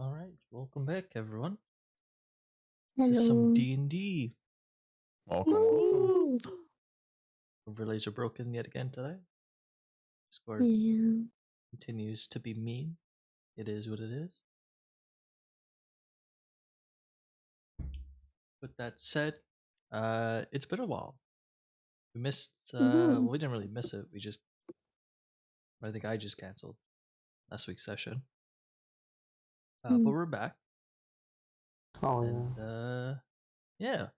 Alright, welcome back everyone to some Hello. D&D. Welcome. Woo! Overlays are broken yet again today. Discord Yeah. continues to be mean. It is what it is. With that said, it's been a while. We missed, well, we didn't really miss it. I think I just canceled last week's session. But we're back. Oh, And, yeah.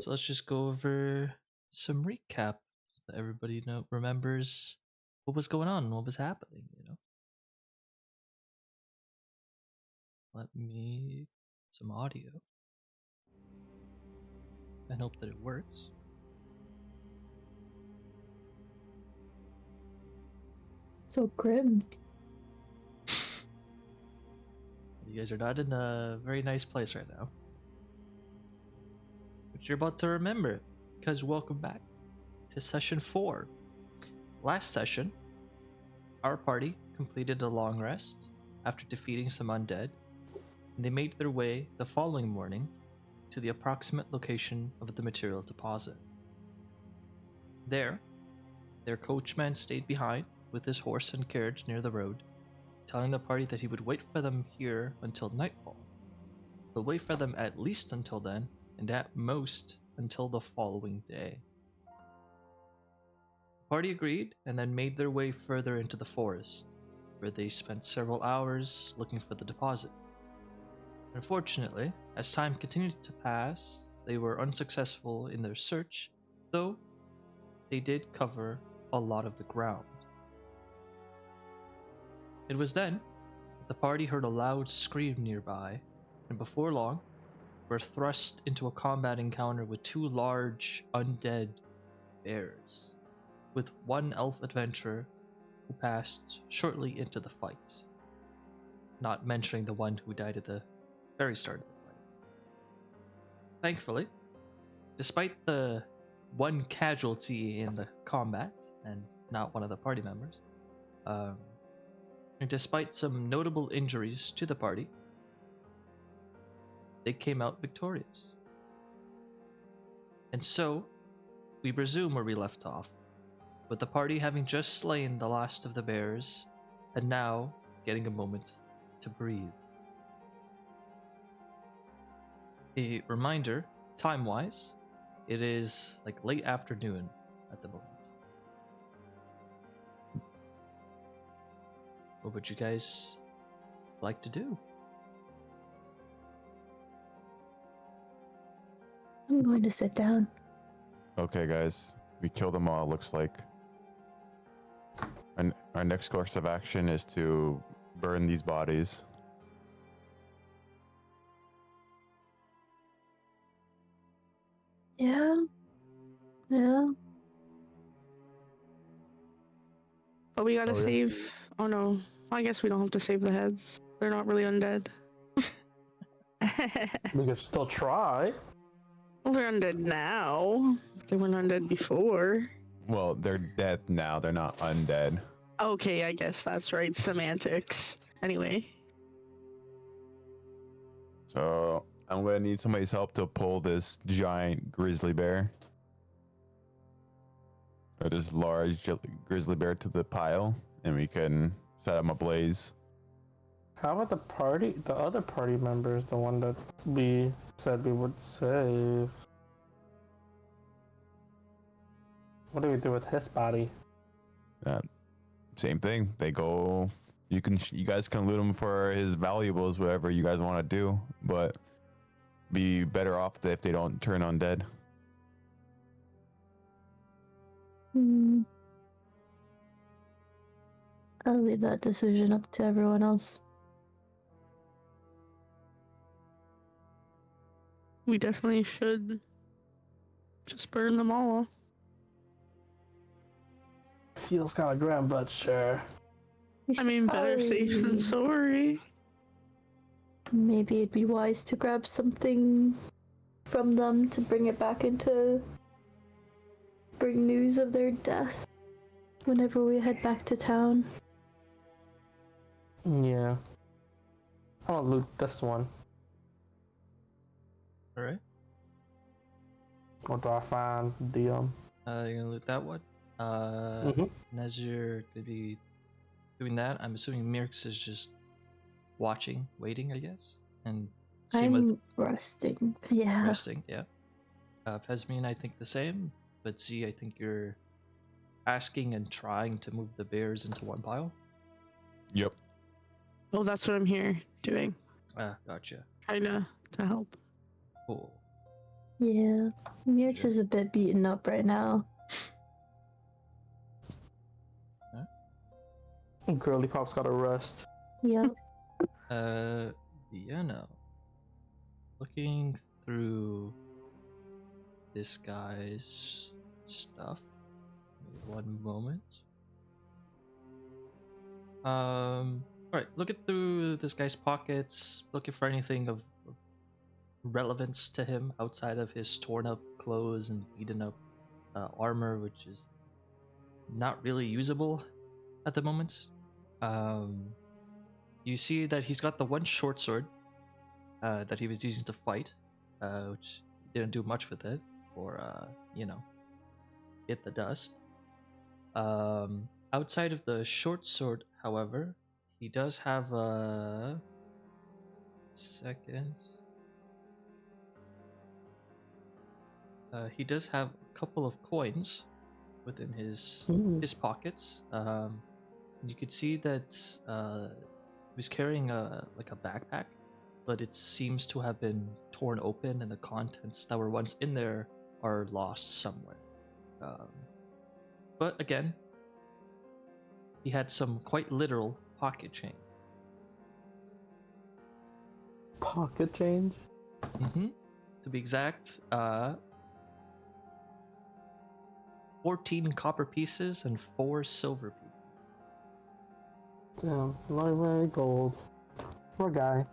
So let's just go over some recap so that everybody remembers what was going on, what was happening, Let me some audio and hope that it works. So grim. You guys are not in a very nice place right now. But you're about to remember, because welcome back to session 4. Last session, our party completed a long rest after defeating some undead, and they made their way the following morning to the approximate location of the material deposit. There, their coachman stayed behind with his horse and carriage near the road, telling the party that he would wait for them here until nightfall. He'll wait for them at least until then, and at most until the following day. The party agreed and then made their way further into the forest, where they spent several hours looking for the deposit. Unfortunately, as time continued to pass, they were unsuccessful in their search, though they did cover a lot of the ground. It was then that the party heard a loud scream nearby, and before long, were thrust into a combat encounter with 2 large undead bears, with one elf adventurer who passed shortly into the fight, not mentioning the one who died at the very start of the fight. Thankfully, despite the one casualty in the combat, and not one of the party members, and despite some notable injuries to the party, they came out victorious. And so, we resume where we left off, with the party having just slain the last of the bears, and now getting a moment to breathe. A reminder, time-wise, it is like late afternoon at the moment. What would you guys like to do? I'm going to sit down. Okay, guys. We killed them all, looks like. And our next course of action is to burn these bodies. Yeah. But we gotta Oh, yeah. save. Oh no. I guess we don't have to save the heads. They're not really undead. We could still try. Well, they're undead now. They weren't undead before. Well, they're dead now. They're not undead. Okay, I guess that's right. Semantics. Anyway. So I'm gonna need somebody's help to pull this giant grizzly bear. Or this large grizzly bear to the pile, and we can set them ablaze. How about the other party members, the one that we said we would save? What do we do with his body? Same thing. They go. You guys can loot him for his valuables, whatever you guys want to do, but be better off if they don't turn undead. I'll leave that decision up to everyone else. We definitely should just burn them all. Feels kind of grim, but sure. I mean, better safe than sorry. Maybe it'd be wise to grab something from them to bring it back bring news of their death whenever we head back to town. Yeah. I'm gonna loot this one. All right. What do I find? The You're gonna loot that one. Mhm. And as you're gonna be doing that, I'm assuming Meerx is just watching, waiting, I guess, and same with I'm resting. Yeah. resting. Yeah. Pesmine, I think the same, but Z, I think you're asking and trying to move the bears into one pile. Yep. Oh, that's what I'm here doing. Ah, gotcha. Trying to help. Cool. Yeah. Meerx Sure. is a bit beaten up right now. Girly Pop's gotta rest. Yep. Vienna. Looking through this guy's stuff. Give me one moment. Alright, looking through this guy's pockets, looking for anything of relevance to him outside of his torn up clothes and beaten up armor, which is not really usable at the moment. You see that he's got the one short sword that he was using to fight, which didn't do much with it, or hit the dust. Outside of the short sword, however, he does have a second. He does have a couple of coins within his pockets. You could see that he was carrying a backpack, but it seems to have been torn open, and the contents that were once in there are lost somewhere. But again, he had some quite literal pocket change. Pocket change? Mm-hmm. To be exact, 14 copper pieces and 4 silver pieces. Damn, not even any gold. Poor guy.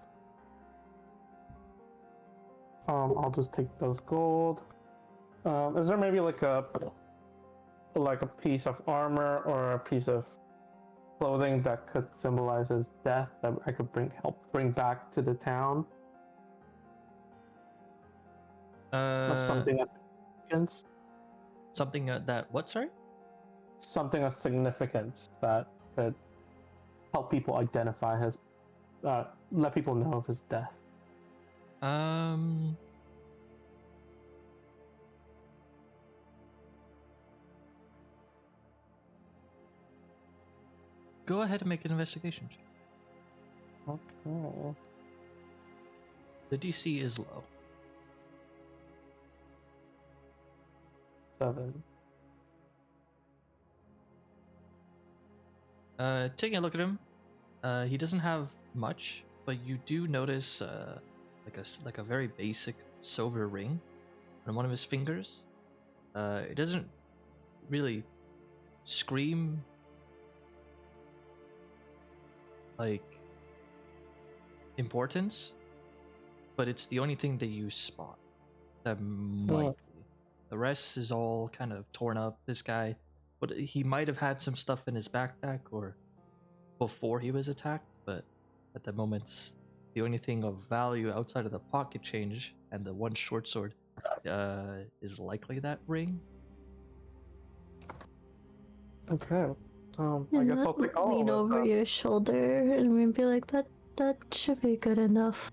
I'll just take those gold. Is there maybe like a piece of armor or a piece of clothing that could symbolize his death that I could help bring back to the town? Or something of significance? Something that what? Sorry. Something of significance that could help people identify his, let people know of his death. Go ahead and make an investigation check. Okay. The DC is low. 7. Taking a look at him, he doesn't have much, but you do notice like a very basic silver ring on one of his fingers. It doesn't really scream like importance, but it's the only thing that you spot that might be. The rest is all kind of torn up. This guy, but he might have had some stuff in his backpack or before he was attacked, but at the moment, the only thing of value outside of the pocket change and the one short sword is likely that ring. Okay. I And guess I'll take all lean of it. over your shoulder and we'd be like, that should be good enough.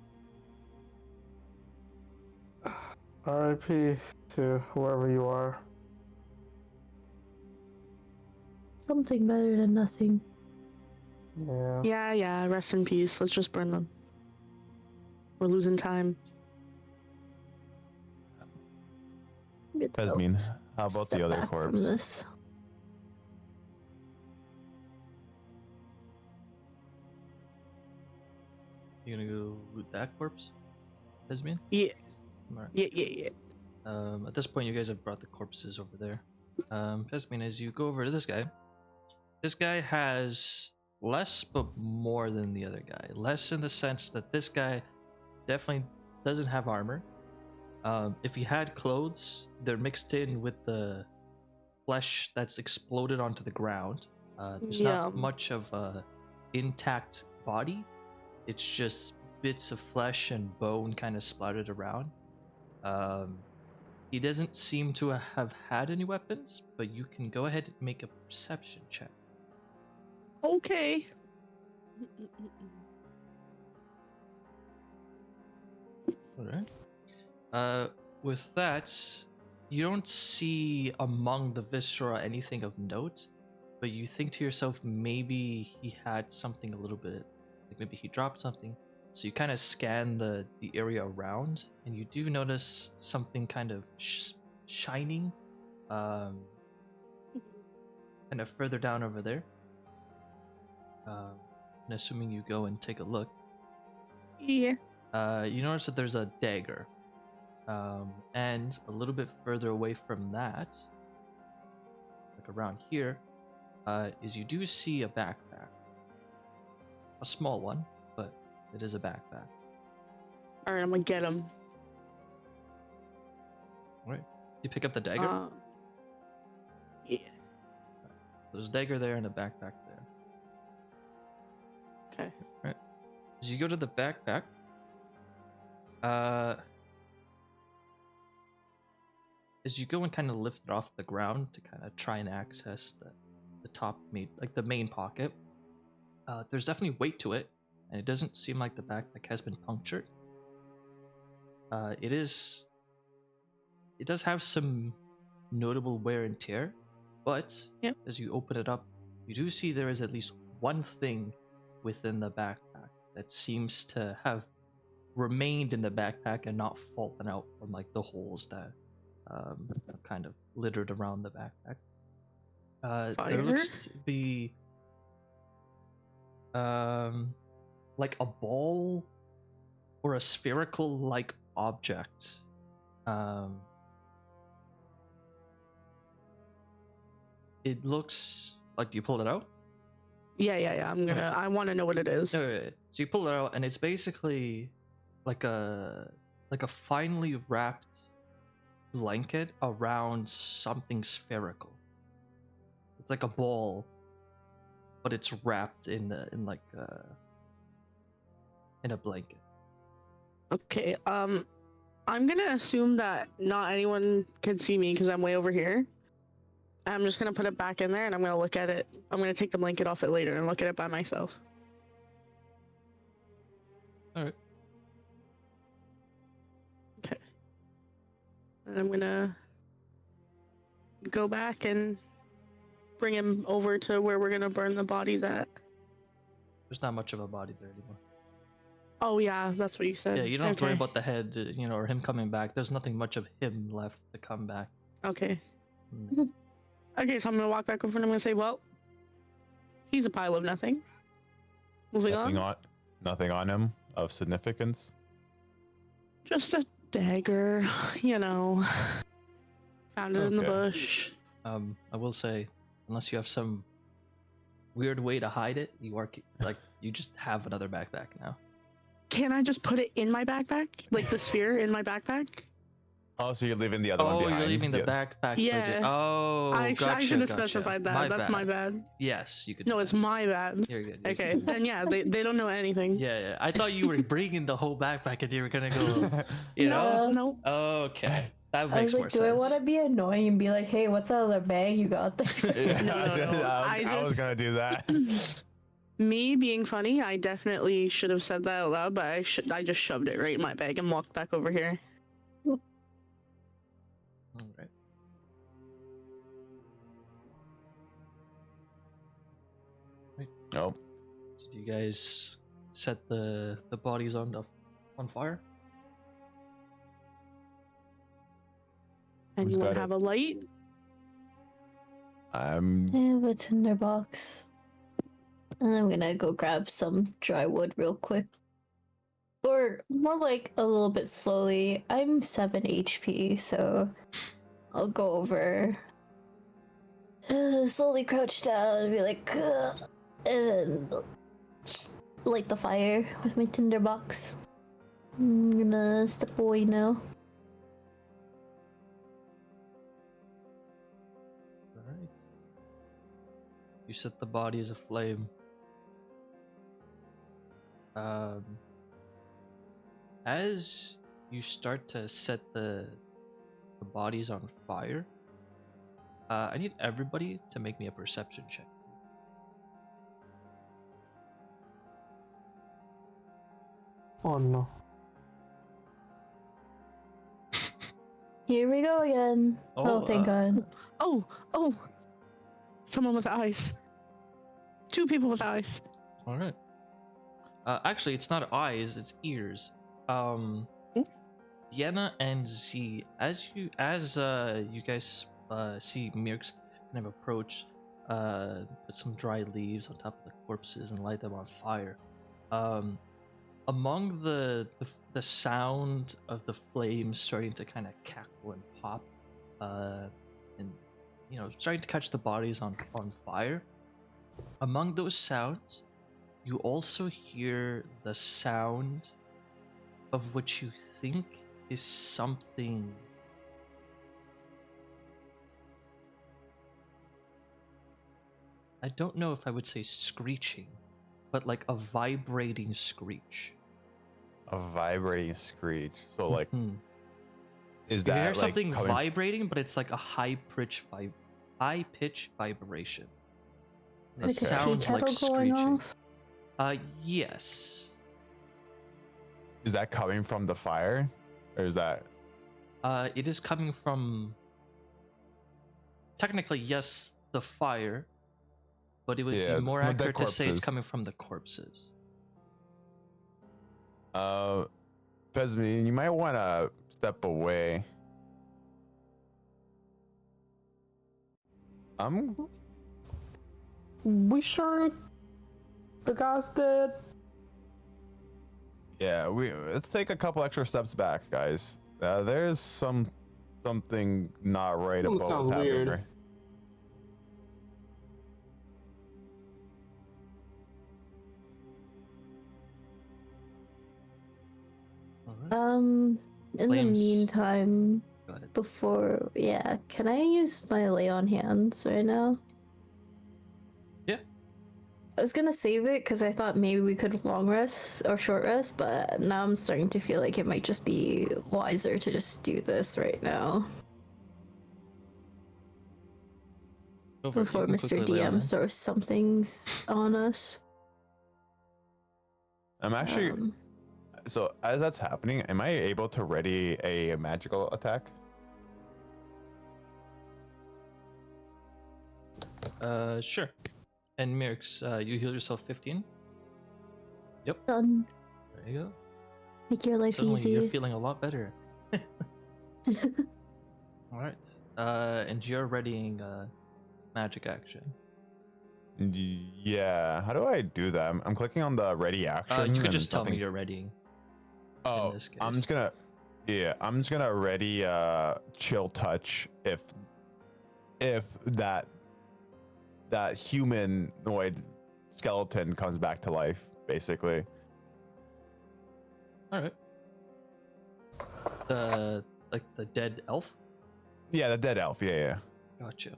R.I.P. to whoever you are. Something better than nothing. Yeah. Yeah, rest in peace. Let's just burn them. We're losing time. Pesmine, how about Step the other back from corpse? this. You gonna go loot that corpse, Pesmine? Yeah. Alright. Yeah. At this point, you guys have brought the corpses over there. Pesmine, as you go over to this guy has less but more than the other guy. Less in the sense that this guy definitely doesn't have armor. If he had clothes, they're mixed in with the flesh that's exploded onto the ground. There's not much of a intact body. It's just bits of flesh and bone kind of splattered around. He doesn't seem to have had any weapons, but you can go ahead and make a perception check. Okay. Alright. With that, you don't see among the viscera anything of note, but you think to yourself maybe he had something a little bit, like maybe he dropped something. So you kind of scan the area around, and you do notice something kind of shining, kind of further down over there. And assuming you go and take a look, Yeah. you notice that there's a dagger. And a little bit further away from that, like around here, is you do see a backpack. A small one, but it is a backpack. Alright, I'm gonna get him. Alright. You pick up the dagger? Yeah. There's a dagger there and a backpack there. Okay. Alright. As you go to the backpack, as you go and kind of lift it off the ground to kind of try and access the top like the main pocket, there's definitely weight to it, and it doesn't seem like the backpack has been punctured. It does have some notable wear and tear, but Yep. as you open it up, you do see there is at least one thing within the backpack that seems to have remained in the backpack and not fallen out from like the holes that are kind of littered around the backpack. There looks to be like a ball or a spherical like object. It looks like, you pulled it out? Yeah. I want to know what it is. So you pull it out, and it's basically like a finely wrapped blanket around something spherical. It's like a ball, but it's wrapped in a blanket. Okay. I'm gonna assume that not anyone can see me because I'm way over here. I'm just gonna put it back in there, and I'm gonna look at it. I'm gonna take the blanket off it later and look at it by myself. All right. Okay. And I'm gonna go back and bring him over to where we're gonna burn the bodies at. There's not much of a body there anymore. Oh yeah, that's what you said. Yeah, you don't have to worry Okay. about the head, or him coming back. There's nothing much of him left to come back. Okay. Mm. Okay, so I'm gonna walk back over and I'm gonna say, well, he's a pile of nothing. Moving on. Nothing on him of significance. Just a dagger, Found it in the Okay. bush. I will say, unless you have some weird way to hide it, you just have another backpack now. Can I just put it in my backpack? Like the sphere in my backpack? Oh, so you're leaving the other one Oh, behind. you're leaving the backpack. Yeah. Oh, I gotcha, should have gotcha. specified that. That's my bad. Yes, you could. No, do it's that. my bad. You're good. You're Okay, good. then yeah, they don't know anything. Yeah. I thought you were bringing the whole backpack and you were gonna go. You know? No. Okay, that I makes was like, more do sense. I want to be annoying and be like, hey, what's that other bag you got there? Yeah, No. I was gonna do that. Me being funny, I definitely should have said that out loud, but I just shoved it right in my bag and walked back over here. All right. Nope. So do you guys set the bodies on fire? Who's Anyone got it? have a light? I have a tinderbox. And I'm gonna go grab some dry wood real quick. Or more like a little bit slowly. I'm 7 HP, so I'll go over. Slowly crouch down and be like, "Ugh," and light the fire with my tinderbox. I'm gonna step away now. Alright. You set the bodies aflame. as you start to set the bodies on fire, I need everybody to make me a perception check. Oh no. Here we go again. Oh, thank God. Oh, someone with eyes. 2 people with eyes. All right. Actually, it's not eyes; it's ears. Vienna and Z, as you guys see Meerx kind of approach, put some dry leaves on top of the corpses and light them on fire. Among the sound of the flames starting to kind of cackle and pop, and starting to catch the bodies on fire. Among those sounds, you also hear the sound of what you think is something. I don't know if I would say screeching, but like a vibrating screech. A vibrating screech. So like, is You that hear like something coming vibrating, but it's like a high pitch vibration. It Like a tea sounds like kettle going screeching. off? Yes. Is that coming from the fire, or is that? It is coming from. Technically, yes, the fire, but it would be more from the dead accurate to say it's corpses. coming from the corpses. Pesmine, you might want to step away. We sure the guy's dead? Yeah, let's take a couple extra steps back, guys. There's something not right about what's Sounds happening. weird. Right? Alright. In Flames. the meantime, Go ahead. before, can I use my lay on hands right now? Yeah. I was gonna save it because I thought maybe we could long rest or short rest, but now I'm starting to feel like it might just be wiser to just do this right now Go for it. You before can Mr. quickly lay on DM it. throws some things on us. I'm actually. So as that's happening, am I able to ready a magical attack? Sure. And Meerx, you heal yourself 15. Done. There you go. Make your life Suddenly you're easy. feeling a lot better. All right. And you're readying magic action. Yeah. How do I do that? I'm clicking on the ready action. You could and just tell me nothing's- you're readying. Oh, this case. I'm just gonna ready chill touch if that humanoid skeleton comes back to life, basically. All right. The dead elf. Yeah, the dead elf. Yeah. Gotcha.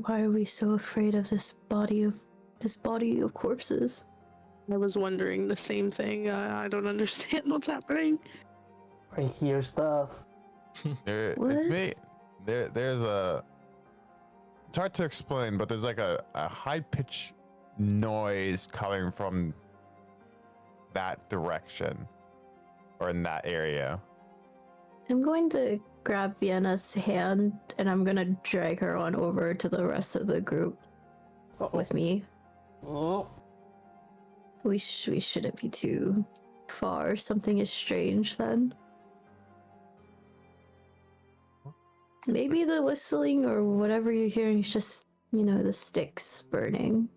Why are we so afraid of this body of corpses? I was wondering the same thing. I don't understand what's happening. I hear stuff. It's What? me. There's a. It's hard to explain, but there's like a high pitched noise coming from that direction or in that area. I'm going to grab Vienna's hand and I'm gonna drag her on over to the rest of the group with me. Oh, We shouldn't be too far. Something is strange then. Maybe the whistling or whatever you're hearing is just, the sticks burning.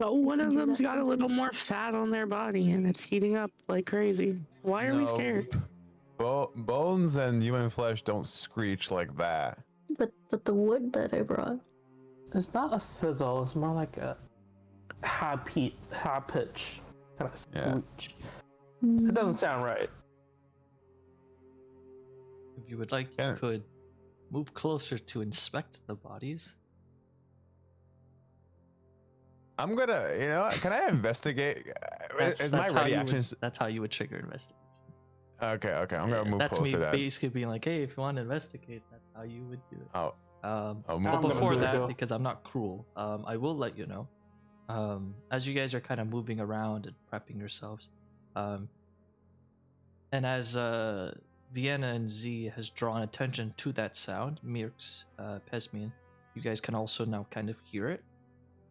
Oh, one can of do them's that got a little sometimes. more fat on their body and it's heating up like crazy. Why are we scared? Bones and human flesh don't screech like that. But the wood that I brought. it's not a sizzle. It's more like a high pitch kind of Yeah. screech. It doesn't sound right. If you would like, Yeah. you could move closer to inspect the bodies. I'm gonna, can I investigate? Is my how ready you action? would, that's how you would trigger investigation. Okay, I'm gonna move That's closer me then. basically being like, hey, if you want to investigate, that's how you would do it. Oh, I'll But move I'm gonna before do it that, too. because I'm not cruel, I will let you know. As you guys are kind of moving around and prepping yourselves, and as Vienna and Z has drawn attention to that sound, Meerx, Pesmine, you guys can also now kind of hear it.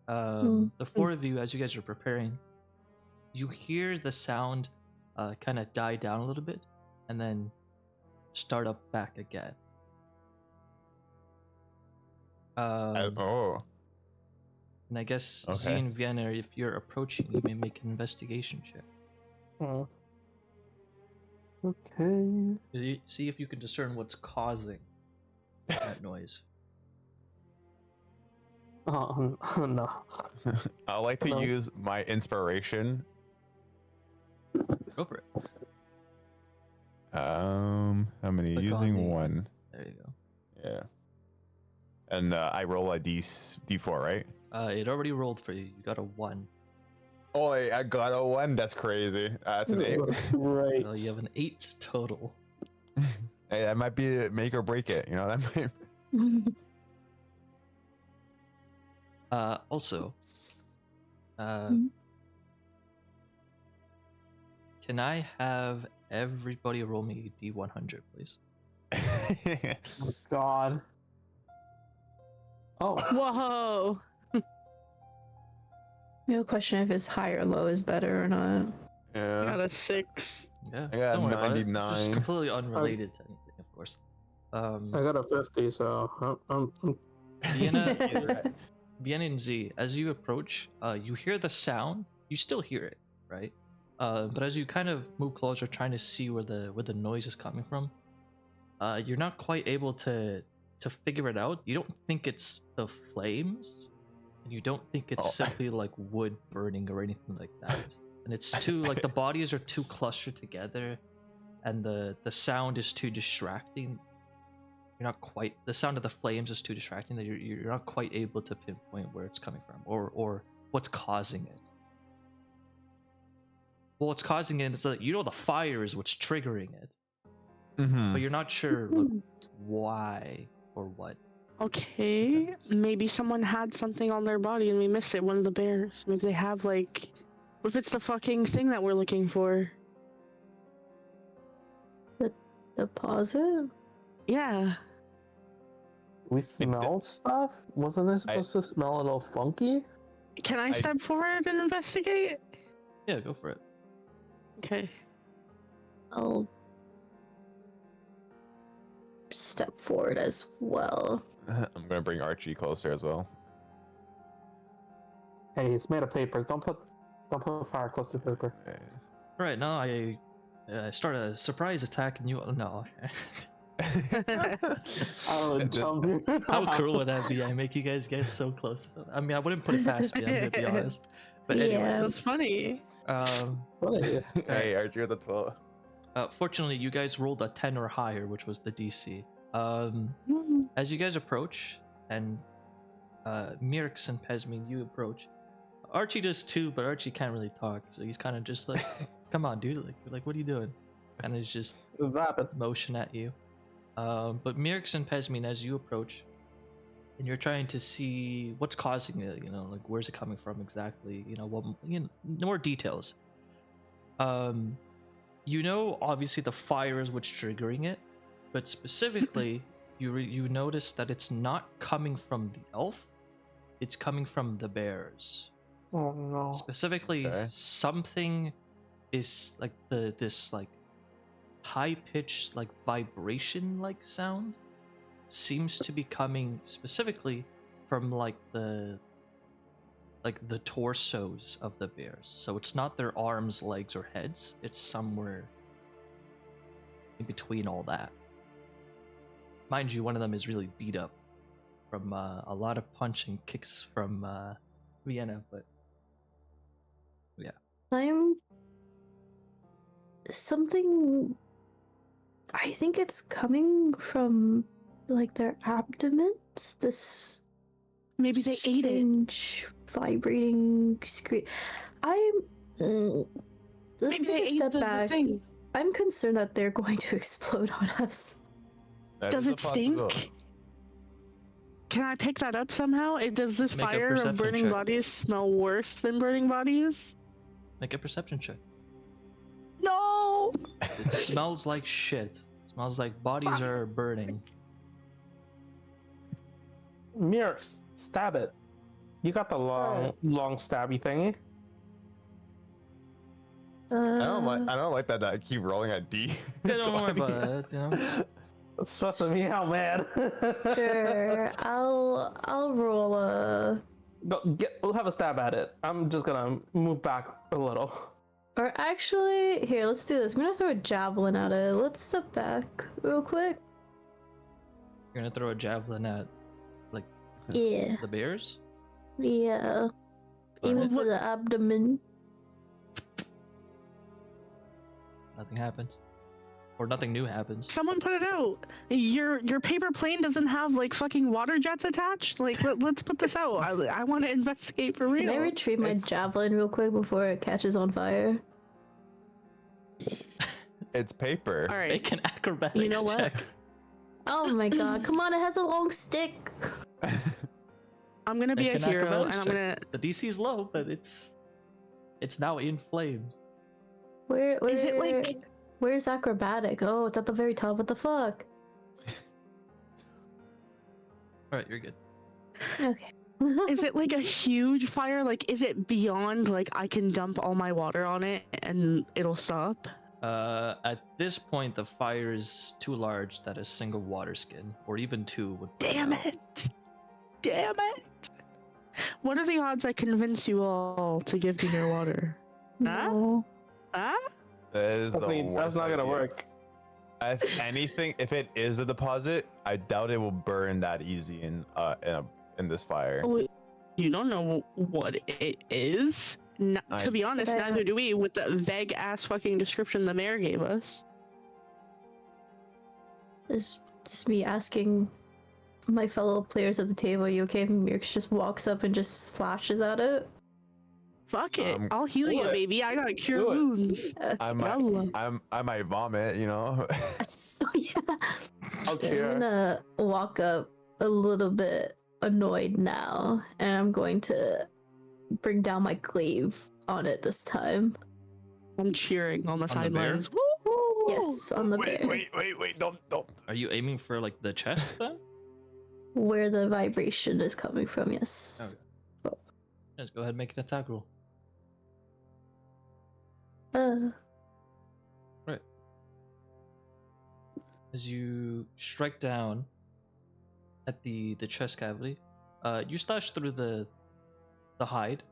The four of you, as you guys are preparing, you hear the sound kind of die down a little bit and then start up back again. oh, And I guess Z Okay. and Vienna, if you're approaching, you may make an investigation check. Okay. See if you can discern what's causing that noise. Oh, no. I like to No. use my inspiration. Go for it. How many? Click on Using the- one. There you go. Yeah. And I roll a D4, right? It already rolled for you. You got a 1. Oh, I got a 1. That's crazy. That's an 8. Great. You have an 8 total. Hey, that might be make or break it. That might. Also, Mhm. can I have everybody roll me a D100, please? Oh, God. Oh, Whoa. We have a question if it's high or low is better or not. Yeah. Got a 6. Yeah, I got don't worry about it. It's 99. just completely unrelated to anything, of course. I got a 50, so I'm Vienna and Z, as you approach, you hear the sound. You still hear it, right? But as you kind of move closer, trying to see where the noise is coming from, you're not quite able to figure it out. You don't think it's the flames, and you don't think it's simply like wood burning or anything like that. And it's too like the bodies are too clustered together, and the sound is too distracting. You're not quite, the sound of the flames is too distracting that you're not quite able to pinpoint where it's coming from or what's causing it. Well, what's causing it is that the fire is what's triggering it, Mm-hmm. but you're not sure like, why or what. Okay, maybe someone had something on their body and we missed it. One of the bears. Maybe they have like, what if it's the fucking thing that we're looking for? Deposit? Yeah. We smell stuff? Wasn't it supposed to smell a little funky? Can I step forward and investigate? Yeah, go for it. Okay. I'll step forward as well. I'm gonna bring Archie closer as well. Hey, it's made of paper. Don't put fire close to paper. All right, now I start a surprise attack and you. No. I'll jump you. How cruel would that be? I make you guys get so close to something. I mean, I wouldn't put it past me. I'm gonna be honest. But Yeah. anyways, That's funny. Funny. Hey, Archie with a 12. Fortunately, you guys rolled a 10 or higher, which was the DC. As you guys approach, and Meerx and Pesmine, you approach. Archie does too, but Archie can't really talk, so he's kind of just like, "Come on, dude! Like, what are you doing?" And he's just Rapid. motion at you. But Meerx and Pesmine, as you approach, and you're trying to see what's causing it, like where's it coming from exactly, more details. Obviously the fire is what's triggering it, but specifically, you notice that it's not coming from the elf, it's coming from the bears. Oh no. Specifically, Okay. something is like this like high-pitched like vibration-like sound seems to be coming specifically from like the torsos of the bears. So it's not their arms, legs, or heads. It's somewhere in between all that. Mind you, one of them is really beat up from a lot of punching kicks from Vienna, but yeah. I'm something. I think it's coming from like their abdomens. This Maybe they ate it. Strange vibrating scream. I'm. Let's Maybe they take a ate step the back. thing. I'm concerned that they're going to explode on us. That Does is a it stink? possibility. Can I pick that up somehow? Does this Make a fire of perception burning check. bodies smell worse than burning bodies? Make a perception check. No! It smells like shit. It smells like bodies are burning. Meerx, stab it. You got the long stabby thingy. I don't like that I keep rolling at D. Yeah, don't worry about that, you know. It's stressing me out, man. Sure, I'll roll a. We'll have a stab at it. I'm just gonna move back a little. Or actually, here, let's do this. I'm gonna throw a javelin at it. Let's step back real quick. You're gonna throw a javelin at Yeah, the bears? yeah. Even Alright. for the abdomen. Nothing happens. Or nothing new happens. Someone put it out. Your paper plane doesn't have like fucking water jets attached. Like let's put this out. I want to investigate for real. Can I retrieve my javelin real quick before it catches on fire? It's paper. All right. Make an acrobatics You know what? check. Oh my god, come on, it has a long stick. I'm gonna be Make a an hero, acrobatics and I'm check. gonna. The DC's low, but it's now in flames. Where Is it like? Where's acrobatic? Oh, it's at the very top. What the fuck? Alright, you're good. Okay. Is it like a huge fire? Like, is it beyond like I can dump all my water on it and it'll stop? At this point, the fire is too large that a single water skin, or even two, would burn Damn out. it! Damn it! What are the odds I convince you all to give me your water? No. Huh? That is the That's worst not gonna idea. work. If anything, if it is a deposit, I doubt it will burn that easy in this fire. Oh, you don't know what it is. To be honest, Okay. neither do we. With the vague ass fucking description the mayor gave us. Just me asking my fellow players at the table, you okay? Meerx just walks up and just slashes at it. Fuck it. I'll heal do you, it. baby. I gotta cure Do it. wounds. I Yalla. might vomit, you know. So yeah. I'll cheer. I'm gonna walk up a little bit annoyed now, and I'm going to bring down my glaive on it this time. I'm cheering on the On the bear? sidelines. Woo! Yes, on the bear. wait, don't. Are you aiming for like the chest then? Where the vibration is coming from, yes. Yes, go ahead and make an attack roll. As you strike down at the chest cavity, you slash through the hide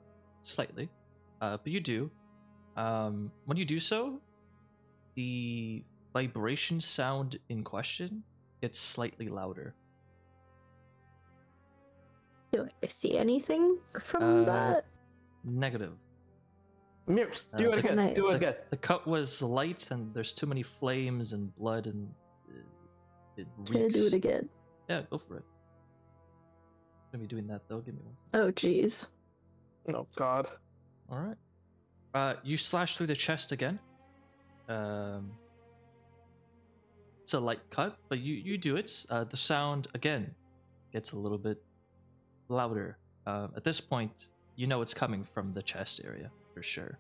slightly, but you do. When you do so, the vibration sound in question gets slightly louder. Do I see anything from that? Negative. Meerx, do it Can again. I- Do it again. The cut was light, and there's too many flames and blood, and it Can I reeks. do it again? Yeah, go for it. I'm gonna be doing that though. Give me one. Oh, jeez. Oh God. All right. You slash through the chest again. It's a light cut, but you do it. The sound again gets a little bit louder. At this point, you know it's coming from the chest area for sure,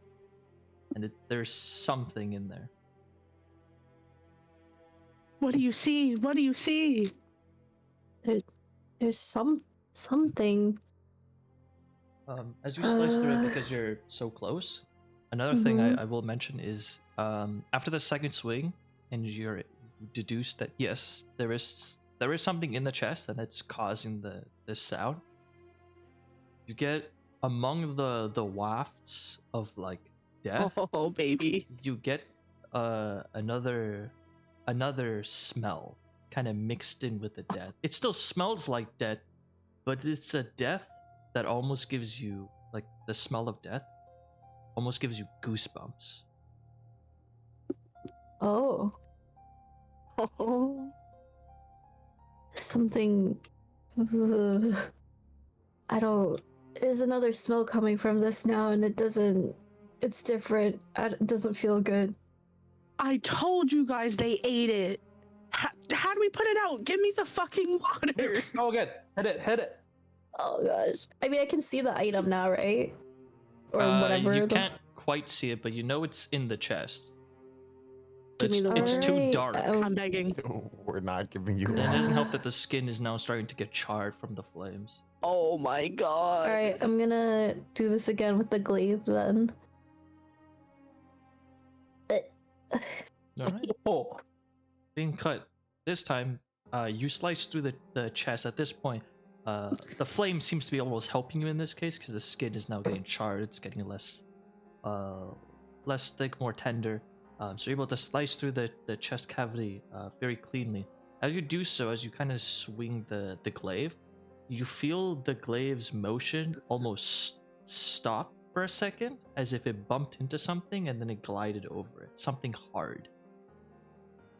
and there's something in there. What do you see? What do you see? There's something. As you slice through it because you're so close, another thing Mhm. I will mention is after the second swing, and you deduce that yes, there is something in the chest and it's causing this sound. You get among the wafts of like death. Oh, baby. You get another smell kind of mixed in with the death. It still smells like death, but it's a death that almost gives you, like, the smell of death almost gives you goosebumps. Oh, Oh. something. I don't. There's another smell coming from this now, and it doesn't. It's different. It doesn't feel good. I told you guys they ate it. How do we put it out? Give me the fucking water. Oh, again. Hit it. Oh gosh. I mean, I can see the item now, right? Or whatever. You can't quite see it, but you know it's in the chest. Give me the It's too Alright, dark. I'm begging. We're not giving you. And it doesn't help that the skin is now starting to get charred from the flames. Oh my god. Alright, I'm gonna do this again with the glaive then. Alright. Oh, Being cut. This time, you slice through the chest. At this point, the flame seems to be almost helping you in this case because the skin is now getting charred. It's getting less thick, more tender. So you're able to slice through the chest cavity very cleanly. As you do so, as you kind of swing the glaive, you feel the glaive's motion almost stop for a second, as if it bumped into something and then it glided over it. Something hard.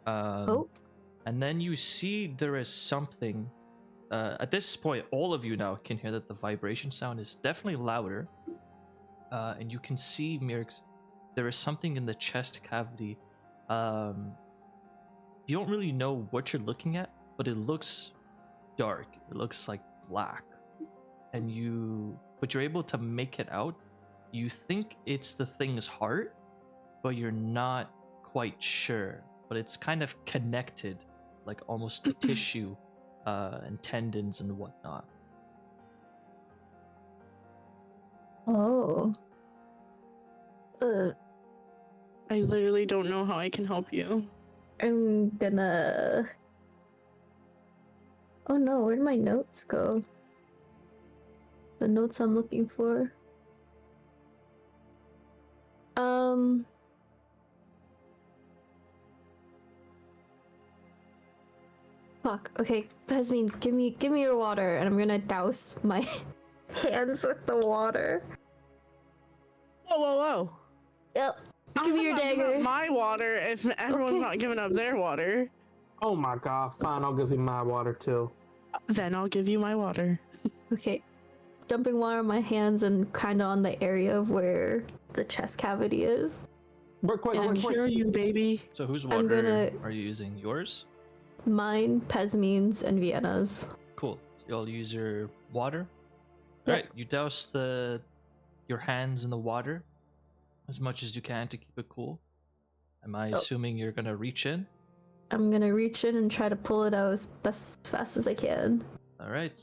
And then you see there is something. At this point, all of you now can hear that the vibration sound is definitely louder. And you can see, Meerx, there is something in the chest cavity. You don't really know what you're looking at, but it looks dark. It looks like black. But you're able to make it out. You think it's the thing's heart, but you're not quite sure. But it's kind of connected, like almost to tissue and tendons and whatnot. Oh. I literally don't know how I can help you. I'm gonna. Oh no, where'd my notes go? The notes I'm looking for. Fuck. Okay, Pesmine, give me your water, and I'm gonna douse my hands with the water. Whoa. Yep. Give I'm me your not giving up dagger. my water if everyone's Okay. not giving up their water. oh my god, fine, I'll give you my water too. Then I'll give you my water. Okay. Dumping water on my hands and kind of on the area of where the chest cavity is. Quick, And I'm Cure you, baby. So whose I'm water gonna- are you using? Yours? Mine, Pesmine's, and Vienna's. Cool. So you'll use your water. Yep. All right. You douse your hands in the water as much as you can to keep it cool. Am I assuming you're gonna reach in? I'm gonna reach in and try to pull it out as fast as I can. All right.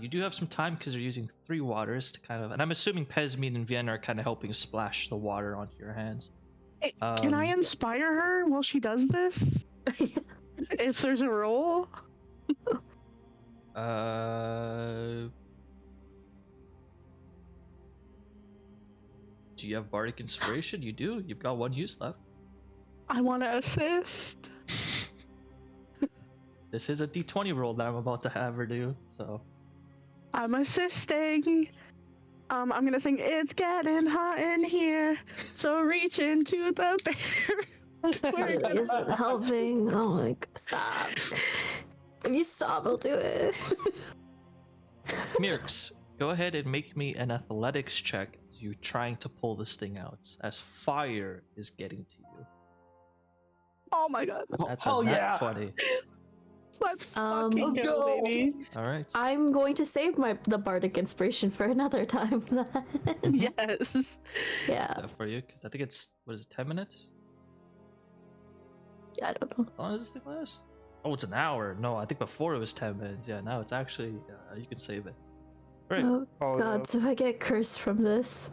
You do have some time because you're using 3 waters to kind of, and I'm assuming Pesmine and Vienna are kind of helping splash the water onto your hands. Hey, can I inspire her while she does this? If there's a roll? Do you have bardic inspiration? You do. You've got 1 use left. I want to assist. This is a d20 roll that I'm about to have her do. So I'm assisting. I'm gonna sing "It's Getting Hot in Here," so reach into the bear. We're It gonna- isn't helping. Oh my god, stop. If you stop, I'll do it. Meerx, go ahead and make me an athletics check as you're trying to pull this thing out, as fire is getting to you. Oh my god. That's oh a nat yeah. 20. Let's Um, fucking let's go, go. baby. All right. I'm going to save the bardic inspiration for another time then. Yes. Yeah, That for you, because I think it's, what is it, 10 minutes? I don't know. How long does this thing last? Oh, it's an hour. No, I think before it was 10 minutes. Yeah, now it's actually, you can save it. All right. Oh Oh, god, so if I get cursed from this.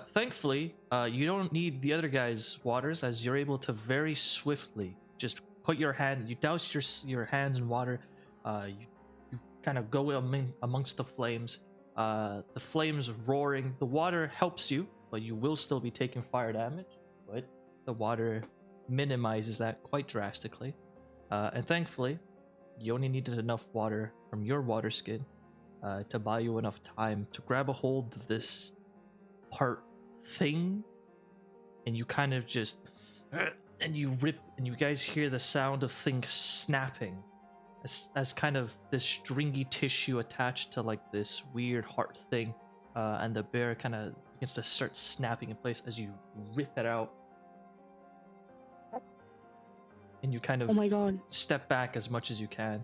Thankfully, you don't need the other guy's waters, as you're able to very swiftly just put your hand, you douse your hands in water, you kind of go amongst the flames, the flames roaring. The water helps you, but you will still be taking fire damage, but the water minimizes that quite drastically. And thankfully, you only needed enough water from your water skin to buy you enough time to grab a hold of this part thing, and you kind of just and you rip, and you guys hear the sound of things snapping as kind of this stringy tissue attached to like this weird heart thing, and the bear kind of begins to start snapping in place as you rip it out, and you kind of Oh my god. step back as much as you can.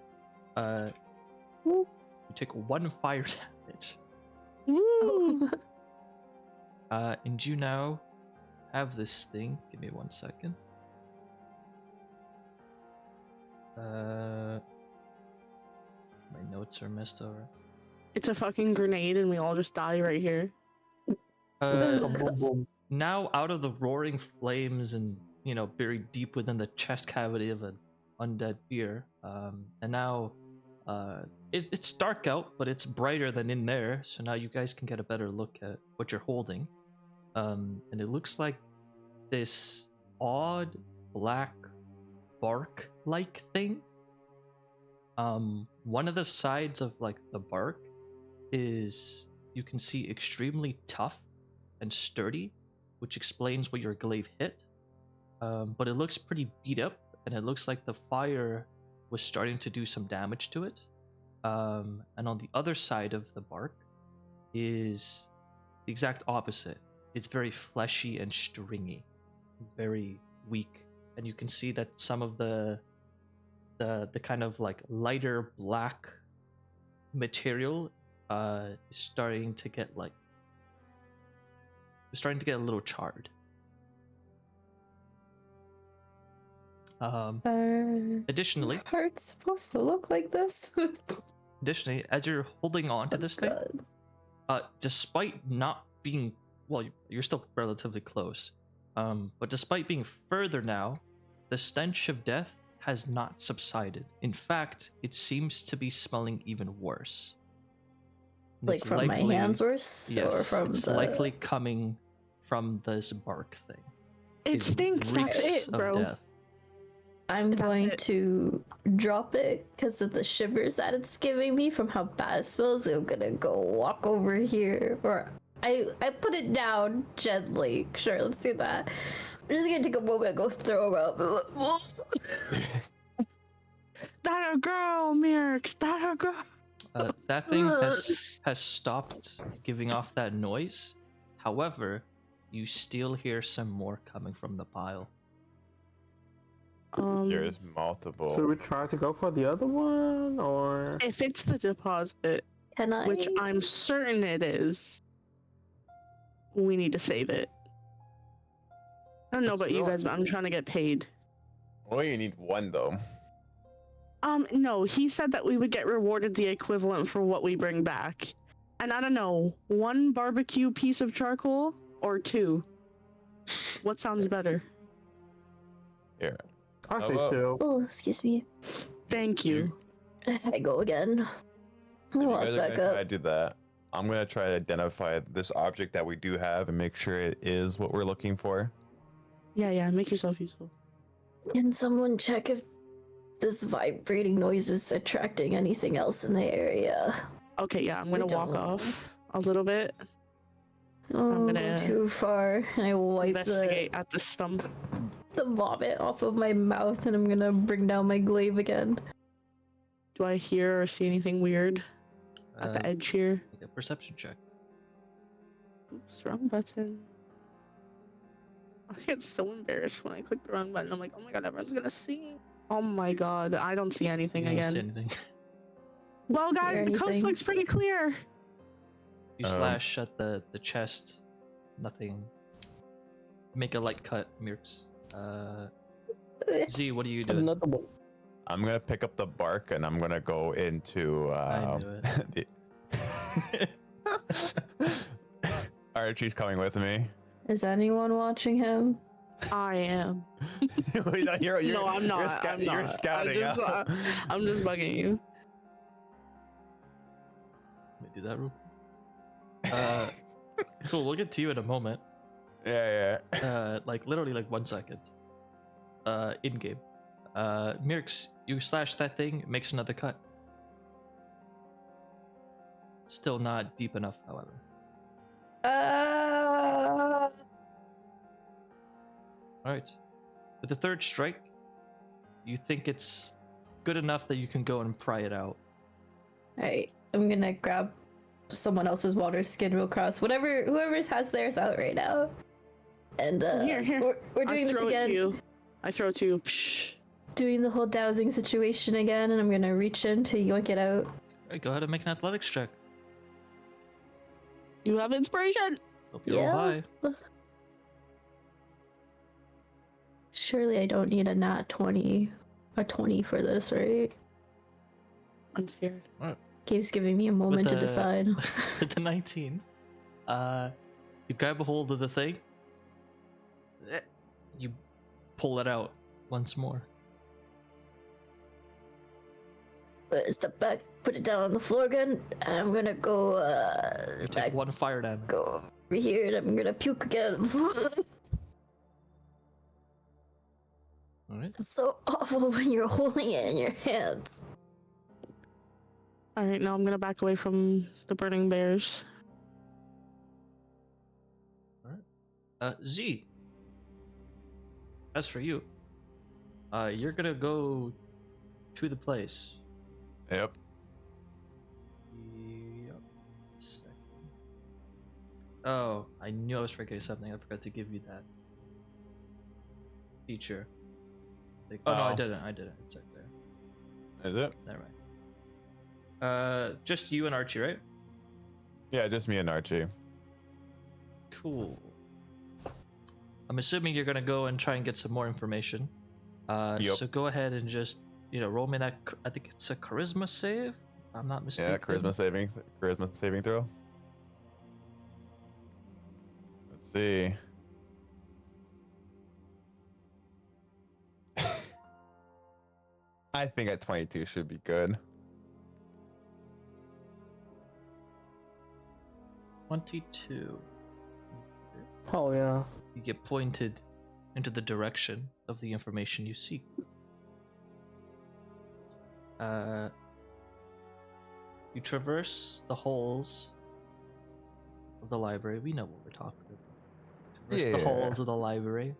You take 1 fire damage. Woo! And you now have this thing. Give me 1 second. My notes are messed over. It's a fucking grenade and we all just die right here. Boom, boom, boom. Now, out of the roaring flames and, you know, buried deep within the chest cavity of an undead beer, and now it's dark out, but it's brighter than in there, so now you guys can get a better look at what you're holding. And it looks like this odd black bark-like thing. One of the sides of like the bark is, you can see, extremely tough and sturdy, which explains what your glaive hit. But it looks pretty beat up, and it looks like the fire was starting to do some damage to it. And on the other side of the bark is the exact opposite. It's very fleshy and stringy, very weak, and you can see that some of the kind of like lighter black material is starting to get a little charred. Additionally, heart's supposed to look like this. Additionally, as you're holding on to this thing, despite not being, well, you're still relatively close, but despite being further now, the stench of death has not subsided. In fact, it seems to be smelling even worse. And Like it's from my hands worse, or yes, from it's the... likely coming from this bark thing. It stinks, reeks that's it, bro. of death. I'm That's going it. to drop it because of the shivers that it's giving me from how bad it smells. I'm gonna go walk over here, or I put it down gently. Sure, let's do that. I'm just gonna take a moment and go throw up. That a girl, Meerx. That a girl. That thing has stopped giving off that noise. However, you still hear some more coming from the pile. There's multiple. Should we try to go for the other one, or If it's the deposit, Can I? which I'm certain it is, we need to save it. I don't know It's about you not- guys, but I'm trying to get paid. Well, you need one though. No, he said that we would get rewarded the equivalent for what we bring back. And I don't know, 1 barbecue piece of charcoal or 2? What sounds better? Here. I say Hello? 2? Oh, excuse me. Thank you. I go again. I You walk guys are back gonna try to up. do that. I'm gonna try to identify this object that we do have and make sure it is what we're looking for. Yeah, make yourself useful. Can someone check if this vibrating noise is attracting anything else in the area? Okay, yeah, I'm gonna walk don't. off a little bit. Oh, gonna go too far. And I wipe Investigate at the stump. the vomit off of my mouth, and I'm gonna bring down my glaive again. Do I hear or see anything weird at the Uh, edge here? make a perception check. Oops, wrong button. I get so embarrassed when I click the wrong button. I'm like, oh my god, everyone's gonna see. Oh my god, I don't see anything You don't again. see anything. Well, guys, the coast anything? looks pretty clear. You slash at the chest. Nothing. Make a light cut, Meerx. Z, what are you doing? Another one. I'm gonna pick up the bark and I'm gonna go into. I knew the... Archie's coming with me. Is anyone watching him? I am. you're, No, I'm not. I'm You're not. scouting. I'm just bugging you. Let me do that real quick. Cool, we'll get to you in a moment. Yeah. Like literally like 1 second. In game. Meerx, you slash that thing, it makes another cut. Still not deep enough, however. Alright. With the third strike, you think it's good enough that you can go and pry it out. Alright, I'm gonna grab someone else's water skin real cross. Whoever's has theirs out right now. And Here. we're doing I this throw it to again. you. I throw it to you. Psh. Doing the whole dowsing situation again, and I'm gonna reach in to yoink it out. Alright, go ahead and make an athletics check. You have inspiration. Hope you roll high. Surely I don't need a nat 20 for this, right? I'm scared. Gabe's giving me a moment to decide. With the 19, you grab a hold of the thing. You pull it out once more. Step back, put it down on the floor again. I'm gonna go You take back, one fire damage. go over here, and I'm gonna puke again. Alright. It's so awful when you're holding it in your hands. All right, now I'm gonna back away from the burning bears. Z. As for you, you're gonna go to the place. Yep. Yep. Second. Oh, I knew I was forgetting something. I forgot to give you that feature. Like, oh no, I Oh. didn't. It's right there. Is it? Never mind. Just you and Archie, right? Yeah, just me and Archie. Cool. I'm assuming you're gonna go and try and get some more information. Yep. So go ahead and just roll me that. I think it's a charisma save. If I'm not mistaken. Yeah, charisma saving throw. Let's see. I think at 22 should be good. 22. Oh yeah. You get pointed into the direction of the information you seek. You traverse the halls of the library. We know what we're talking about. Traverse the halls of the library,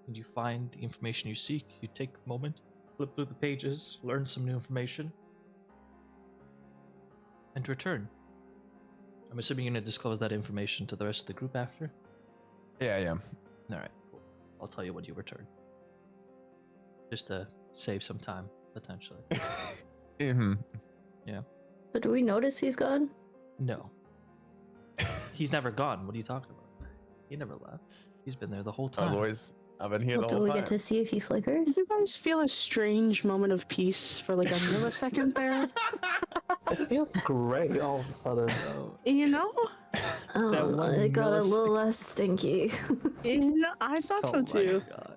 and you find the information you seek. You take a moment, flip through the pages, learn some new information, and return. I'm assuming you're going to disclose that information to the rest of the group after? Yeah, I am. Alright, cool. I'll tell you when you return. Just to save some time, potentially. Mm-hmm. But do we notice he's gone? No. He's never gone. What are you talking about? He never left. He's been there the whole time. I've been here Well, the do whole we time. get to see if he flickers? Did you guys feel a strange moment of peace for like a millisecond there? It feels great all of a sudden. Oh, You know? That one It got a little millisecond. less stinky. I thought so oh my too. god.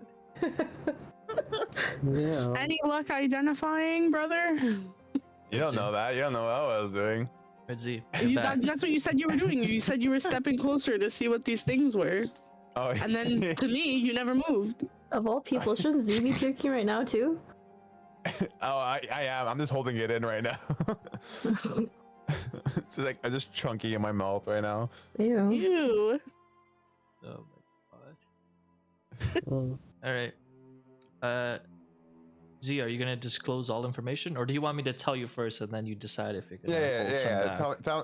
Yeah. Any luck identifying, brother? You don't know that. You don't know what I was doing. Red Z, That's what you said you were doing. You said you were stepping closer to see what these things were. Oh, And then to me, you never moved. Of all people, shouldn't Z be puking right now too? oh, I am. I'm just holding it in right now. It's like I'm just chunky in my mouth right now. Ew. Ew. oh my god. Mm. Alright. Z, are you gonna disclose all information? Or do you want me to tell you first and then you decide if you're gonna hold some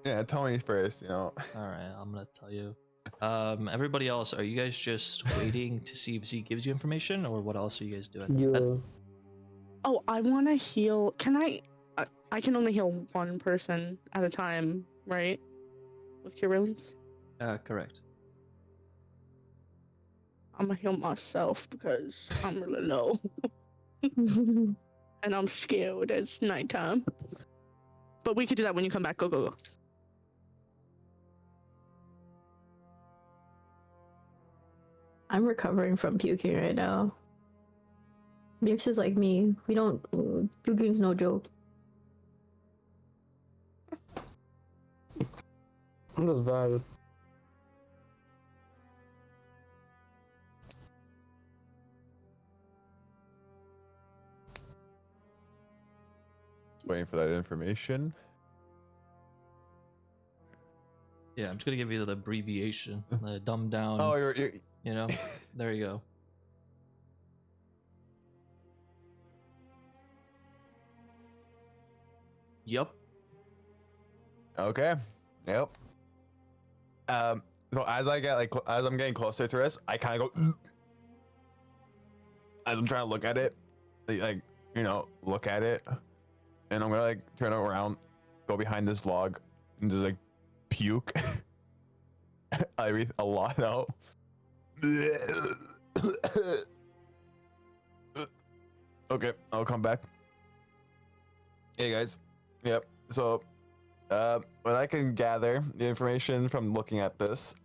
back? Tell me first, Alright, I'm gonna tell you. Everybody else, are you guys just waiting to see if Z gives you information, or what else are you guys doing? Yeah. Oh, I want to heal. Can I can only heal one person at a time, right? With cure wounds? Correct. I'm gonna heal myself because I'm really low. And I'm scared. It's nighttime. But we could do that when you come back. Go, go, go. I'm recovering from puking right now. Meerx is like me. We don't. Puking's no joke. I'm just vibing. waiting for that information. Yeah, I'm just gonna give you the abbreviation, the dumbed down. Oh, you're You know, there you go. Yup. Okay. Yep. So as I'm getting closer to this, I kind of go as I'm trying to look at it, look at it, and I'm gonna like turn it around, go behind this log, and just like puke. I breathe a lot out. Okay, I'll come back. Hey guys. Yep. So, what I can gather the information from looking at this,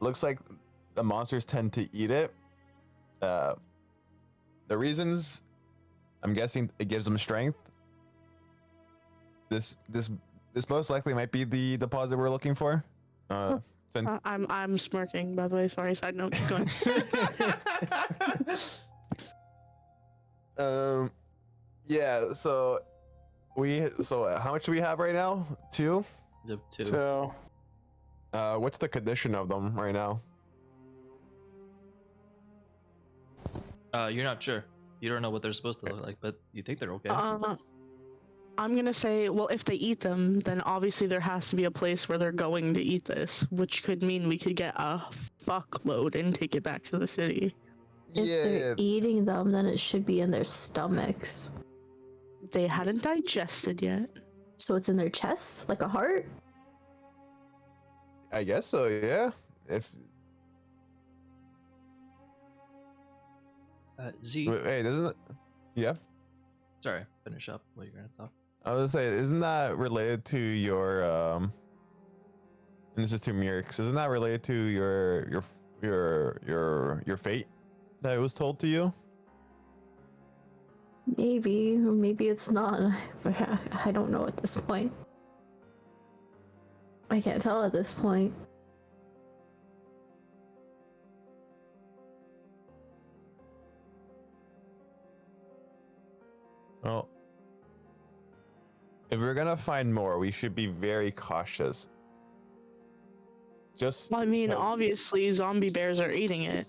looks like the monsters tend to eat it. The reasons, I'm guessing it gives them strength. This most likely might be the deposit we're looking for. Since I'm smirking, by the way. Sorry, side note. Keep going. Yeah. So how much do we have right now? 2. Yep, 2. So, What's the condition of them right now? You're not sure. You don't know what they're supposed to look like, but you think they're okay. I'm gonna say, well, if they eat them, then obviously there has to be a place where they're going to eat this, which could mean we could get a fuckload and take it back to the city. If they're eating them, then it should be in their stomachs. They hadn't digested yet. So it's in their chests, like a heart? I guess so. Yeah. If Z. Hey, doesn't it? Yeah. Sorry, finish up what you're gonna talk. I was gonna say, isn't that related to your and this is to Meerx, isn't that related to your fate that was told to you? Maybe, or maybe it's not. I don't know at this point. I can't tell at this point. Well, if we're gonna find more, we should be very cautious. Just I mean, obviously, zombie bears are eating it.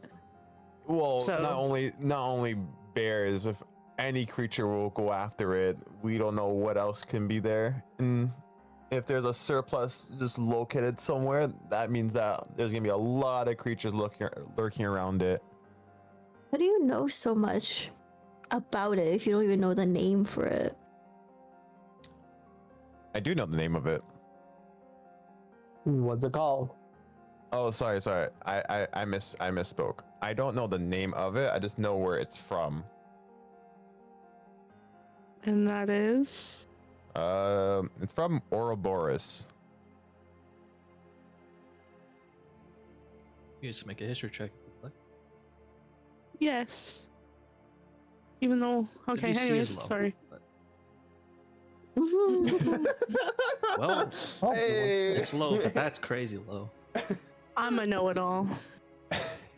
well, So- not only bears. If any creature will go after it, we don't know what else can be there. And if there's a surplus just located somewhere, that means that there's gonna be a lot of creatures lurking around it. How do you know so much about it if you don't even know the name for it? I do know the name of it. what's it called? Oh, sorry. I misspoke. I don't know the name of it. I just know where it's from. And that is? It's from Ouroboros. You guys can make a history check. Yes. Even though, okay, DC is anyways, low, sorry. but- Well, Oh, Hey. it's low, but that's crazy low. I'm a know-it-all.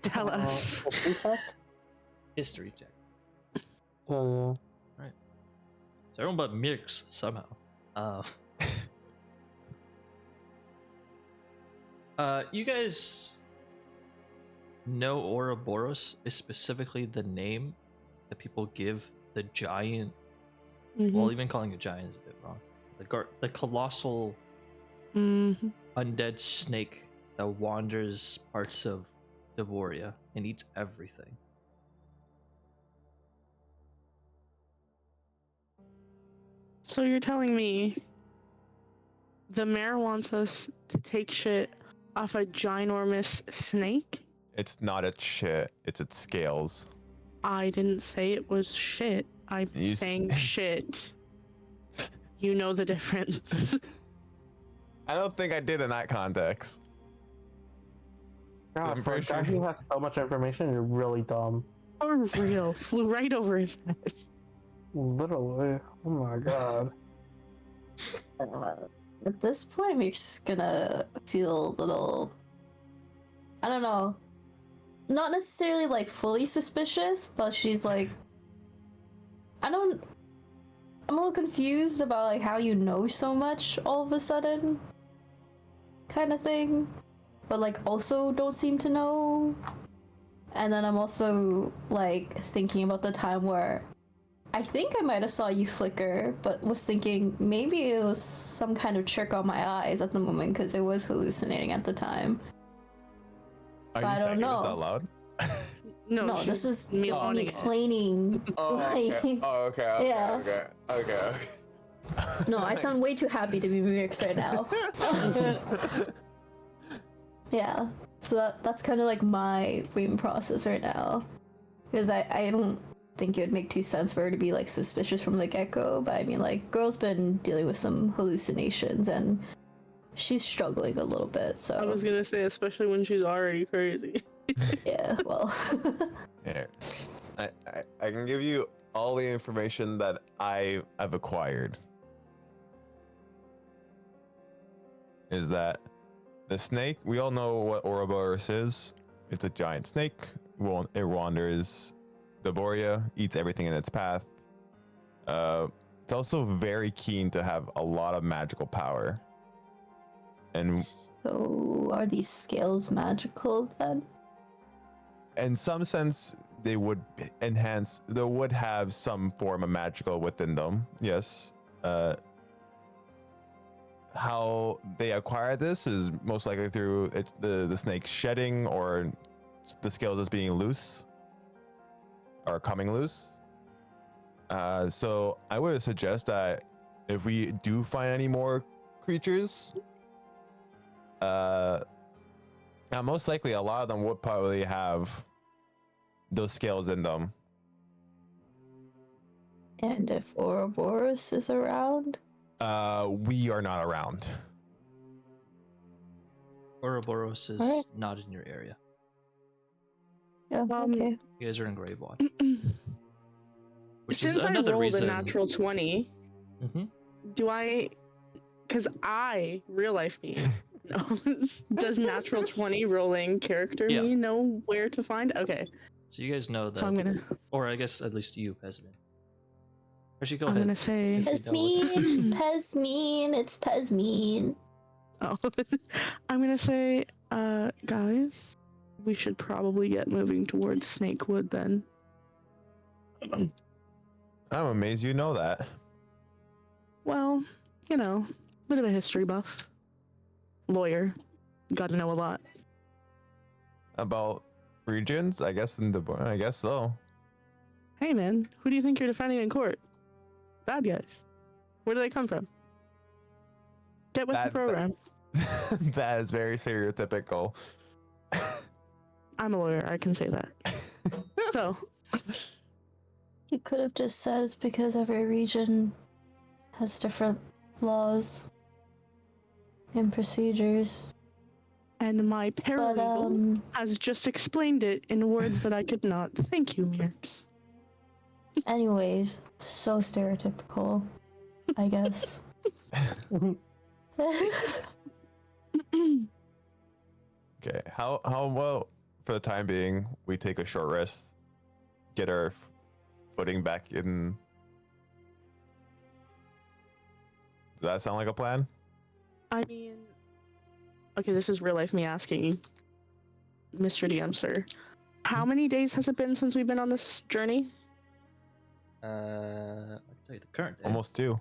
Tell us. history check? History check. Yeah. So everyone but Meerx somehow. You guys know Ouroboros is specifically the name that people give the giant. Well, even calling it giant is a bit wrong. The colossal Mhm. undead snake that wanders parts of Daboria and eats everything. So you're telling me the mayor wants us to take shit off a ginormous snake? It's not its shit. It's its scales. I didn't say it was shit. I'm You s- saying shit. You know the difference. I don't think I did in that context. God, I'm for a pretty guy sure. who has so much information, you're really dumb. For real. Flew right over his head. Literally. Oh my god. At this point, we're just gonna feel a little, I don't know, not necessarily like fully suspicious, but she's like, I'm a little confused about like how you know so much all of a sudden, kind of thing, but like also don't seem to know. And then I'm also like thinking about the time where I think I might have saw you flicker, but was thinking maybe it was some kind of trick on my eyes at the moment because it was hallucinating at the time. Are But you I don't saying this know. out loud? No, this is me me logging it. explaining. Oh, okay. Oh, okay. Okay. Yeah. Okay. No, I sound way too happy to be Meerx right now. Yeah, so that's kind of like my dream process right now, because I don't think it would make too sense for her to be like suspicious from the get-go, but I mean, like, girl's been dealing with some hallucinations and she's struggling a little bit, so I was gonna say, especially when she's already crazy. yeah, well. Yeah. I can give you all the information that I've acquired. Is that the snake? We all know what Ouroboros is. It's a giant snake. It wanders Daboria, eats everything in its path. It's also very keen to have a lot of magical power. And So are these scales magical then? in some sense, they would enhance. They would have some form of magical within them. Yes. How they acquire this is most likely through the snake shedding or the scales just being loose or coming loose. So I would suggest that if we do find any more creatures, most likely a lot of them would probably have those scales in them. And if Ouroboros is around? We are not around. Ouroboros is Alright. not in your area. Yeah, okay. You guys are in Gravewatch. Which Since is another I rolled reason. a natural 20, Mm-hmm. do I? Because real life me, knows. Does natural 20 rolling character Yeah. me know where to find? Okay, So you guys know that. so I'm gonna Or I guess at least you, Pesmine. Actually, go I'm ahead. gonna say. If you know Pesmine, what's- Pesmine, it's Pesmine. Oh, I'm gonna say, guys, we should probably get moving towards Snakewood then. I'm amazed you know that. Well, you know, bit of a history buff. Lawyer. Gotta know a lot. About regions, I guess I guess so. Hey man, who do you think you're defending in court? Bad guys. Where do they come from? Get with the program. That is very stereotypical. I'm a lawyer, I can say that. So, You could have just said it's because every region has different laws and procedures. and my But paralegal has just explained it in words that I could not. Thank you, Meerx. anyways, so stereotypical, I guess. Okay, how well for the time being we take a short rest, get our footing back in. Does that sound like a plan? I mean, okay, this is real life me asking, Mr. DM, sir. How many days has it been since we've been on this journey? I can tell you the current day. Almost 2.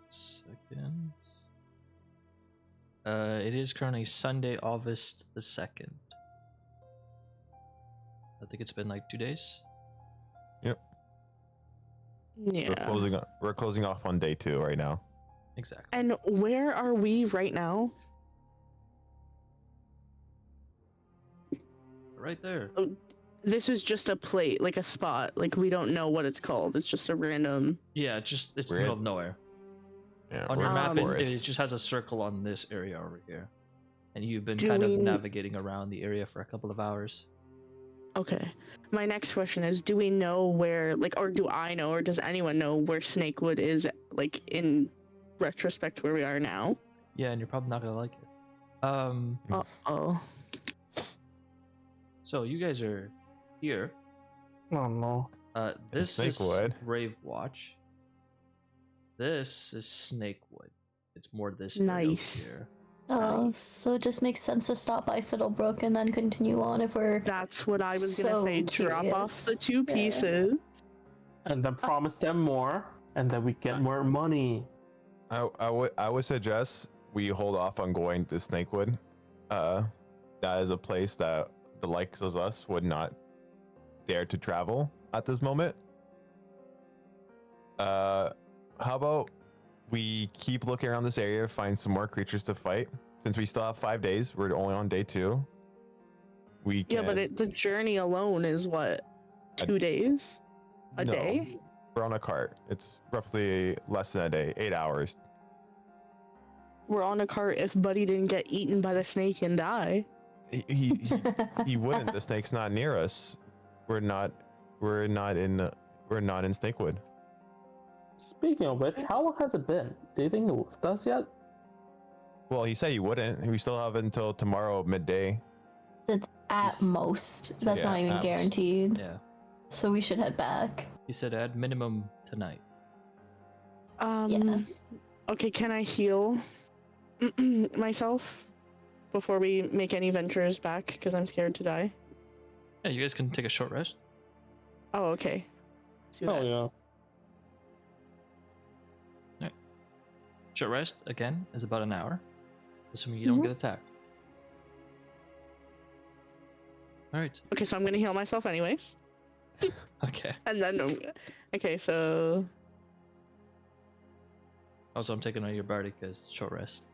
Second. It is currently Sunday, August the 2nd. I think it's been like 2 days. Yep. Yeah. We're closing off on day 2 right now. Exactly. And where are we right now? Right there. This is just a plate, like a spot. Like, we don't know what it's called. It's just a random... Yeah, it's We're middle in- of nowhere. Yeah, On we're your in the map, it forest. just has a circle on this area over here. And you've been Do kind of we- navigating around the area for a couple of hours. Okay. My next question is, do we know where, like, or do I know, or does anyone know where Snakewood is, like, in retrospect where we are now? Yeah, and you're probably not gonna like it. Uh-oh. So you guys are here. Oh no. This is Snakewood. Gravewatch. This is Snakewood. It's more this area over Nice. here. Oh, so it just makes sense to stop by Fiddlebrook and then continue on if we're That's what I was gonna so say. Drop off curious. the two Yeah. pieces. And then promise them more, and then we get more money. I would suggest we hold off on going to Snakewood. That is a place that the likes of us would not dare to travel at this moment. How about we keep looking around this area, find some more creatures to fight. Since we still have 5 days, we're only on day 2. We can. Yeah, but the journey alone is what? 2 days? A No, day? We're on a cart. It's roughly less than a day, 8 hours. We're on a cart if Buddy didn't get eaten by the snake and die. He wouldn't. The snake's not near us. We're not in Snakewood. Speaking of which, how long has it been? Do you think it left us yet? Well, he said he wouldn't. We still have until tomorrow midday. Said at He's- most. That's yeah, not at even most. guaranteed. Yeah. So we should head back. He said at minimum tonight. Yeah. Okay, can I heal myself before we make any ventures back? Because I'm scared to die. Yeah, you guys can take a short rest. Oh, okay. Let's do Oh that. yeah. Short rest, again, is about an hour, assuming you don't Mhm. get attacked. Alright, Okay, so I'm gonna heal myself anyways. okay. And then okay, so Also, I'm taking out your bardic because short rest.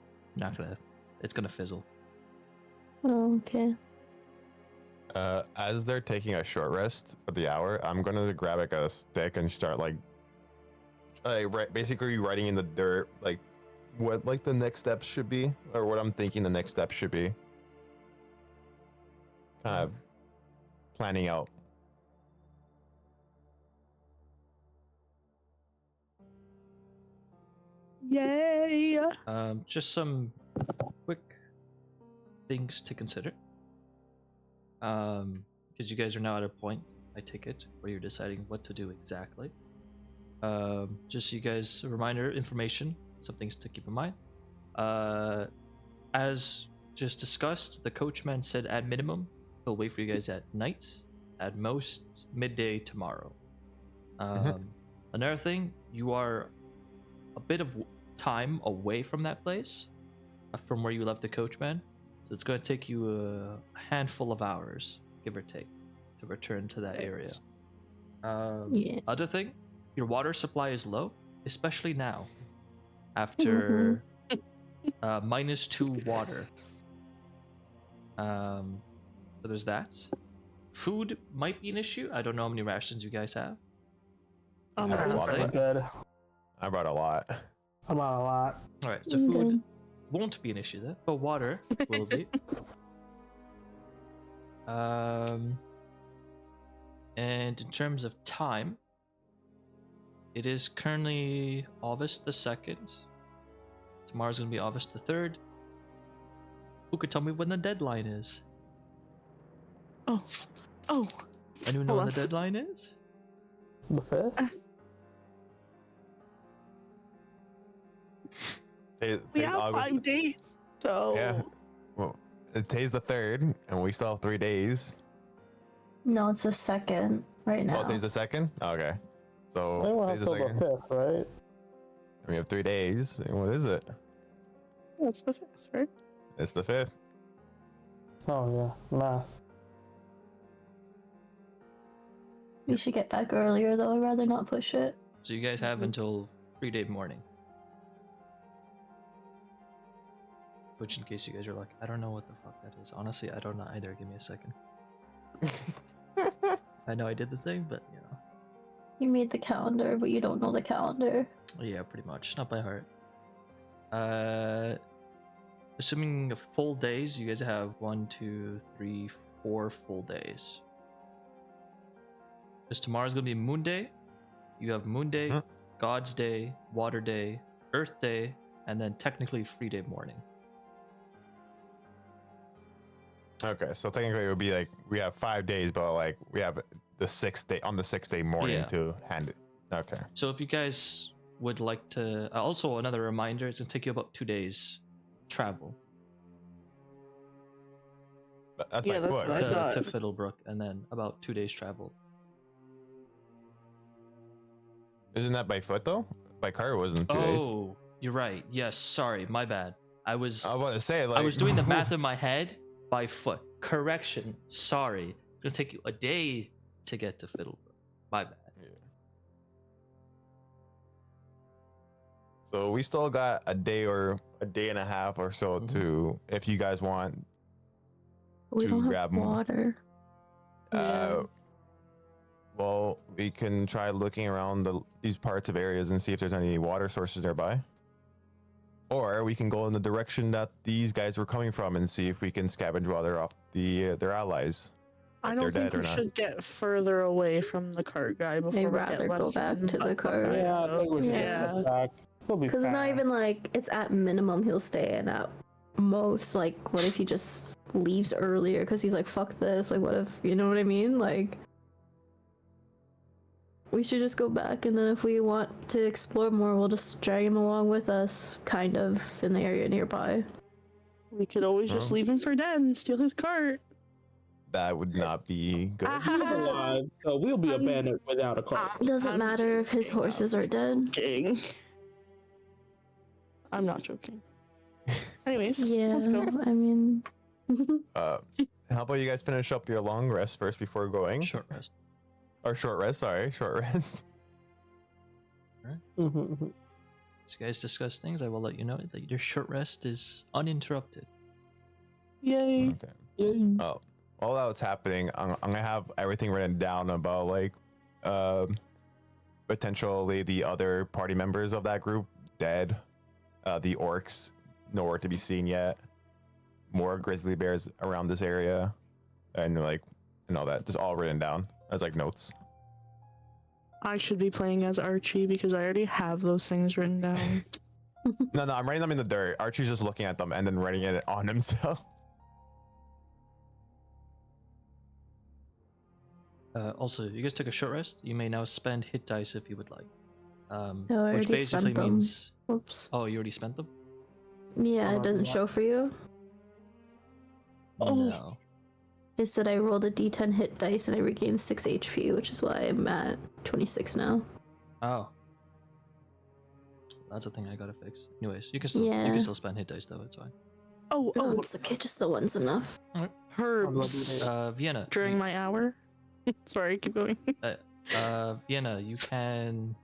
It's gonna fizzle. Oh, okay. As they're taking a short rest for the hour, I'm gonna grab like a stick and start basically writing in the dirt like what like the next steps should be, or what I'm thinking the next steps should be. Kind of planning out. yay! Just some quick things to consider. Because you guys are now at a point, I take it, where you're deciding what to do exactly. Just so you guys, a reminder, information, some things to keep in mind. As just discussed, the coachman said at minimum, he'll wait for you guys at night, at most midday tomorrow. Another thing, you are a bit of time away from that place, from where you left the coachman. So it's going to take you a handful of hours, give or take, to return to that area. Yeah. Other thing, your water supply is low, especially now, after -2 water. So there's that. Food might be an issue. I don't know how many rations you guys have. Oh Yeah, my it's a god. lot. I'm good. I brought a lot. I'm on a lot. All right, so I'm food good. won't be an issue then, but water will be. And in terms of time, it is currently August the 2nd. Tomorrow's gonna be August the 3rd. Who could tell me when the deadline is? Oh. Anyone know Hold when the on. deadline is? The 5th? We have 5 days. So Yeah. Well, today's the 3rd, and we still have 3 days. No, it's the second right now. Oh, today's the 2nd. Okay, so Anyone today's until the the 2nd. 5th, right? We have 3 days. And what is it? that's the 5th, right? It's the 5th. Oh yeah, math. We should get back earlier though. I'd rather not push it. So you guys have until 3-day morning. Which, in case you guys are like, I don't know what the fuck that is. Honestly, I don't know either. Give me a second. I know I did the thing, but you know. You made the calendar, but you don't know the calendar. Yeah, pretty much. Not by heart. Assuming full days, you guys have 1, 2, 3, 4 full days. Because tomorrow's gonna be Moon Day. You have Moon Day, Mhm. God's Day, Water Day, Earth Day, and then technically Free Day morning. Okay, so technically it would be like we have 5 days, but like we have the 6th day on the 6th day morning Yeah. to hand it. Okay. So if you guys would like to, also another reminder, it's gonna take you about 2 days travel. That's Yeah, by that's foot, what I right? thought. to Fiddlebrook, and then about 2 days travel. Isn't that by foot though? By car it wasn't 2 days. Oh, you're right. Yes, sorry, my bad. I was about to say, like, I was doing the math in my head by foot. Correction. Sorry. It's gonna take you a day to get to Fiddlebrook. My bad. Yeah. So we still got a day or a day and a half or so Mhm. to, if you guys want. We To don't grab have 'em. water. Uh, well, we can try looking around these parts of areas and see if there's any water sources nearby. Or we can go in the direction that these guys were coming from and see if we can scavenge water off their allies. I If don't they're think dead or we not. should get further away from the cart guy before I'd we rather get go left back in to the by cart. Yeah, I think we should Yeah. just go back. We'll be Because it's not fine. even like it's at minimum he'll stay, and at most, like, what if he just leaves earlier because he's like, fuck this? Like, what if, you know what I mean? Like, we should just go back, and then if we want to explore more, we'll just drag him along with us, kind of, in the area nearby. We could always just Oh. leave him for dead and steal his cart. That would not be good. He's alive, so we'll be I'm- abandoned without a car. It doesn't I'm matter if his joking, horses are dead. Joking. I'm not joking. Anyways, Yeah, let's go. I mean, How about you guys finish up your long rest first before going? Short rest. Or short rest, sorry, short rest. As you guys discuss things, I will let you know that your short rest is uninterrupted. Yay. Okay. Yeah. Oh, while that was happening, I'm gonna have everything written down about like, potentially the other party members of that group dead, the orcs nowhere to be seen yet, more grizzly bears around this area, and like, and all that, just all written down as like notes. I should be playing as Archie because I already have those things written down. No, I'm writing them in the dirt. Archie's just looking at them and then writing it on himself. Also, you guys took a short rest. You may now spend hit dice if you would like. No, I Which already basically spent them. means. Whoops. Oh, you already spent them? Yeah, it doesn't yeah. show for you. Oh. No. It said I rolled a d10 hit dice and I regained 6 HP, which is why I'm at 26 now. Oh. That's a thing I gotta fix. Anyways, you can still Yeah. spend hit dice though, it's fine. Oh, Oh, it's okay, just the one's enough. herbs Vienna. during my hour. Sorry, keep going. Vienna, you can.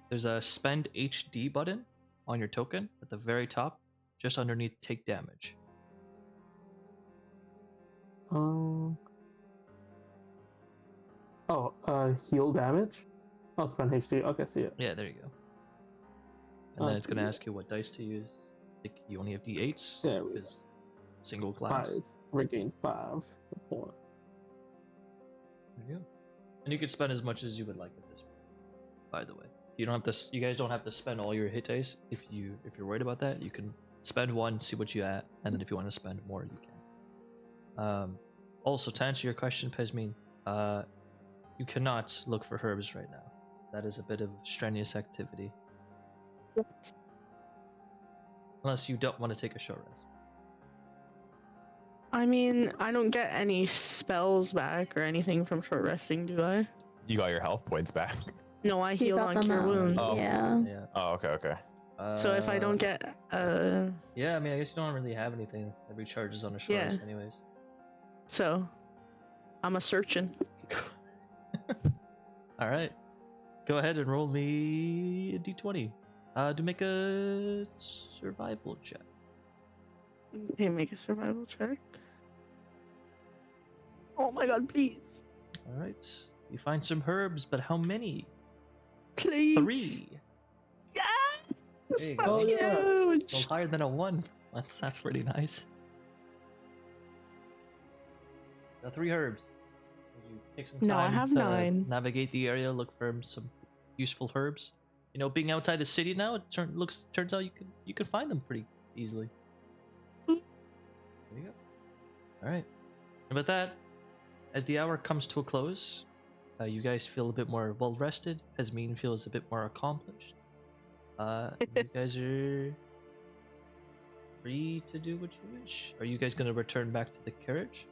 There's a spend HD button on your token at the very top, just underneath take damage. Heal damage. Oh, spend HD. Okay, see it. Yeah, there you go. And then it's gonna ask you what dice to use. I think you only have D8s. There we go. Because single class. 5. Regain 5. 4. There you go. And you can spend as much as you would like at this point. By the way, you don't have to. You guys don't have to spend all your hit dice. If you're worried about that, you can spend one, see what you at, and then if you want to spend more, you can. Also, to answer your question, Pesmine, you cannot look for herbs right now. That is a bit of strenuous activity. Unless you don't want to take a short rest. I mean, I don't get any spells back or anything from short resting, do I? You got your health points back. No, I You heal got on them cure out. wounds. Oh. Yeah. Yeah. Oh, okay. So if I don't get Yeah, I mean, I guess you don't really have anything that recharges on a short Yeah. rest, anyways. so I'm a searching. All right. Go ahead and roll me a d20. To make a survival check. Okay, make a survival check. Oh my god, please. All right. You find some herbs, but how many? Please. 3. Yes! There you That's go. Oh, yeah. huge! Well, higher than a 1. That's pretty nice. Now 3 herbs. You take some time No, I have to 9. navigate the area, look for some useful herbs. You know, being outside the city now, it turns out you can find them pretty easily. There you go. All right. And with that, as the hour comes to a close, you guys feel a bit more well rested. Pesmine feels a bit more accomplished. You guys are free to do what you wish. Are you guys going to return back to the carriage?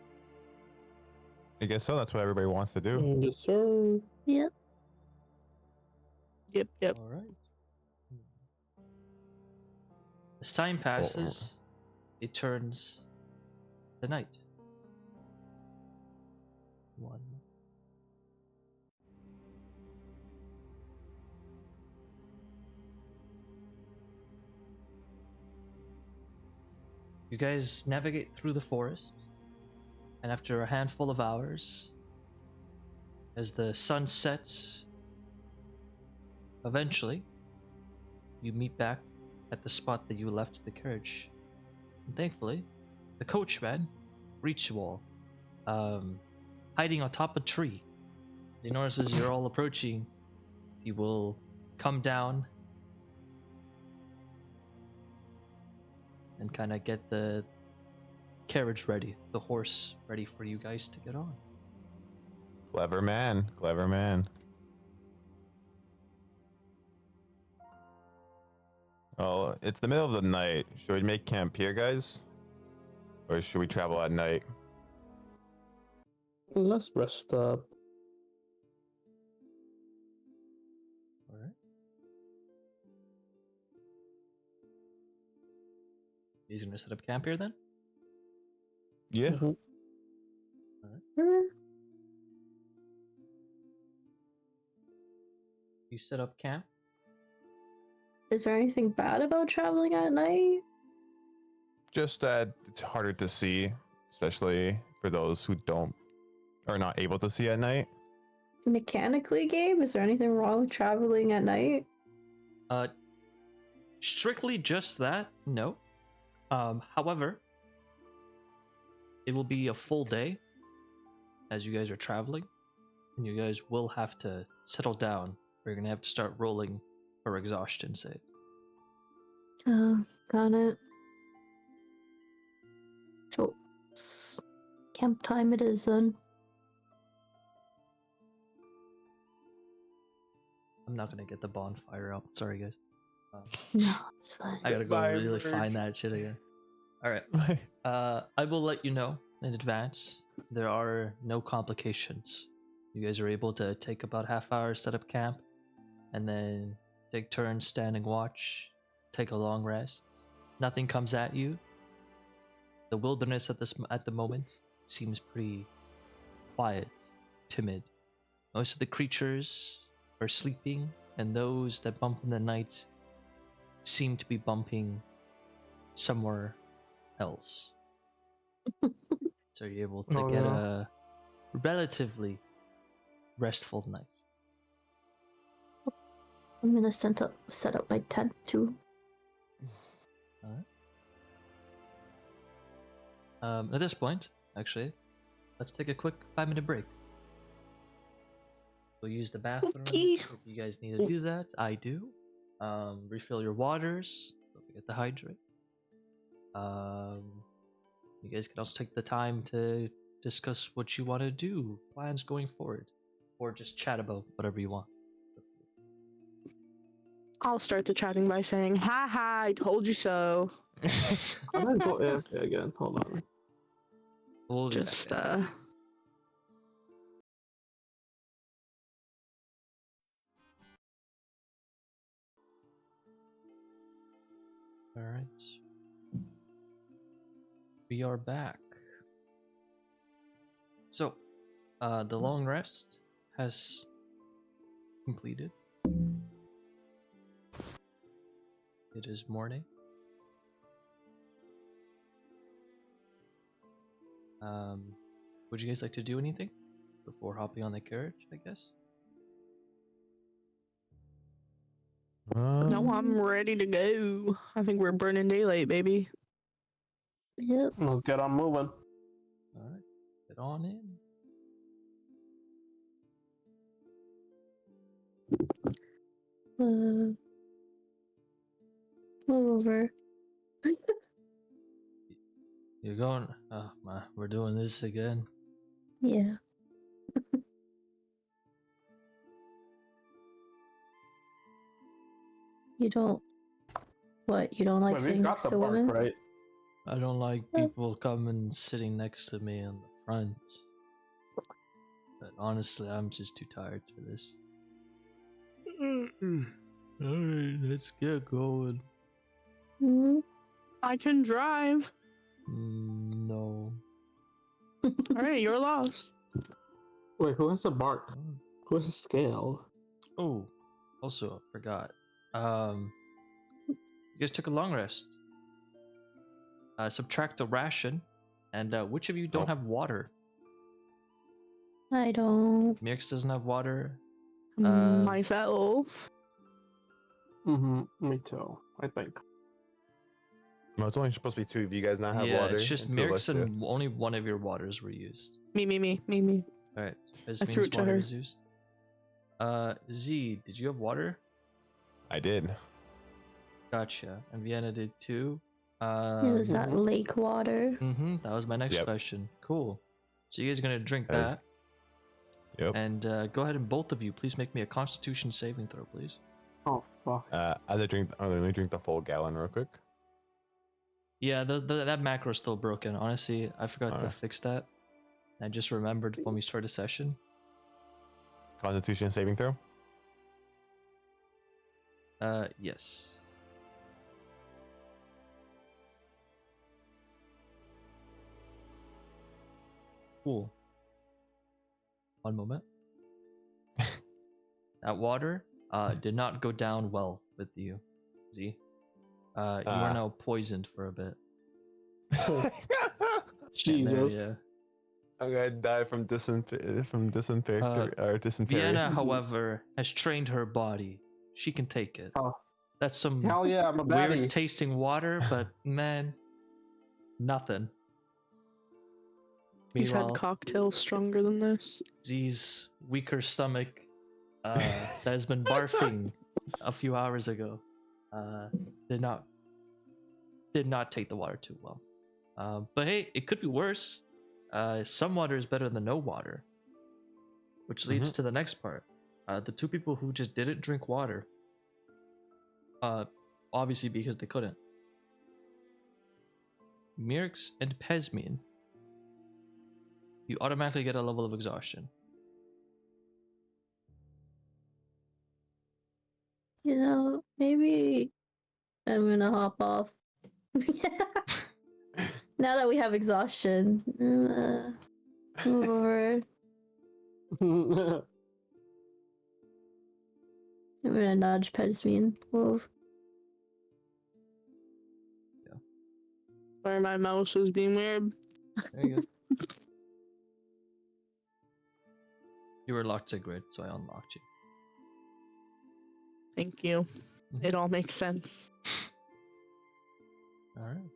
I guess so. That's what everybody wants to do. Yes, sir. Yep. Yep. All right. As time passes, it turns to night. 1. You guys navigate through the forest, and after a handful of hours, as the sun sets, eventually, you meet back at the spot that you left the carriage. And thankfully, the coachman reaches you all, hiding on top of a tree. As he notices you're all approaching, he will come down and kind of get the carriage ready, the horse ready for you guys to get on. Clever man. Clever man. Oh, it's the middle of the night. Should we make camp here, guys? Or should we travel at night? Let's rest up. All right. He's gonna set up camp here then? Yeah. Mhm. You set up camp? Is there anything bad about traveling at night? Just that it's harder to see, especially for those who are not able to see at night. Mechanically, Gabe, is there anything wrong with traveling at night? Strictly just that, no. However, it will be a full day as you guys are traveling, and you guys will have to settle down, or you're gonna have to start rolling for exhaustion save. Oh, got it. So, camp time it is then. I'm not gonna get the bonfire up. Sorry, guys. No, it's fine. I gotta go really find that shit again. All right. I will let you know in advance. There are no complications. You guys are able to take about half hour, set up camp, and then take turns standing watch, take a long rest. Nothing comes at you. The wilderness at the moment seems pretty quiet, timid. Most of the creatures are sleeping, and those that bump in the night seem to be bumping somewhere else. So you're able to get a relatively restful night. I'm gonna set up my tent too. Alright. At this point, actually, let's take a quick 5-minute break. We'll use the bathroom Okay. if you guys need to do that. I do. Refill your waters. Don't forget to hydrate. You guys can also take the time to discuss what you want to do, plans going forward, or just chat about whatever you want. I'll start the chatting by saying, "Ha ha! I told you so." I'm gonna go AFK again. Hold on. We'll be back, Just guys. All right. We are back. So, the long rest has completed. It is morning. Would you guys like to do anything before hopping on the carriage, I guess? No, I'm ready to go. I think we're burning daylight, baby. Yep. Let's get on moving. Alright, get on in. Move over. You're going. Oh, we're doing this again. Yeah. You don't. What? You don't like Wait, we sitting got next the to bark, women? right? I don't like people coming sitting next to me in the front. But honestly, I'm just too tired for this. Alright, let's get going. Mhm. I can drive. No. Alright, you're lost. Wait, who has a bark? Who has a scale? Oh, also forgot. You guys took a long rest. Subtract a ration, and which of you don't Oh. have water? I don't. Meerx doesn't have water. Myself. Me too, I think. No, it's only supposed to be two of you guys not have Yeah, water. it's just and two of us Meerx do. and only one of your waters were used. Me. All right, threw Pesmine's it to water her. is used. Z, did you have water? I did. Gotcha. And Vienna did too. It was that lake water. That was my next Yep. question. Cool. So you guys are gonna drink That is- that, Yep. and go ahead and both of you, please make me a Constitution saving throw, please. Oh fuck. I'll only drink the full gallon real quick. Yeah, that macro is still broken. Honestly, I forgot to Alright. fix that. I just remembered when we started session. Constitution saving throw. Yes. Cool. One moment. That water did not go down well with you, Z. You are Ah. now poisoned for a bit. Jesus. Yeah. I'm gonna die from dysentery or dysentery. Vienna, however, has trained her body. She can take it. Oh. That's some Hell yeah, I'm a weird baddie. tasting water, but man, nothing. He's had Meanwhile, cocktails stronger than this. Z's weaker stomach that has been barfing a few hours ago did not take the water too well. But hey, it could be worse. Some water is better than no water, which leads to the next part. The two people who just didn't drink water, obviously because they couldn't. Meerx and Pesmine, you automatically get a level of exhaustion. You know, maybe I'm gonna hop off. Now that we have exhaustion, move over. I'm gonna nudge Pesmine. Move. Sorry, my mouse was being weird. There you go. You were locked to grid, so I unlocked you. Thank you. It all makes sense. All right.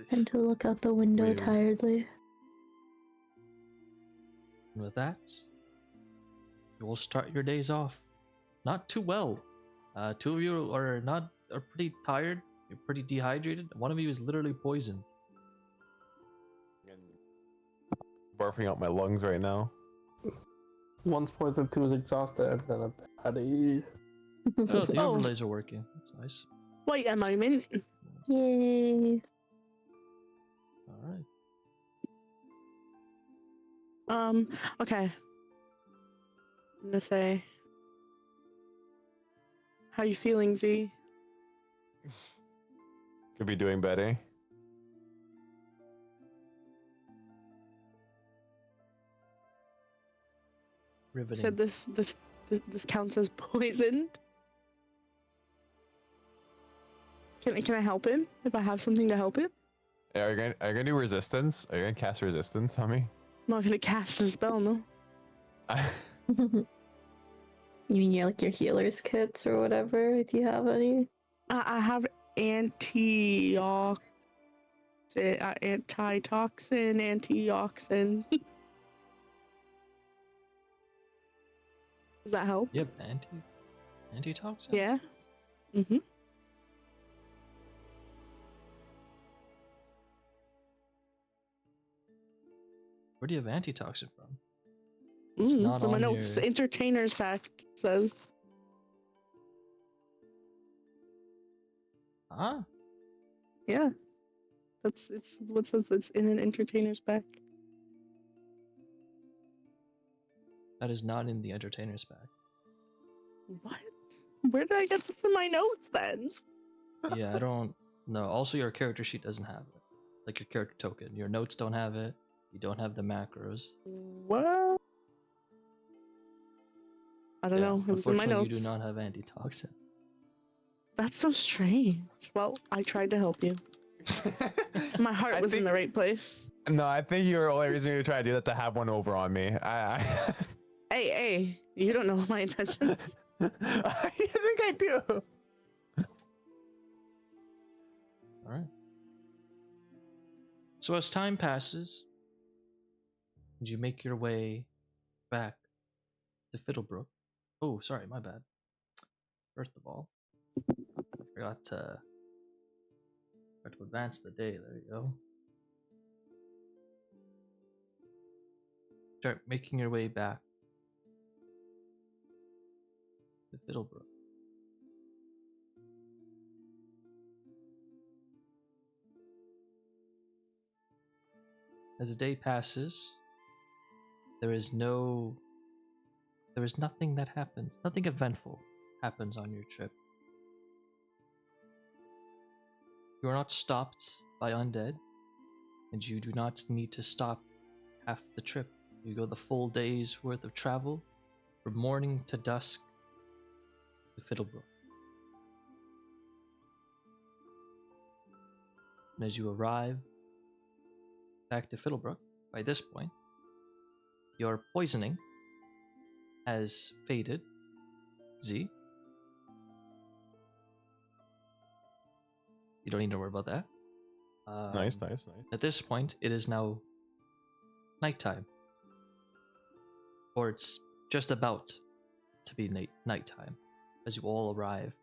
Tend to look out the window Weird. tiredly. And with that, you will start your days off not too well. Two of you are pretty tired. You're pretty dehydrated. One of you is literally poisoned. Barfing out my lungs right now. One's poisoned, two is exhausted, and then a baddie. Oh, the Oh. overlays are working. That's nice. Wait a moment. Yay. All right. Okay. I'm gonna say, how you feeling, Z? Could be doing better. Riveting. Said this counts as poisoned. Can I help him if I have something to help him? Are you gonna do resistance? Are you gonna cast resistance on me? I'm not gonna cast a spell, no. You mean your healer's kits or whatever, if you have any? I have antitoxin. Does that help? Yep, antitoxin. Yeah. Mm-hmm. Where do you have antitoxin from? It's not So my on notes, your- entertainer's fact says. Huh? Yeah. It's what says it's in an entertainer's bag. That is not in the entertainer's bag. What? Where did I get this in my notes then? Yeah, I don't know. Also, your character sheet doesn't have it. Like your character token. Your notes don't have it. You don't have the macros. What? I don't Yeah, know. It was in my unfortunately, notes. you do not have antitoxin. That's so strange. Well, I tried to help you. My heart I was in think- the right place. No, I think you're only reason you're trying to do that to have one over on me. Hey, you don't know my intentions. I think I do. All right. So as time passes, you make your way back to Fiddlebrook. Oh, sorry, my bad. First of all, forgot to advance the day. There you go. Start making your way back to Fiddlebrook. As the day passes, there is nothing that happens. Nothing eventful happens on your trip. You are not stopped by undead, and you do not need to stop half the trip. You go the full day's worth of travel from morning to dusk to Fiddlebrook. And as you arrive back to Fiddlebrook, by this point, your poisoning has faded. Z. You don't need to worry about that. Nice. At this point, it is now nighttime. Or it's just about to be nighttime as you all arrive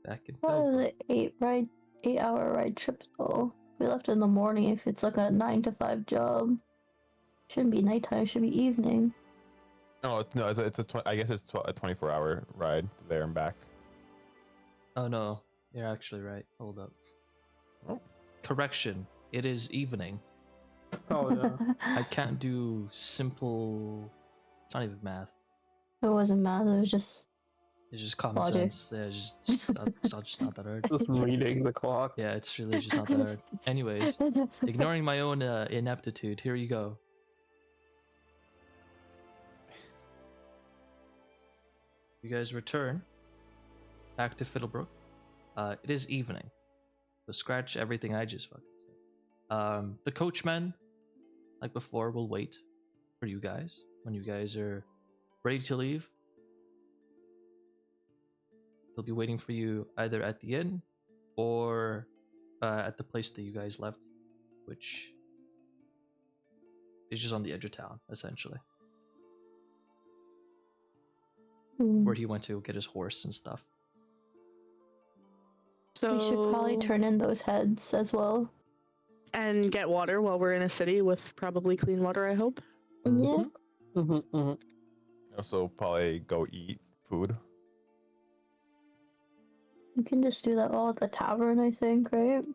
back in What is Fiddlebrook. it? 8-hour ride trip though. We left in the morning. If it's like a 9 to 5 job, shouldn't be nighttime. It should be evening. No, I guess it's a 24-hour ride there and back. Oh no, you're actually right. Hold up. Oh. Correction. It is evening. Oh yeah. I can't do simple. It's not even math. It wasn't math. It was just It's just common Logic. sense. Yeah, it's not that hard. Just reading the clock. Yeah, it's really just not that hard. Anyways, ignoring my own ineptitude, here you go. You guys return back to Fiddlebrook. It is evening. So scratch everything I just fucking said. The coachmen, like before, will wait for you guys when you guys are ready to leave. They'll be waiting for you either at the inn or at the place that you guys left, which is just on the edge of town, essentially. Where he went to get his horse and stuff. So We should probably turn in those heads as well. and get water while we're in a city with probably clean water, I hope. Yeah. Also, probably go eat food. You can just do that all at the tavern, I think, right?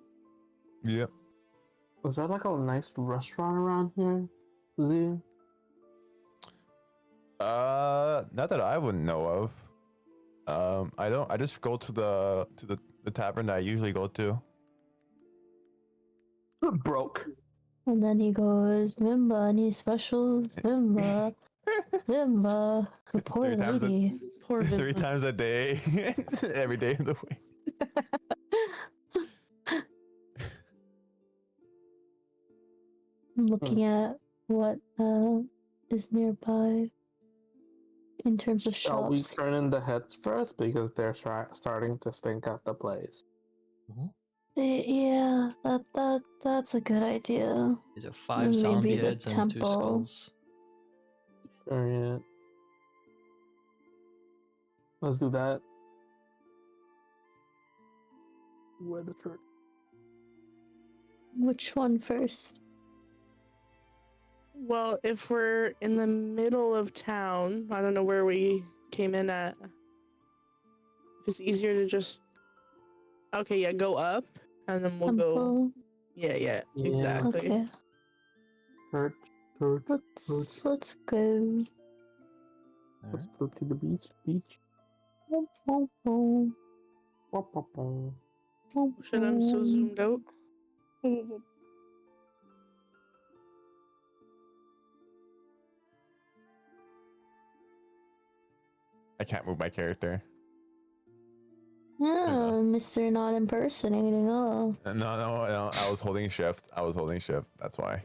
Yep. Is there like a nice restaurant around here, Z? Not that I wouldn't know of. I don't. I just go to the tavern that I usually go to. Broke. And then he goes, Mimba, any specials? Mimba, Mimba. Poor 3 times lady. Poor 3 Vincent. times a day, every day of the week. I'm looking at what is nearby in terms of Shall we shops. turn in the heads first because they're starting to stink at the place? Yeah, that's a good idea. These are 5 Maybe zombie the heads and 2 temple. skulls. Alright. Let's do that. Where the first? Which one first? Well, if we're in the middle of town, I don't know where we came in at. If it's easier to just Okay, yeah, go up, and then we'll go. Temple. Yeah, Yeah. exactly. Okay, Church. let's go. All Let's right. go to the beach. Boom, boom, boom, Ba-ba-ba. boom, Shit, I'm so boom. zoomed out. I can't move my character. Yeah, Mr. Not impersonating, oh. No. I was holding shift. That's why.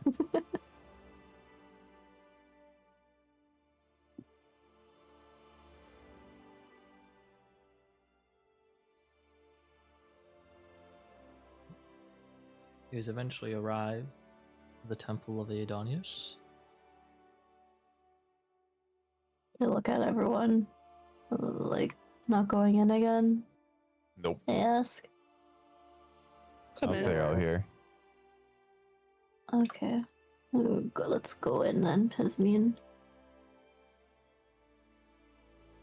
You guys eventually arrive at the Temple of Aedonius. I look at everyone, like, not going in again. Nope. I ask. Come I'll in. stay out here. Okay. Let's go in then, Pesmine.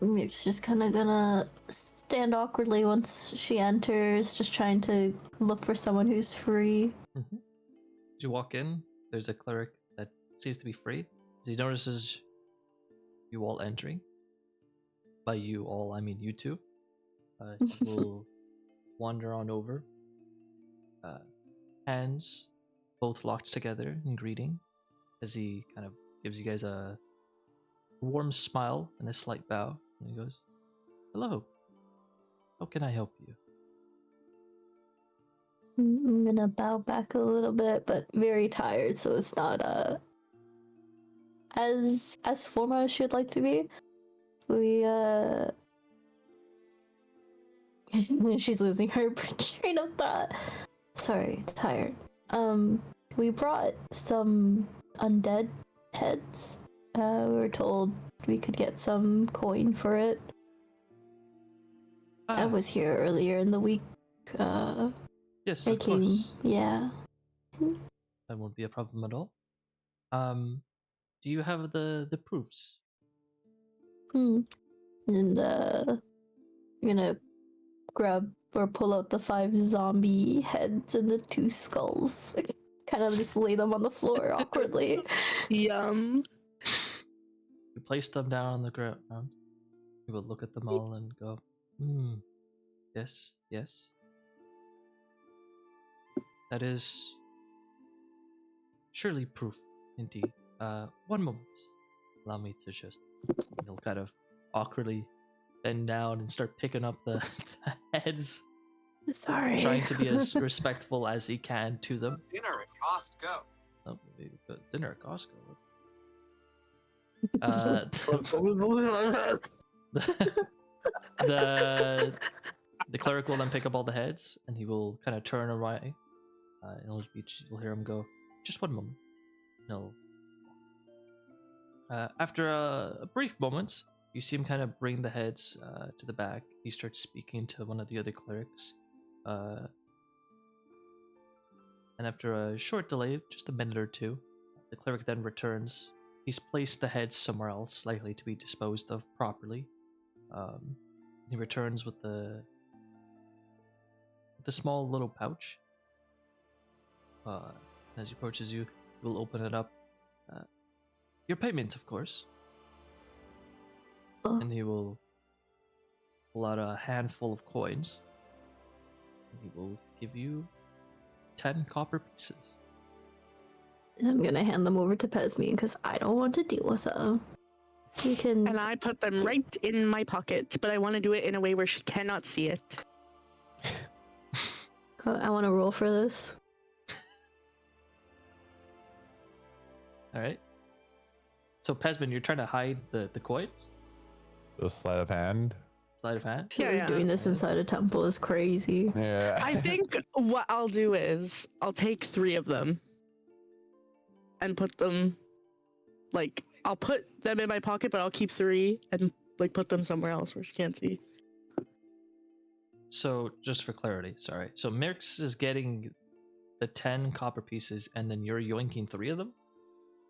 Meerx just kind of gonna stand awkwardly once she enters, just trying to look for someone who's free. Mm-hmm. As you walk in, there's a cleric that seems to be free. As he notices you all entering, by you all, I mean you two, he will wander on over, hands both locked together in greeting, as he kind of gives you guys a warm smile and a slight bow, and he goes, "Hello, how can I help you?" I'm gonna bow back a little bit, but very tired, so it's not as formal as she'd like to be. We she's losing her train of thought. Sorry, tired. We brought some undead heads. We were told we could get some coin for it. I was here earlier in the week. Yes, I of came. course. Yeah. That won't be a problem at all. Do you have the proofs? And I'm gonna grab or pull out the 5 zombie heads and the 2 skulls. Kind of just lay them on the floor awkwardly. Yum. You place them down on the ground. You will look at them all and go, yes. That is surely proof, indeed. One moment. Allow me to just... He'll kind of awkwardly bend down and start picking up the heads, Sorry. trying to be as respectful as he can to them. Dinner at Costco. Oh, maybe dinner at Costco. The cleric will then pick up all the heads, and he will kind of turn away. You'll hear him go, "Just one moment." He'll. After a brief moment, you see him kind of bring the heads to the back. He starts speaking to one of the other clerics. And after a short delay, just a minute or two, the cleric then returns. He's placed the heads somewhere else, likely to be disposed of properly. He returns with the small little pouch. As he approaches you, he will open it up. Your payment, of course. Oh. And he will pull out a handful of coins. And he will give you 10 copper pieces. I'm gonna hand them over to Pesmine because I don't want to deal with them. You can. And I put them right in my pocket, but I want to do it in a way where she cannot see it. I want to roll for this. Alright. So, Pesmine, you're trying to hide the coins? The sleight of hand. Sleight of hand? Actually, Yeah. doing this inside a temple is crazy. Yeah. I think what I'll do is I'll take 3 of them and put them, like, I'll put them in my pocket, but I'll keep 3 and, like, put them somewhere else where she can't see. So, just for clarity, sorry. So, Meerx is getting the 10 copper pieces, and then you're yoinking 3 of them?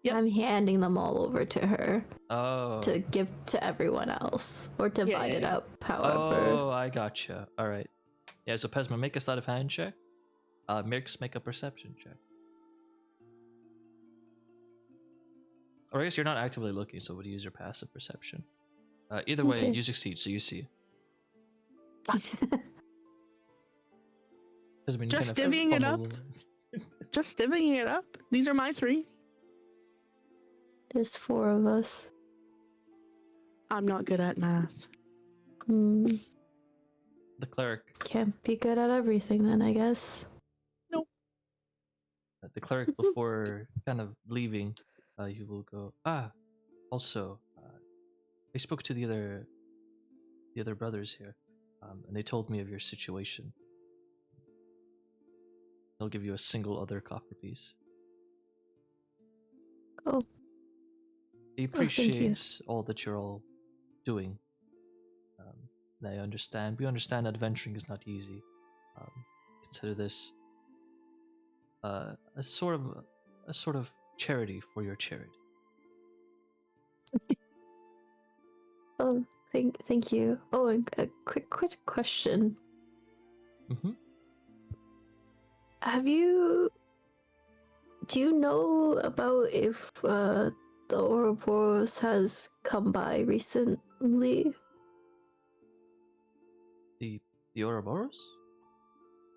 Yep. I'm handing them all over to her Oh. to give to everyone else or divide it yeah. up however. Oh, I gotcha. Alright. Yeah, so Pesma, make a sleight of hand check. Meerx, make a perception check. Or I guess you're not actively looking, so would you use your passive perception? Either way, Okay. you succeed, so you see. Pesma, you Just kind of divvying it up. fumble. Just divvying it up. These are my 3. There's 4 of us. I'm not good at math. Hmm. The cleric. Can't be good at everything then, I guess. The cleric, before kind of leaving, you will go. Also, I spoke to the other brothers here, and they told me of your situation. They'll give you a single other copper piece. Oh. He thank you. appreciates all that you're all doing. And I understand. We understand adventuring is not easy. Consider this a sort of charity for your charity. Oh, thank you. Oh, and a quick question. Mm-hmm. Do you know about if the Ouroboros has come by recently? The Ouroboros?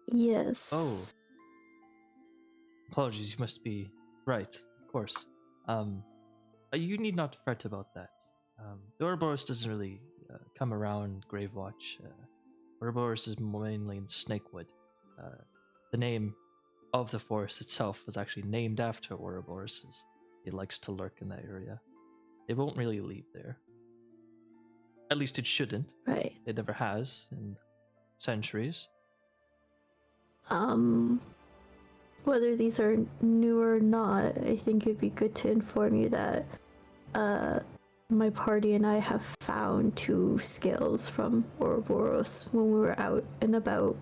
Yes. Oh. Apologies, you must be right, of course. You need not fret about that. The Ouroboros doesn't really come around Gravewatch. Ouroboros is mainly in Snakewood. The name of the forest itself was actually named after Ouroboros, as it likes to lurk in that area. It won't really leave there. At least it shouldn't. Right. It never has in centuries. Whether these are new or not, I think it'd be good to inform you that my party and I have found 2 scales from Ouroboros when we were out and about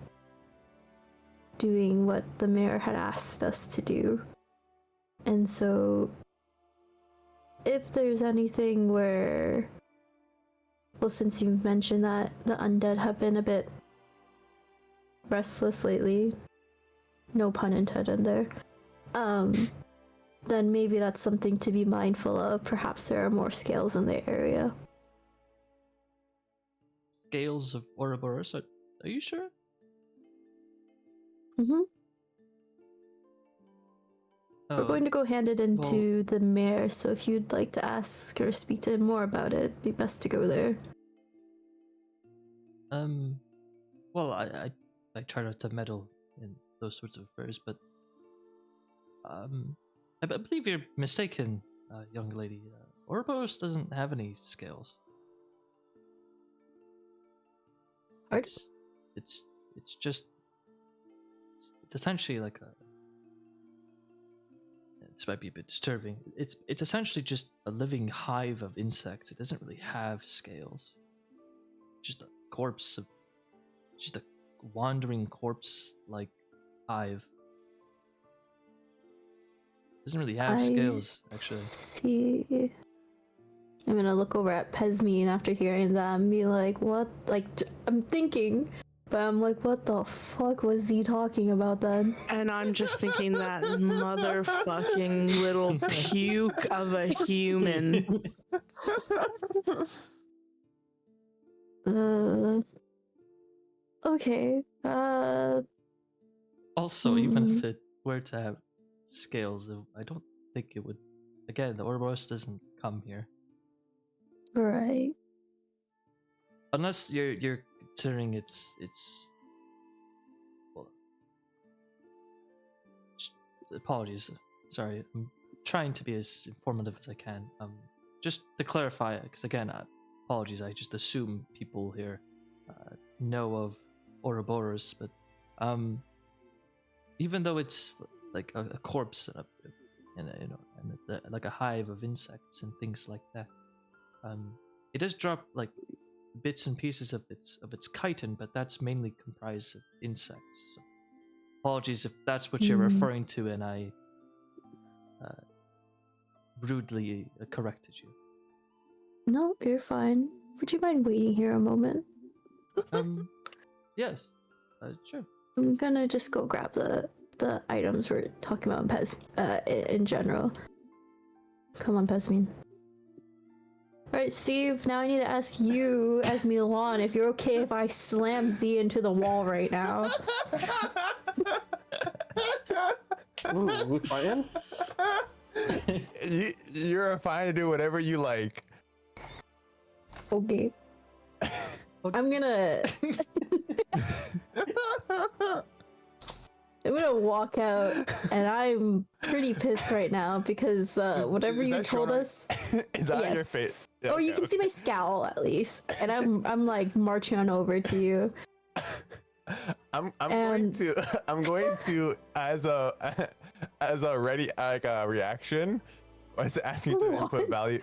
doing what the mayor had asked us to do. And so if there's anything where, well, since you've mentioned that the undead have been a bit restless lately, no pun intended there, then maybe that's something to be mindful of. Perhaps there are more scales in the area. Scales of Ouroboros? Are you sure? Mm-hmm. Oh, We're going to go hand it into the mayor, so if you'd like to ask or speak to him more about it, it'd be best to go there. Well, I try not to meddle in those sorts of affairs, but I believe you're mistaken, young lady. Ouroboros doesn't have any scales. It's just it's essentially like a. This might be a bit disturbing. It's essentially just a living hive of insects. It doesn't really have scales. Just a corpse of, just a wandering corpse-like hive. Doesn't really have scales, actually. See. I'm gonna look over at Pesmine after hearing that and be like, what? Like, I'm thinking, but I'm like, what the fuck was he talking about then? And I'm just thinking that motherfucking little puke of a human. Okay. Also, even if it were to have scales, I don't think it would. Again, the Ouroboros doesn't come here. Right. Unless you're considering it's well, apologies. Sorry, I'm trying to be as informative as I can. Just to clarify, because again, apologies. I just assume people here know of Ouroboros, but even though it's like a corpse and like a hive of insects and things like that, it does drop like bits and pieces of its chitin, but that's mainly comprised of insects. So apologies if that's what you're referring to, and I rudely corrected you. No, you're fine. Would you mind waiting here a moment? Yes. Sure. I'm gonna just go grab the items we're talking about in general. Come on, Pesmine. Alright, Steve, now I need to ask you as Milan if you're okay if I slam Z into the wall right now. Ooh, we fighting? You're fine to do whatever you like. Okay. I'm gonna walk out, and I'm pretty pissed right now because whatever Is you that told showing- us. Is that on your Yes. face? Or you can see my scowl at least, and I'm like marching on over to you. I'm going to as a ready reaction. Why is it asking me to input What? value?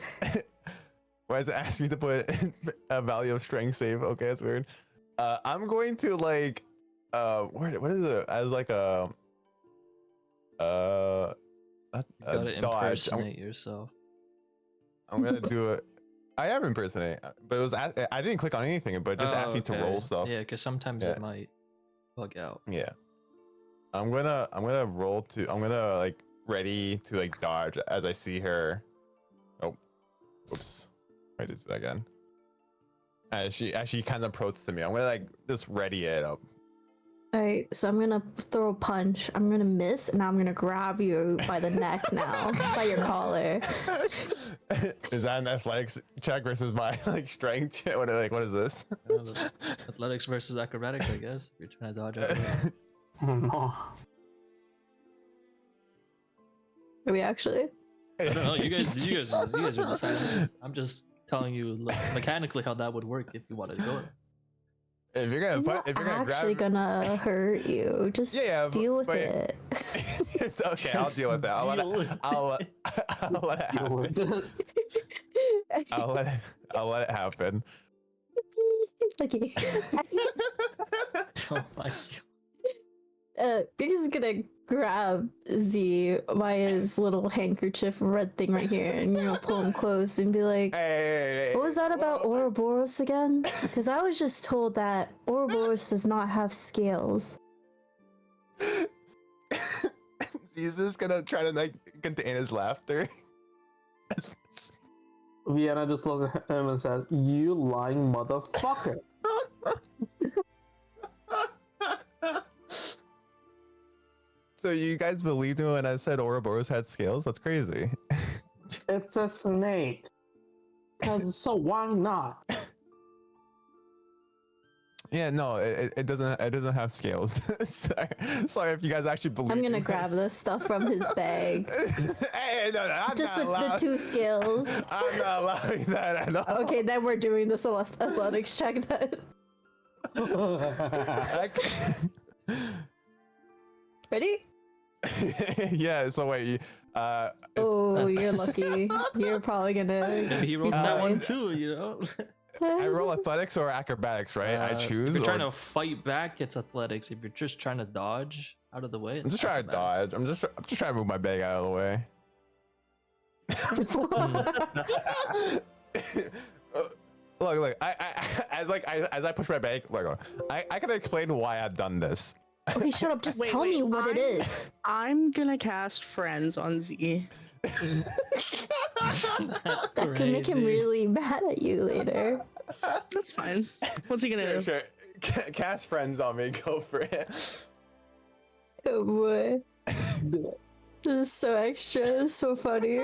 Why is it asking me to put a value of strength save? Okay, that's weird. I'm going to like what is it as like a You gotta dodge. impersonate yourself. I'm gonna do it. I am impersonate, but it was I didn't click on anything, but it just asked me to roll stuff. Yeah, because sometimes Yeah. it might bug out. Yeah. I'm gonna roll to. I'm gonna like ready to like dodge as I see her. Oh, oops. I did that again. As she kind of approaches to me, I'm gonna like just ready it up. Alright, so I'm gonna throw a punch. I'm gonna miss, and I'm gonna grab you by the neck now, by your collar. Is that an athletics check versus my like strength check? What is this? Athletics versus acrobatics, I guess. If you're trying to dodge out of it. Oh no. Are we actually? I don't know. You guys are deciding this. I'm just telling you mechanically how that would work if you wanted to go. If you're gonna I'm fight, not if you're gonna actually grab, gonna hurt you. Just deal with it. It's okay, I'll deal with that. I'll let it happen. I'll let it happen. Okay. Oh my god. He's gonna grab Z by his little handkerchief red thing right here and pull him close and be like, Hey, what was that about Ouroboros again? Because I was just told that Ouroboros does not have scales. He's just gonna try to like contain his laughter. Vienna just looks at him and says, "You lying motherfucker." So you guys believed me when I said Ouroboros had scales? That's crazy. It's a snake. So why not? Yeah, no, it doesn't have scales. sorry if you guys actually believe. I'm gonna grab this stuff from his bag. Hey, no, I'm Just not the two scales. I'm not allowing that at all. Okay, then we're doing this athletics check then. Ready? Yeah, so wait, Oh, you're lucky. You're probably gonna. Maybe he rolls that one too, you know? I roll athletics or acrobatics, right? I choose. If you're trying or- to fight back, it's athletics. If you're just trying to dodge out of the way, I'm just trying to dodge. I'm just trying to move my bag out of the way. Look, as I push my bag, look, I can explain why I've done this. Okay, shut up. Just Wait, tell me what it I'm- is. I'm gonna cast friends on Z. That could make him really mad at you later. That's fine. What's he gonna do? Sure. Cast friends on me. Go for it. Oh boy. This is so extra. It's so funny.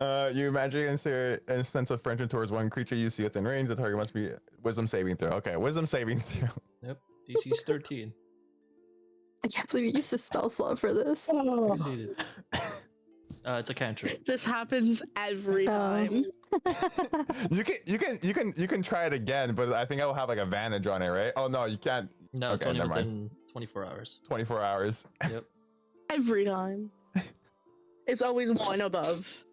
You imagine an instance of friendship towards one creature you see within range. The target must be wisdom saving throw. Okay, wisdom saving throw. Yep, DC's 13. I can't believe you used a spell slot for this. Succeeded. It's a cantrip. This happens every time. You can try it again, but I think I will have like advantage on it, right? Oh no, you can't. No, it's Okay, only never mind. within 24 hours. 24 hours. Yep. Every time. It's always one above.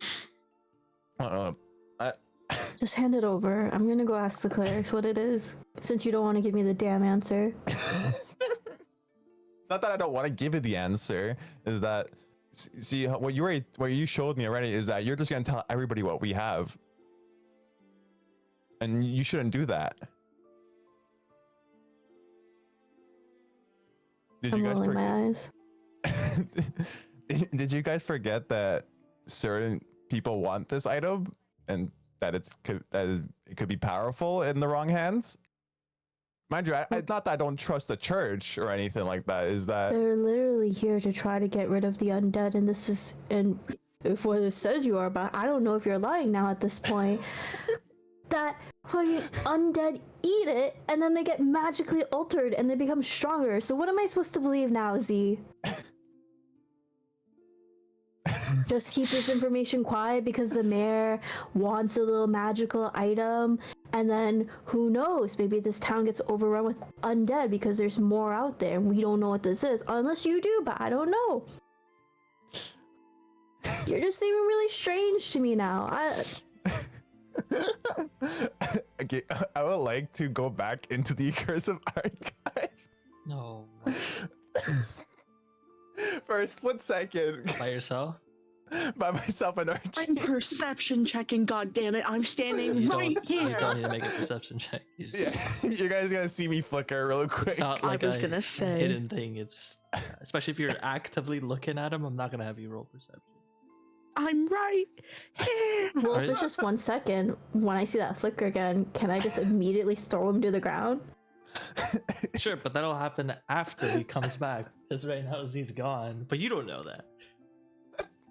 Just hand it over. I'm gonna go ask the clerics what it is, since you don't want to give me the damn answer. It's not that I don't want to give you the answer. Is that see what you showed me already is that you're just gonna tell everybody what we have, and you shouldn't do that. Did I'm you guys rolling my eyes. Did you guys forget that certain people want this item and that it could be powerful in the wrong hands? Mind you, not that I don't trust the church or anything like that. Is that They're literally here to try to get rid of the undead, and this is, and if what it says you are, but I don't know if you're lying now at this point. That fucking undead eat it, and then they get magically altered, and they become stronger. So what am I supposed to believe now, Z? Just keep this information quiet because the mayor wants a little magical item, and then who knows, maybe this town gets overrun with undead because there's more out there and we don't know what this is, unless you do, but I don't know. You're just seeming really strange to me now. Okay, I would like to go back into the cursive archive No. for a split second. By yourself? By myself and Archie. I'm perception checking, god damn it. I'm standing You right don't, here. You don't need to make a perception check. You just, Yeah, you guys gonna see me flicker real quick. It's not like I was a gonna say. hidden thing. It's especially if you're actively looking at him. I'm not gonna have you roll perception. I'm right here. Well, if Alright. it's just 1 second, when I see that flicker again, can I just immediately throw him to the ground? Sure, but that'll happen after he comes back. Because right now Z's gone, but you don't know that.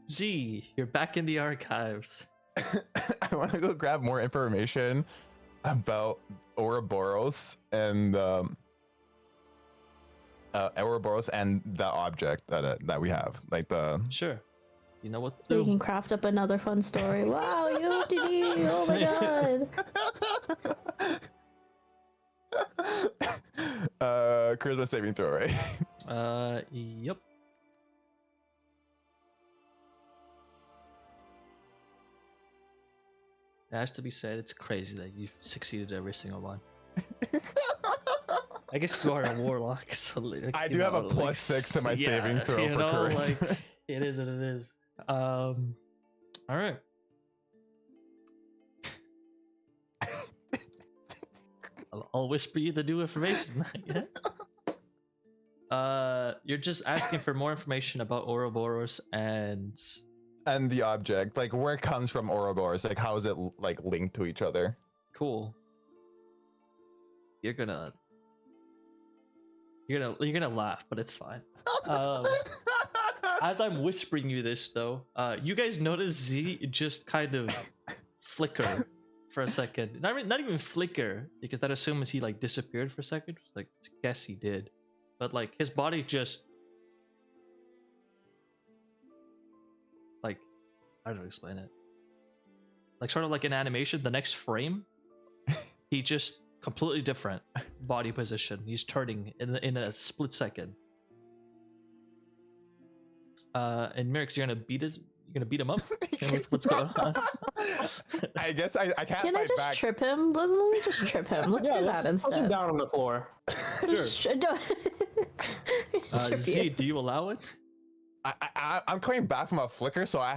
Z, you're back in the archives. I want to go grab more information about Ouroboros and Ouroboros and the object that we have, like the. Sure. You know what So to you do. can craft up another fun story. Wow, you did! Oh my god! Charisma saving throw, right? Yep. It has to be said, it's crazy that you've succeeded every single one. I guess you are a warlock, so like, I you do have a know, plus like, 6 to my yeah, saving throw you for know, charisma. like, it is what it is. All right. I'll whisper you the new information. Yeah. You're just asking for more information about Ouroboros and And the object, like where it comes from Ouroboros, like how is it like linked to each other? cool. You're gonna laugh, but it's fine. As I'm whispering you this though, you guys notice Z just kind of flicker for a second. Not even flicker, because that assumes he like disappeared for a second. Like, to guess he did, but like his body just like, I don't know how to explain it. Like sort of like an animation. The next frame, he just completely different body position. He's turning in a split second. And Meerx, you're gonna beat him up? What's going on? I guess I can't Can I fight just back. trip him? Let me just trip him. Let's do that let's put him instead. down on the floor. Sure. No. Trip Z, you. do you allow it? I'm coming back from a flicker, so I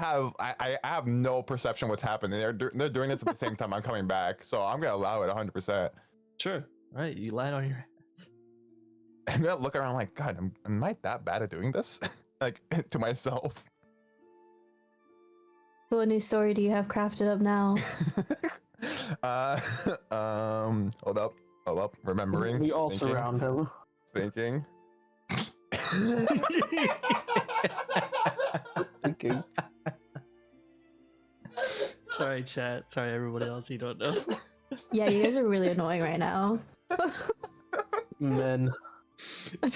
have no perception what's happening. They're doing this at the same time I'm coming back, so I'm gonna allow it 100%. Sure. All right, you land on your hands. I'm gonna look around like, God, am I that bad at doing this? Like to myself. So what new story do you have crafted up now? Hold up, remembering. We all thinking, surround him. Thinking. Thinking. Sorry, chat. Sorry, everybody else. You don't know. Yeah, you guys are really annoying right now. Men. Ugh.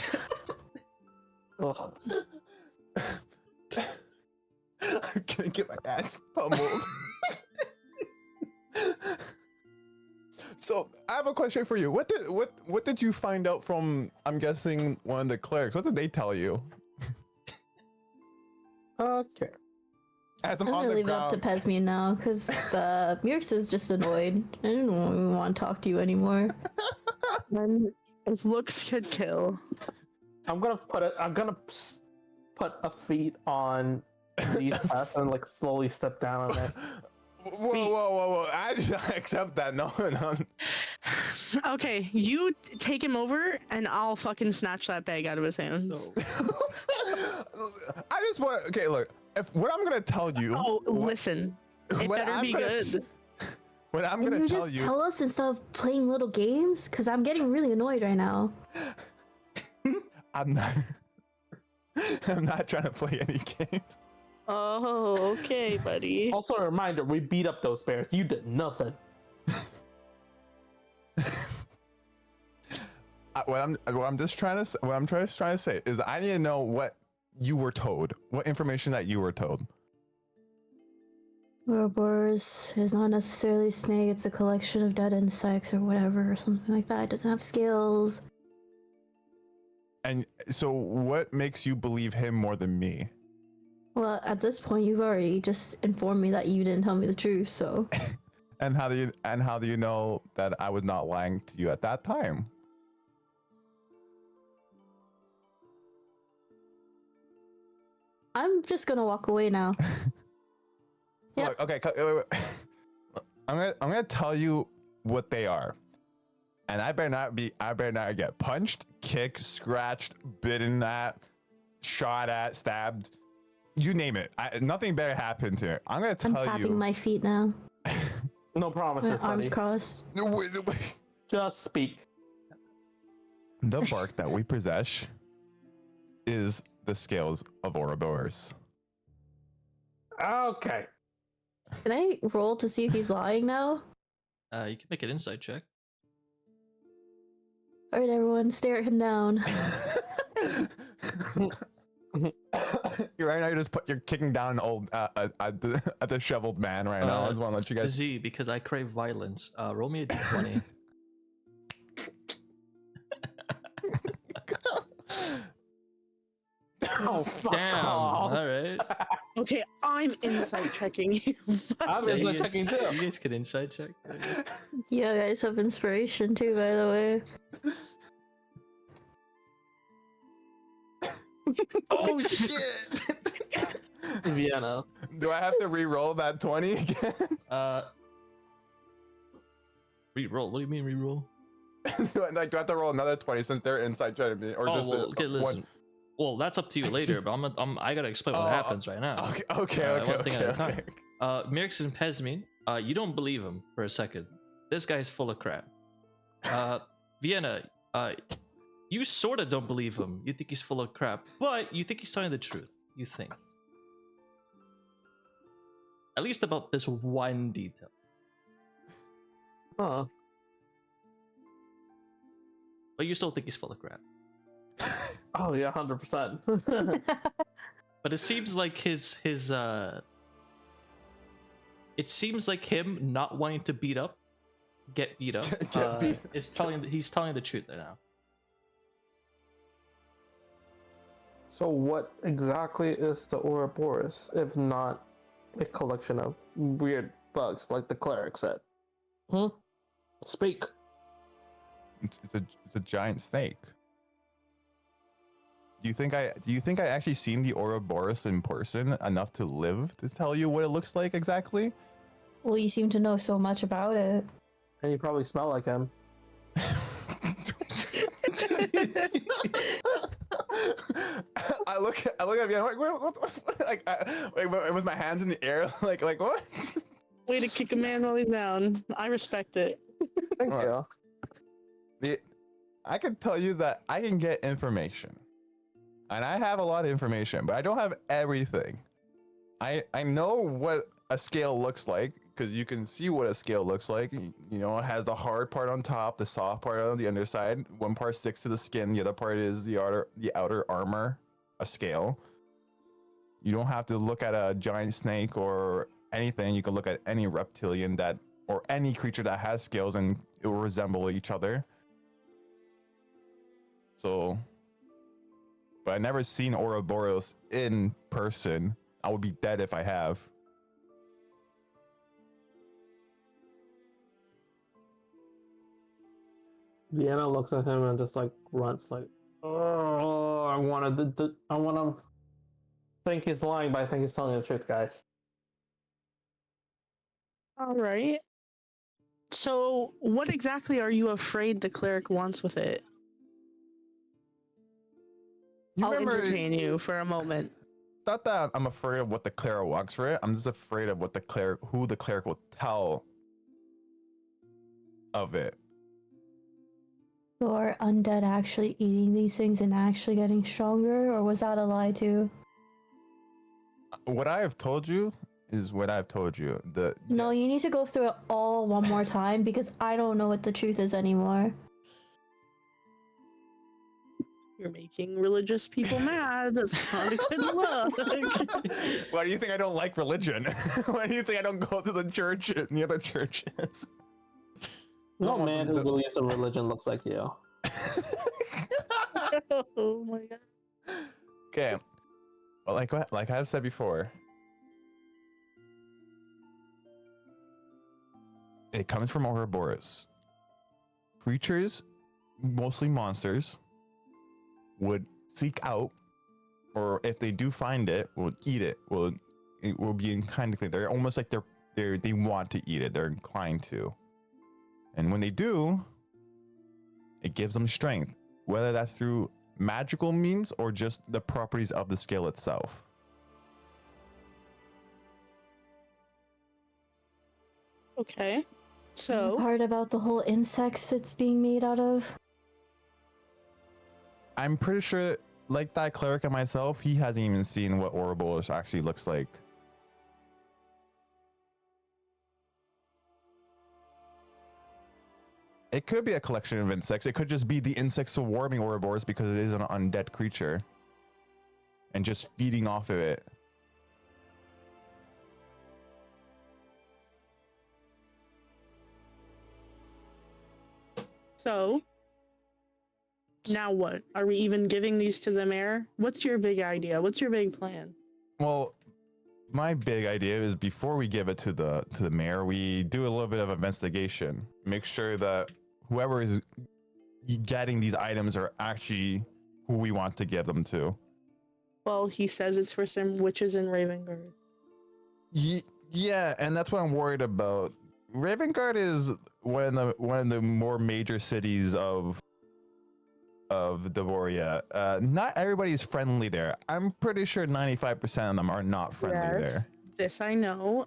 I'm gonna get my ass pummeled. So I have a question for you. What did you find out from, I'm guessing, one of the clerics? What did they tell you? Okay. As I'm I'm on gonna the leave it up to ground. Pesmine now, because Meerx is just annoyed. I don't even want to talk to you anymore. Then if looks could kill. I'm gonna put a feet on these paths and like slowly step down on it. Whoa! I did not accept that. No. Okay, you take him over, and I'll fucking snatch that bag out of his hands. I just want. Okay, look. If what I'm gonna tell you. Oh, listen. It what better I'm be gonna good. What I'm Can gonna you tell just you. tell us instead of playing little games? Because I'm getting really annoyed right now. I'm not. I'm not trying to play any games. Oh, okay, buddy. Also, a reminder: we beat up those bears. You did nothing. What I'm just trying to what I'm trying to say is I need to know what you were told, what information that you were told. Ouroboros is not necessarily a snake, it's a collection of dead insects or whatever, or something like that. It doesn't have skills. And so, what makes you believe him more than me? Well, at this point, you've already just informed me that you didn't tell me the truth, so. And how do you know that I was not lying to you at that time? I'm just gonna walk away now. Yep. Look, okay, wait. I'm gonna tell you what they are, and I better not get punched, kicked, scratched, bitten at, shot at, stabbed, you name it. Nothing better happen to it. I'm gonna tell I'm tapping you. my feet now. No promises, My arms buddy. crossed. No, wait. Just speak. The bark that we possess is the scales of Ouroboros. Okay. Can I roll to see if he's lying now? You can make an insight check. Alright, everyone, stare at him down. You're right now. You're kicking down an old a disheveled man right now. I just want to let you guys. Z, because I crave violence. Roll me a d20. Oh, fuck Damn. off. All right. Okay, I'm insight checking you. I'm Yeah, inside you checking guys, too. you guys can insight check. You guys have inspiration too, by the way. Oh shit! Vienna. Do I have to re-roll that 20 again? Reroll. What do you mean reroll? do I have to roll another 20 since they're inside trying to be, or Oh just well, okay. Listen. one? Well, that's up to you later. But I gotta explain what happens right now. Okay. One thing at a time. Meerx and Pesmine, you don't believe him for a second. This guy's full of crap. Vienna, you sort of don't believe him. You think he's full of crap, but you think he's telling the truth. You think. At least about this one detail. Huh. But you still think he's full of crap. Oh yeah, 100%. But it seems like his it seems like him not wanting to get beat up, he's telling the truth right now. So what exactly is the Ouroboros, if not a collection of weird bugs like the cleric said? Speak. It's a giant snake. Do you think I actually seen the Ouroboros in person enough to live to tell you what it looks like exactly? Well, you seem to know so much about it. And you probably smell like him. I look at you. I'm like, with my hands in the air, like what? Way to kick a man while he's down. I respect it. Thank you. I can tell you that I can get information, and I have a lot of information, but I don't have everything. I know what a scale looks like because you can see what a scale looks like. You know, it has the hard part on top, the soft part on the underside. One part sticks to the skin, the other part is the outer armor. A scale. You don't have to look at a giant snake or anything. You can look at any reptilian or any creature that has scales, and it will resemble each other. So, but I've never seen Ouroboros in person. I would be dead if I have. Vienna looks at him and just like grunts like, "Oh, I want to think he's lying, but I think he's telling the truth, guys." All right. So, what exactly are you afraid the cleric wants with it? You I'll remember, entertain you for a moment. not that I'm afraid of what the cleric wants for it. I'm just afraid of what who the cleric will tell of it. Or undead actually eating these things and actually getting stronger, or was that a lie too? What I have told you is what I've told you. No, Yes. you need to go through it all one more time because I don't know what the truth is anymore. You're making religious people mad. That's not a good look. Why do you think I don't like religion? Why do you think I don't go to the church and the other churches? No No, man who believes in religion looks like you. Oh my god. Okay. Well, like I've said before, it comes from Ouroboros. Creatures, mostly monsters, would seek out, or if they do find it, will eat it. It will be inclined to. They're almost like they want to eat it. They're inclined to, and when they do, it gives them strength, whether that's through magical means or just the properties of the scale itself. Okay. The So, part about the whole insects it's being made out of. I'm pretty sure, like that cleric and myself, he hasn't even seen what Ouroboros actually looks like. It could be a collection of insects. It could just be the insects swarming Ouroboros because it is an undead creature and just feeding off of it. now what? Are we even giving these to the mayor? What's your big idea? What's your big plan? Well, my big idea is before we give it to the mayor, we do a little bit of investigation. Make sure that whoever is getting these items are actually who we want to give them to. Well, he says it's for some witches in Ravengard. Yeah, and that's what I'm worried about. Ravengard is one of the more major cities of Daboria. Not everybody is friendly there. I'm pretty sure 95% of them are not friendly there. This I know.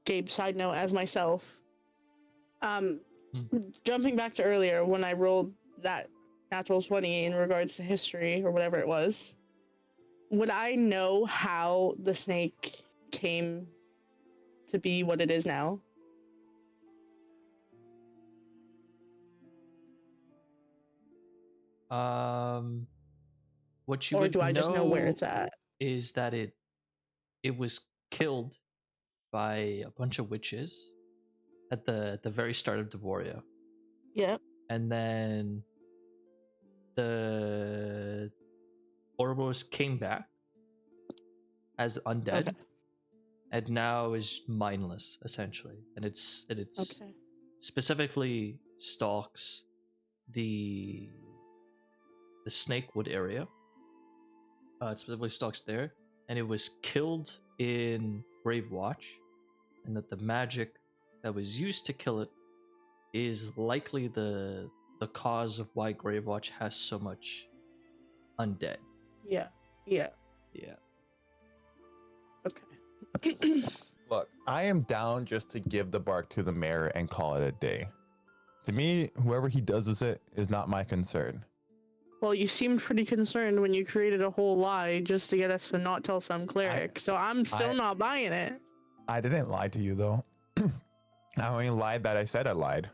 Gabe, side note, as myself. Jumping back to earlier when I rolled that natural 20 in regards to history or whatever it was, would I know how the snake came to be what it is now? What you Or would do I just know where it's at? is that it was killed by a bunch of witches at the very start of Daboria. Yep. And then the Ouroboros came back as undead, Okay. and now is mindless essentially. And it's Okay. specifically stalks the Snakewood area. It specifically stalks there, and it was killed in Grave Watch, and that the magic that was used to kill it is likely the cause of why Grave Watch has so much undead. Yeah. Yeah. Okay. Look, I am down just to give the bark to the mayor and call it a day. To me, whoever he does it is not my concern. Well, you seemed pretty concerned when you created a whole lie just to get us to not tell some cleric, so I'm still not buying it. I didn't lie to you though. I only lied that I said I lied.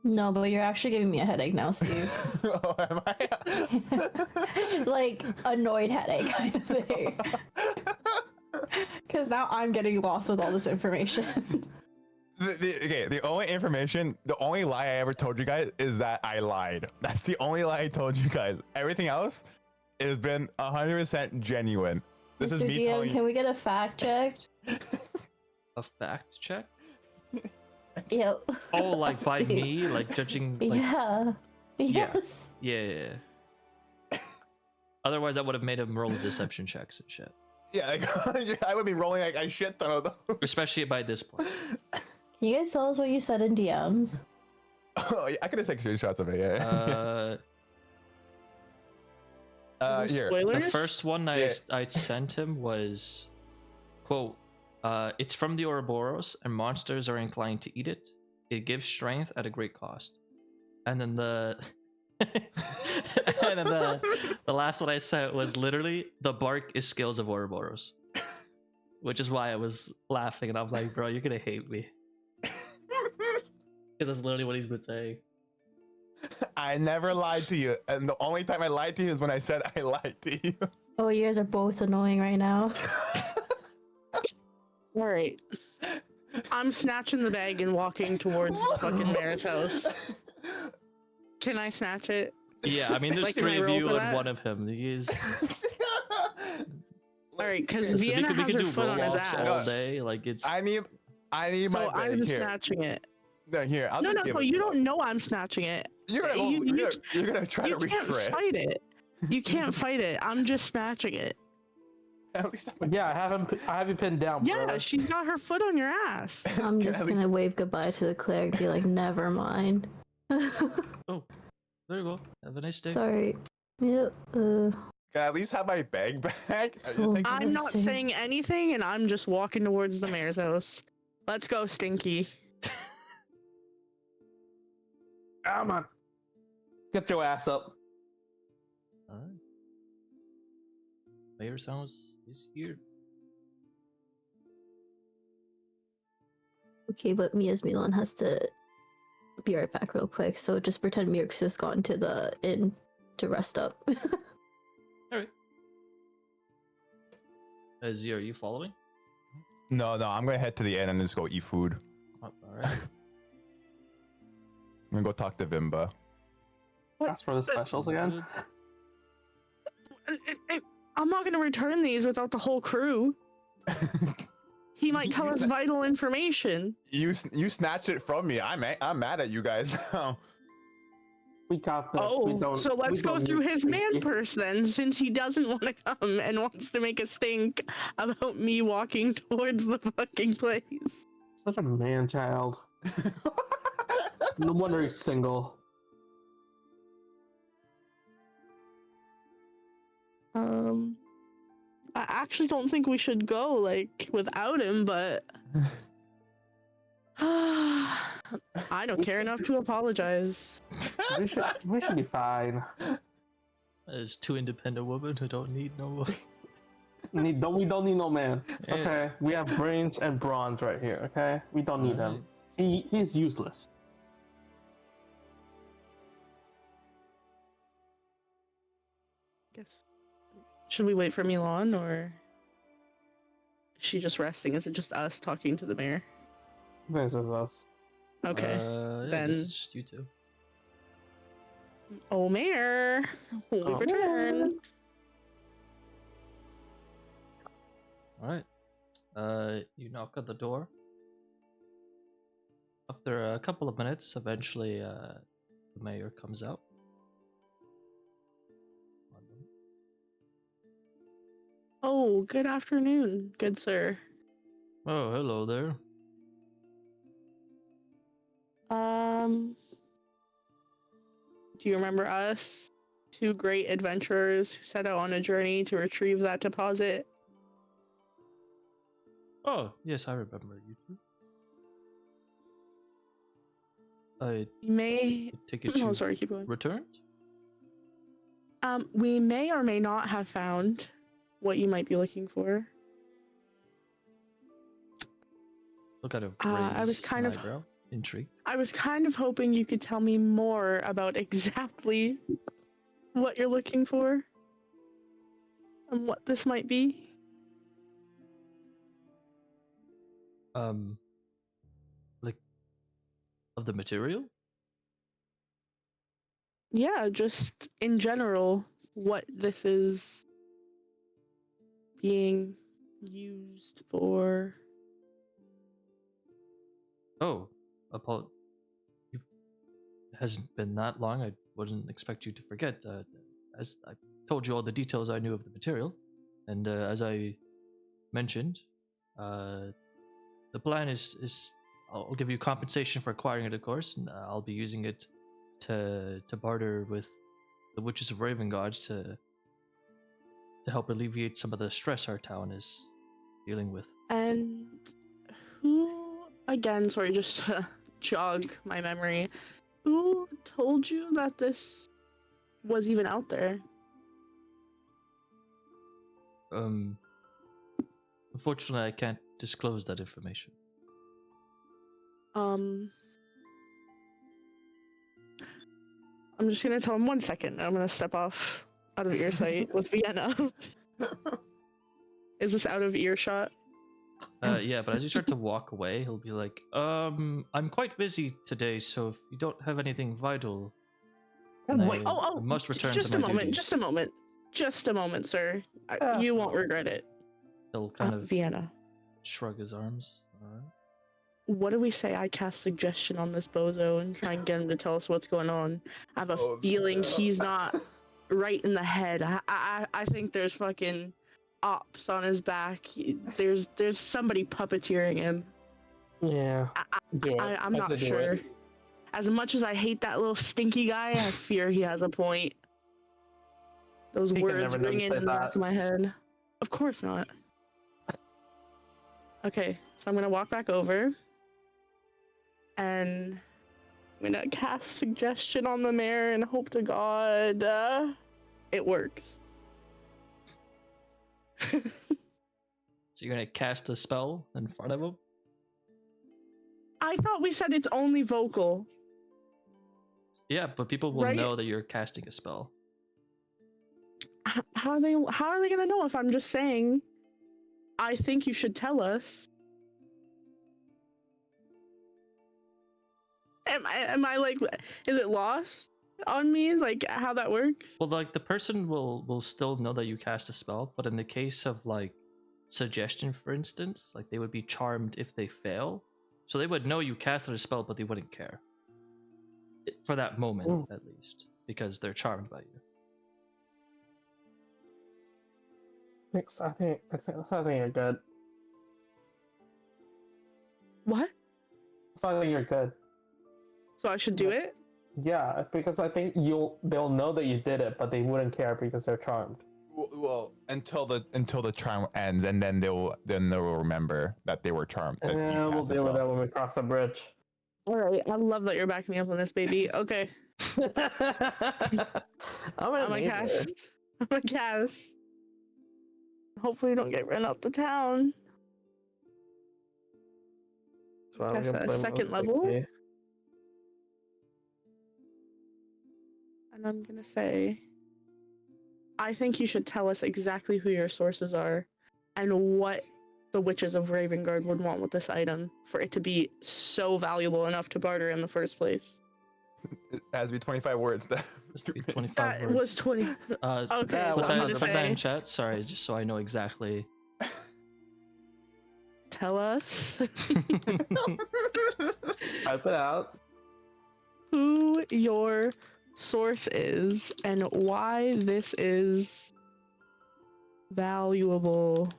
No, but you're actually giving me a headache now, Steve. Oh, am I? Like, annoyed headache kind of thing. Because now I'm getting lost with all this information. The only lie I ever told you guys is that I lied. That's the only lie I told you guys. Everything else has been 100% genuine. This Mr. is me DM, telling can we get a fact checked? A fact check? Yep. Oh, like by Steve. me, like judging. Like, Yeah. Yeah. Yes. yeah. Otherwise, I would have made him roll the deception checks and shit. Yeah, like, I would be rolling like a shit ton of those. Especially by this point. Can you guys tell us what you said in DMs? Oh, yeah, I could have taken screenshots of it. Yeah. Here. Spoilers? The first one Yeah. I sent him was, quote, it's from the Ouroboros and monsters are inclined to eat it. It gives strength at a great cost. And then the and then the last one I sent was literally the bark is skills of Ouroboros. Which is why I was laughing and I'm like, bro, you're gonna hate me. Because that's literally what he's been saying. I never lied to you, and the only time I lied to you is when I said I lied to you. Oh, you guys are both annoying right now. All right. I'm snatching the bag and walking towards the fucking Meerx house. Can I snatch it? Yeah, I mean, there's Like, can I three of roll you for and that? one of him. He is. All right, because Listen, Vienna we has can her do foot on his roll-offs all ass. day. Like, it's. I need So my bag I'm here. snatching it. No, here. I'll No, just no, give no, it you to don't know I'm snatching it. You're gonna, you're gonna try You to reach can't for it. fight it. You can't fight it. I'm just snatching it. At least I'm Yeah, I have you pinned down, Yeah, brother. she's got her foot on your ass. I'm Can just at gonna least- wave goodbye to the cleric and be like, never mind. Oh, there you go. Have a nice day. Sorry. Yeah, Can I at least have my bag back? I just So- think I'm not Same. saying anything, and I'm just walking towards the mayor's house. Let's go, Stinky. Come on. Get your ass up. Mayor's house is here. okay, but Mia's Milan has to be right back real quick, so just pretend Meerx has gone to the inn to rest up. Alright. Zee, are you following? no, I'm gonna head to the inn and just go eat food. Alright. I'm gonna go talk to Vimba. Ask for the specials again. I'm not gonna return these without the whole crew. He might tell You us said- vital information. You snatched it from me. I'm mad at you guys now. We got this. we Oh, don't, so let's we go don't through need his Stinky. man purse then, since he doesn't want to come and wants to make a stink about me walking towards the fucking place. Such a man child. No wonder he's single. I actually don't think we should go like without him, but I don't care enough to apologize. We should be fine. There's two independent women who don't need no. We don't need no man. Yeah. Okay, we have brains and bronze right here. Okay, we don't need him. He's useless. Guess. Should we wait for Milan or is she just resting? Is it just us talking to the mayor? This is us. Okay. Yeah, then- this is just you two. Oh, mayor, we Oh, returned. Alright. You knock on the door. After a couple of minutes, eventually, the mayor comes out. One moment. Oh, good afternoon, good sir. Oh, hello there. Do you remember us? Two great adventurers who set out on a journey to retrieve that deposit. Oh, yes, I remember you two. I We may. take it Oh, you sorry, keep going. returned? We may or may not have found what you might be looking for. Look at it. I was kind of- eyebrow. Intrigued. I was kind of hoping you could tell me more about exactly what you're looking for and what this might be. Like, of the material? Yeah, just in general, what this is being used for. Oh, it hasn't been that long. I wouldn't expect you to forget. As I told you all the details I knew of the material, and as I mentioned, the plan is I'll give you compensation for acquiring it, of course, and I'll be using it to barter with the Witches of Raven Gods to help alleviate some of the stress our town is dealing with. And who, again, sorry, just to jog my memory, who told you that this was even out there? Unfortunately, I can't disclose that information. I'm just gonna tell him 1 second. I'm gonna step off out of earsight with Vienna. Is this out of earshot? Yeah, but as you start to walk away, he'll be like, I'm quite busy today, so if you don't have anything vital, then Wait. I must return just to a my moment, duties. just a moment, sir. You won't regret it. He'll kind of Vienna. shrug his arms. Alright. What do we say I cast suggestion on this bozo and try and get him to tell us what's going on? I have a feeling he's not right in the head. I think there's fucking ops on his back. There's somebody puppeteering him. Yeah. I'm not sure. As much as I hate that little stinky guy, I fear he has a point. Those He can words never ringing say in the back that. of my head. Of course not. Okay, so I'm gonna walk back over. And I'm gonna cast suggestion on the mayor and hope to God it works. So you're gonna cast a spell in front of him? I thought we said it's only vocal. Yeah, but people will Right? know that you're casting a spell. How are they gonna know if I'm just saying I think you should tell us? Am I like, is it lost on me, like how that works? Well, like the person will still know that you cast a spell, but in the case of like suggestion, for instance, like they would be charmed if they fail, so they would know you casted a spell, but they wouldn't care for that moment at least, because they're charmed by you. I think you're good. What? So I think you're good. So I should do it? Yeah, because I think they'll know that you did it, but they wouldn't care because they're charmed. Well, until the charm ends, and then they'll remember that they were charmed. That you And we'll cast a deal with that spell. when we cross the bridge. All right, I love that you're backing me up on this, baby. Okay, I'm I'm a cast. Hopefully, don't get run out the town. So I'm That's gonna a play second most level? sticky. And I'm gonna say, I think you should tell us exactly who your sources are and what the Witches of Ravengard would want with this item for it to be so valuable enough to barter in the first place. It has to be 25 words. Just to be 25 That words. was 20. Okay, Yeah, so Put I'm that, gonna put that say, in chat. Sorry, just so I know exactly. tell us Type it out. who your source is and why this is valuable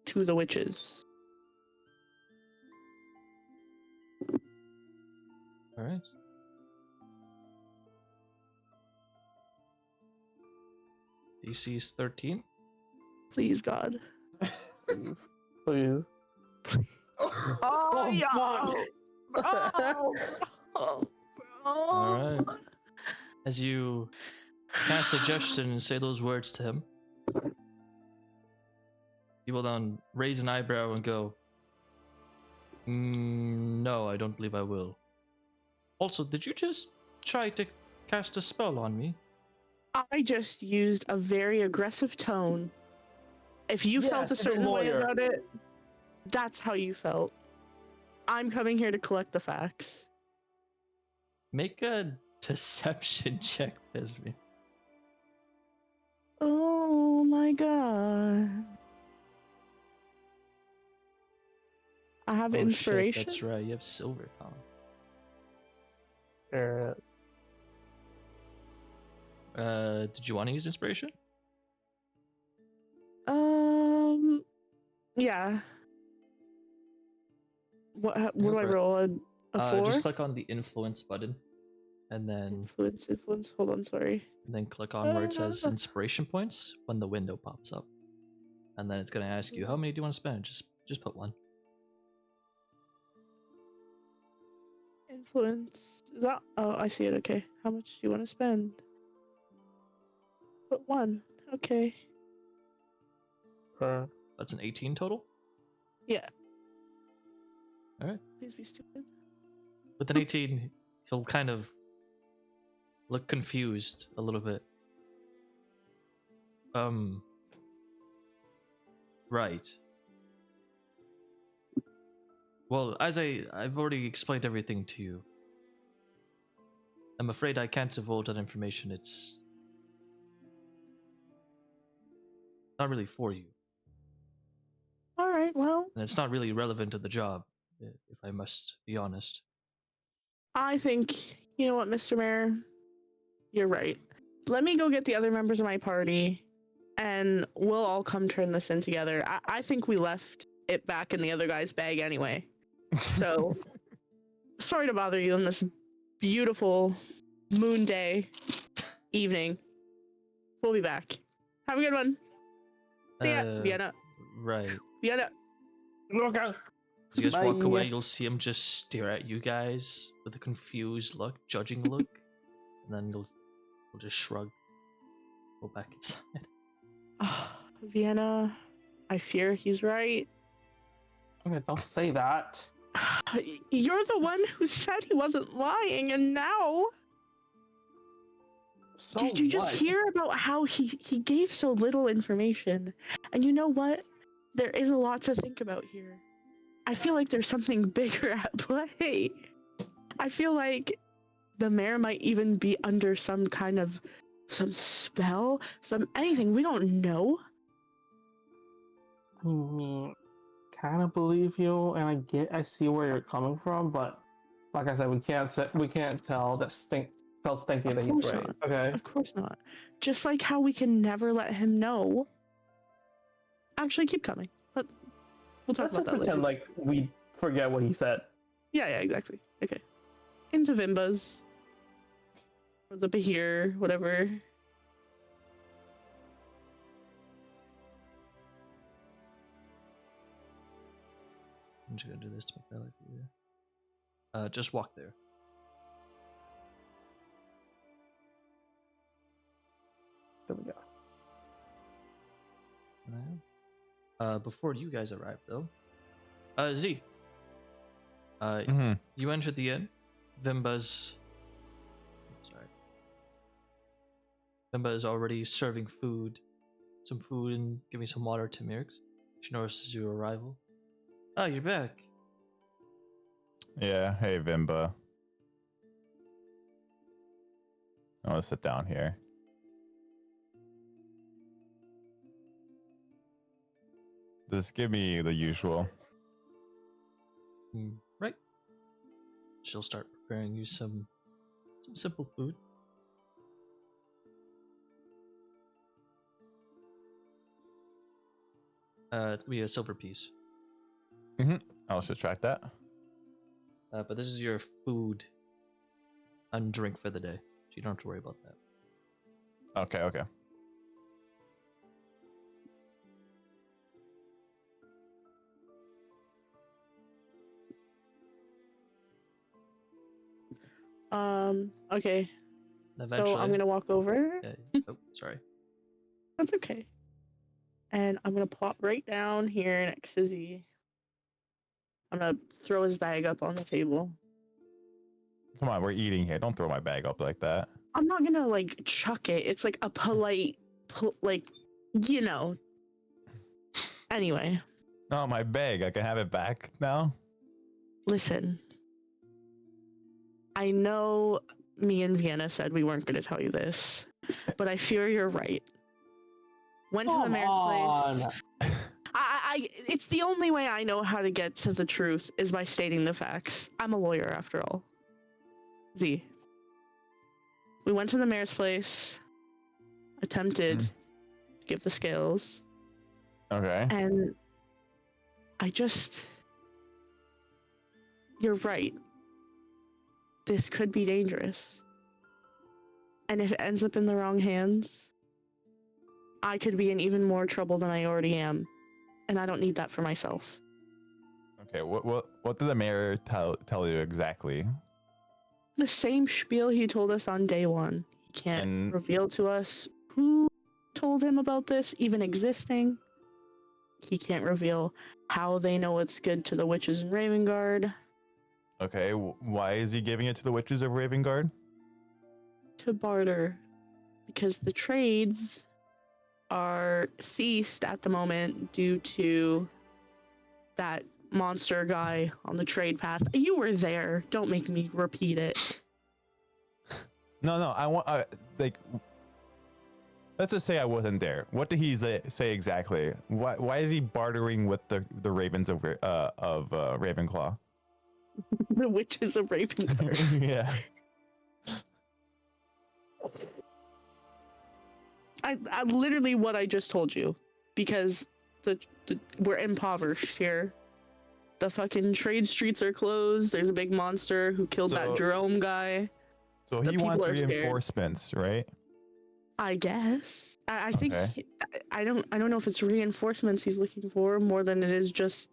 to the witches. All right. DC is 13. Please, God. Please. Oh, yeah. fuck. Oh, All right. As you cast suggestion and say those words to him, he will then raise an eyebrow and go, no, I don't believe I will. Also, did you just try to cast a spell on me? I just used a very aggressive tone. If you felt a Yes, certain way lawyer. about it, that's how you felt. I'm coming here to collect the facts. Make a deception check, Pesmine. Oh my god. I have Oh inspiration. shit, that's right. You have silver tongue. Did you want to use inspiration? Yeah. What do I Right. roll? A 4? Just click on the influence button, and then Influence. Hold on, sorry. click on where it says inspiration points when the window pops up, and then it's gonna ask you how many do you want to spend. Just put one. Influence. Is that? Oh, I see it. Okay. How much do you want to spend? Put 1. Okay. That's an 18 total. Yeah. All right. Please be stupid. With an 18, he'll kind of look confused a little bit. Right. Well, as I've already explained everything to you. I'm afraid I can't divulge that information. It's not really for you. All right. Well, And it's not really relevant to the job, if I must be honest. I think you know what, Mr. Mayor. You're right. Let me go get the other members of my party, and we'll all come turn this in together. I think we left it back in the other guy's bag anyway. So, sorry to bother you on this beautiful moon day evening. We'll be back. Have a good one. See ya, Vienna. Right. Vienna. Okay. As you guys walk Bye. away, you'll see him just stare at you guys with a confused look, judging look, and then he'll just shrug, go back inside. Vienna. I fear he's right. Okay, don't say that. You're the one who said he wasn't lying, and now So did you just what? hear about how he gave so little information? And you know what? There is a lot to think about here. I feel like there's something bigger at play. I feel like the mayor might even be under some spell, anything we don't know. I mean, kind of believe you, and I see where you're coming from, but like I said, we can't tell that tell Stinky Of that he's course right. not. Okay. Of course not. Just like how we can never let him know. Actually, keep coming. We'll talk Let's about just that later. pretend like we forget what he said. Yeah, exactly. Okay. Into Vimba's. Or the Bahir, whatever. I'm just gonna do this to make that life easier. Just walk there. There we go. Before you guys arrive, though, Z, you entered the inn. Vimba is already serving some food, and giving some water to Meerx. She notices your arrival. Oh, you're back. Yeah, hey Vimba. I want to sit down here. Just give me the usual. Right. She'll start preparing you some simple food. It's gonna be a silver piece. I'll subtract that. But this is your food and drink for the day, so you don't have to worry about that. Okay. Okay. Eventually, So I'm gonna walk over. Oh, sorry. That's okay. And I'm gonna plop right down here next to Z. I'm gonna throw his bag up on the table. Come on, we're eating here. Don't throw my bag up like that. I'm not gonna like chuck it. It's like a polite, you know. Anyway. No, my bag. I can have it back now. Listen. I know me and Vienna said we weren't gonna tell you this, but I fear you're right. Went to the mayor's place. It's the only way I know how to get to the truth is by stating the facts. I'm a lawyer after all. Z. We went to the mayor's place, attempted to give the scales. Okay. And You're right. This could be dangerous. And if it ends up in the wrong hands, I could be in even more trouble than I already am. And I don't need that for myself. Okay, what did the mayor tell you exactly? The same spiel he told us on day one. He can't reveal to us who told him about this even existing. He can't reveal how they know it's good to the witches in Ravengard. Okay, why is he giving it to the witches of Ravengard? To barter. Because the trades are ceased at the moment due to that monster guy on the trade path. You were there. Don't make me repeat it. No, I want like. Let's just say I wasn't there. What did he say exactly? Why is he bartering with the ravens of Ravenclaw? The witches of Ravengard. Yeah. I literally what I just told you, because we're impoverished here. The fucking trade streets are closed. There's a big monster who killed that Jerome guy. So he wants reinforcements, right? I guess. I think Okay. I don't know if it's reinforcements he's looking for more than it is just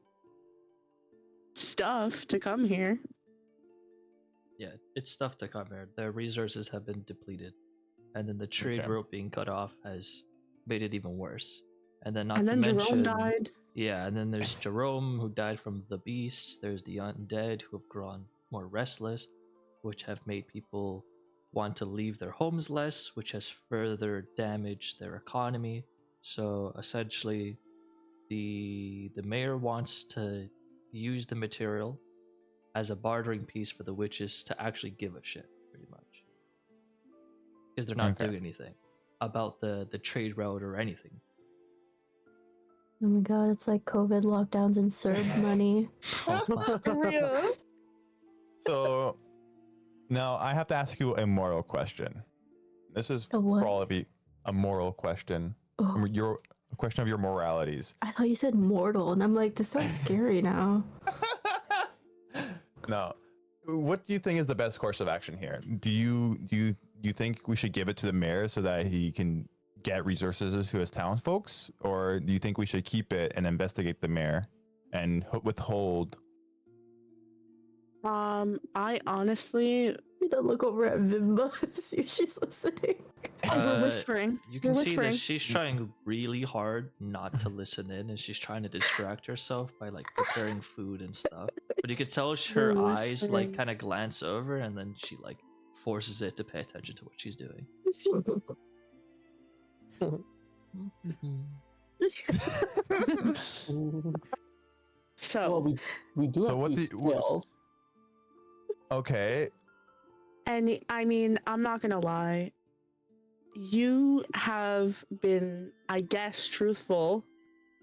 stuff to come here. Yeah, it's stuff to come here. Their resources have been depleted, and then the trade route being cut off has made it even worse. And then Jerome died. Yeah, and then there's Jerome who died from the beast. There's the undead who have grown more restless, which have made people want to leave their homes less, which has further damaged their economy. So essentially, the mayor wants to use the material as a bartering piece for the witches to actually give a shit, pretty much, because they're not doing anything about the trade route or anything. Oh my god, it's like COVID lockdowns and CERB money. Real. So now I have to ask you a moral question. This is for all of you a moral question. Oh. A question of your moralities. I thought you said mortal, and I'm like, this sounds scary now. No. What do you think is the best course of action here? Do you think we should give it to the mayor so that he can get resources to his townsfolks, or do you think we should keep it and investigate the mayor and withhold? I honestly. We don't look over at Vimba, see if she's listening. We're whispering. You can see that she's trying really hard not to listen in, and she's trying to distract herself by like preparing food and stuff. But you could tell her eyes like kind of glance over, and then she like forces it to pay attention to what she's doing. So well, we do have two skills. Okay. And I mean, I'm not gonna lie. You have been, I guess, truthful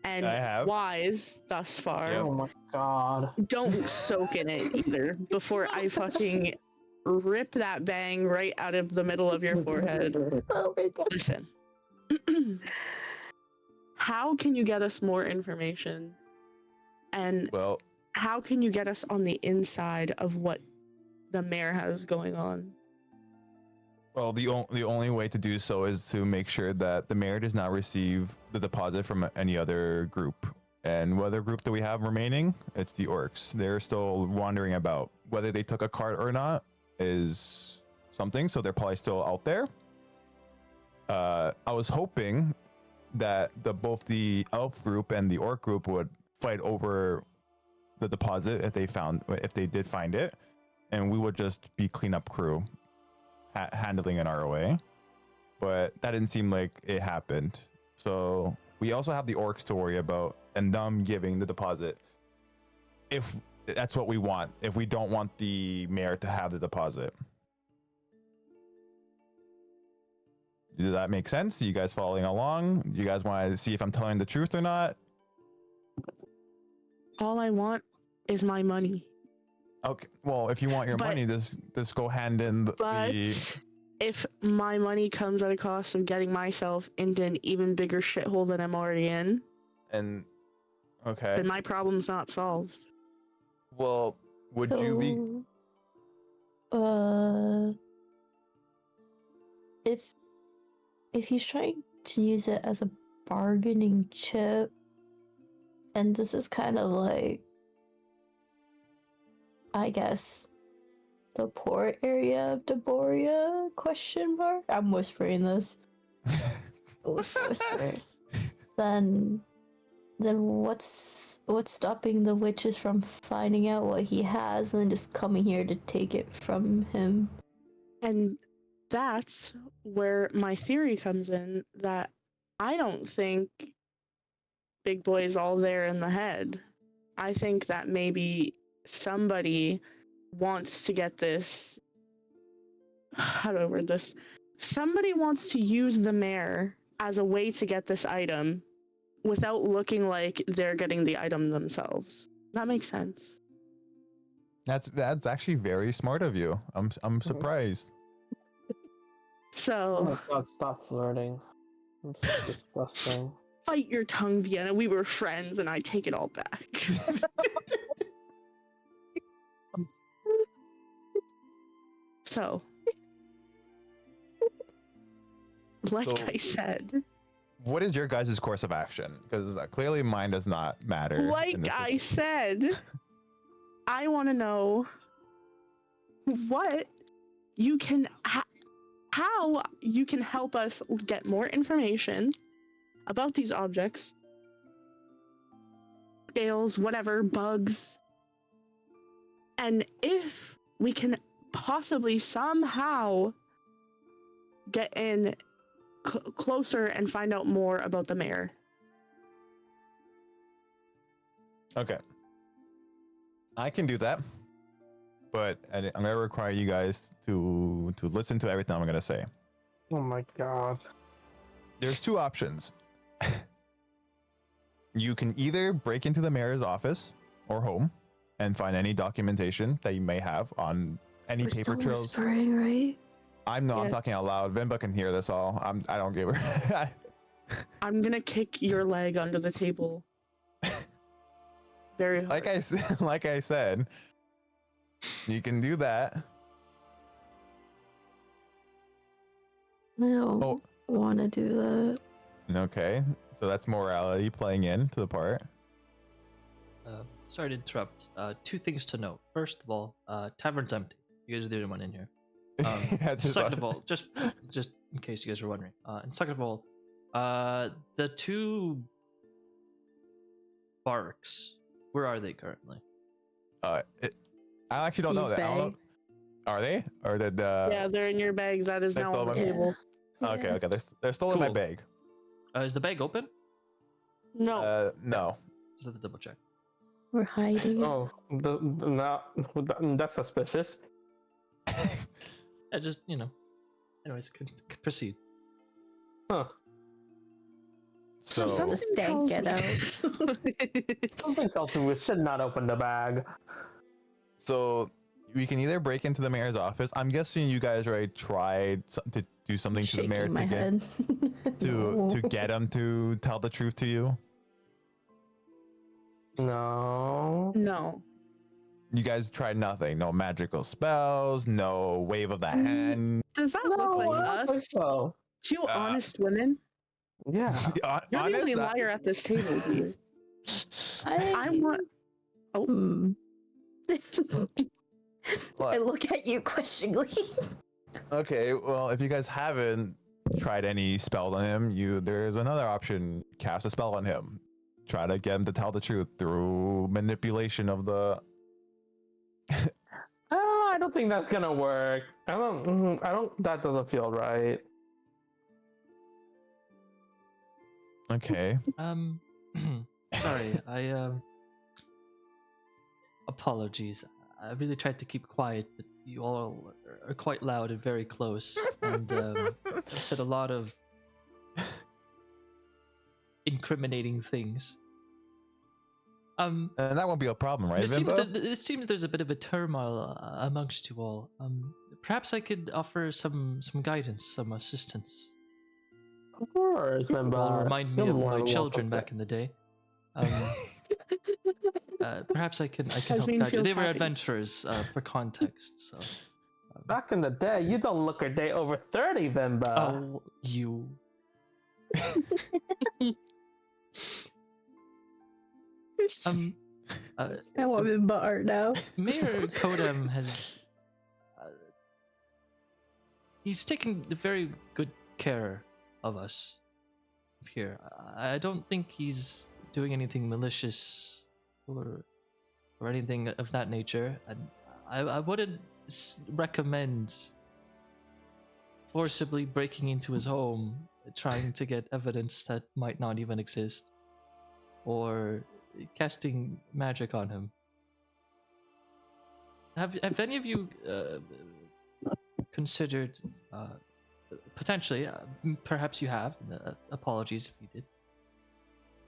and wise thus far. Oh my god. Don't soak in it either before I fucking rip that bang right out of the middle of your forehead. Oh my god. Listen. How can you get us more information? And how can you get us on the inside of what the mayor has going on? Well, the only way to do so is to make sure that the mayor does not receive the deposit from any other group. And what other group that we have remaining? It's the orcs. They're still wandering about. Whether they took a cart or not is something, so they're probably still out there. I was hoping that both the elf group and the orc group would fight over the deposit if they did find it, and we would just be cleanup crew handling it our way. But that didn't seem like it happened. So we also have the orcs to worry about, and them giving the deposit if that's what we want, if we don't want the mayor to have the deposit. Does that make sense? Are you guys following along? Do you guys want to see if I'm telling the truth or not? All I want is my money. Okay. Well, if you want your money, just go hand in if my money comes at a cost of getting myself into an even bigger shithole than I'm already in, and Okay. then my problem's not solved. Well, would you be? So, if he's trying to use it as a bargaining chip, and this is kind of like, I guess, the port area of Daboria? Question mark. I'm whispering this. Whisper. Then what's stopping the witches from finding out what he has and then just coming here to take it from him? And that's where my theory comes in, that I don't think Big Boy is all there in the head. I think that maybe somebody wants to get this. How do I word this? Somebody wants to use the mayor as a way to get this item without looking like they're getting the item themselves. Does that make sense? That's actually very smart of you. I'm surprised. Oh So, my god, stop flirting. That's disgusting. fight your tongue, Vienna. We were friends, and I take it all back. So, like So- I said, What is your guys' course of action? Because clearly mine does not matter. in like this I situation. said, I want to know what you can, how you can help us get more information about these objects, scales, whatever, bugs, and if we can possibly somehow get in closer and find out more about the mayor. Okay. I can do that, but I'm gonna require you guys to listen to everything I'm gonna say. Oh my god. There's two options. You can either break into the mayor's office or home and find any documentation that you may have on any We're paper still trails. whispering, right? I'm Yes. talking out loud. Vimba can hear this all. I don't give her. I'm gonna kick your leg under the table. Very hard. like I said, you can do that. I don't Oh. want to do that. Okay, so that's morality playing into the part. Sorry to interrupt. Two things to note. First of all, tavern's empty. You guys are the only one in here. That's just- Second of all, just in case you guys were wondering. And second of all, the two barks. Where are they currently? I actually don't know Sea's that. I don't know. bag. Are they? Or did yeah, they're in your bag. That is They now still on the have my- table. Okay, Yeah. okay. They're still in my Cool. bag. Is the bag open? No. No. Just have to double check. We're hiding. Oh, that's suspicious. Yeah, just Anyways, proceed. Huh. So The stank get out. Something tells me we should not open the bag. So we can either break into the mayor's office. I'm guessing you guys already tried to do something to the mayor Shaking my to get head. No. to get him to tell the truth to you. No. No. You guys tried nothing. No magical spells. No wave of the hand. Does that look No, like I don't think us? so. Two honest women? Yeah. You're the only Honest, liar at this table, dude. I want. Hmm. I What? look at you questioningly. Okay, well, if you guys haven't tried any spells on him, there's another option. Cast a spell on him. Try to get him to tell the truth through manipulation of the. I don't think that's gonna work. I don't. That doesn't feel right. Okay. Sorry, apologies. I really tried to keep quiet, but you all are quite loud and very close, and I've said a lot of incriminating things. And that won't be a problem, right, Vimbo? It seems there's a bit of a turmoil amongst you all. Perhaps I could offer some guidance, some assistance. Of course, Will remind me you're of more my than children welcome to back in the day. perhaps I can help Pesmine guide you. feels They were happy. adventurers for context, so. Back in the day, you don't look a day over 30, Vimba. Oh, you. I want him but art now. Mayor Kodem has. He's taking very good care of us here. I don't think he's doing anything malicious or anything of that nature. And I wouldn't recommend forcibly breaking into his home, trying to get evidence that might not even exist, or casting magic on him. Have any of you considered potentially? Perhaps you have. Apologies if you did.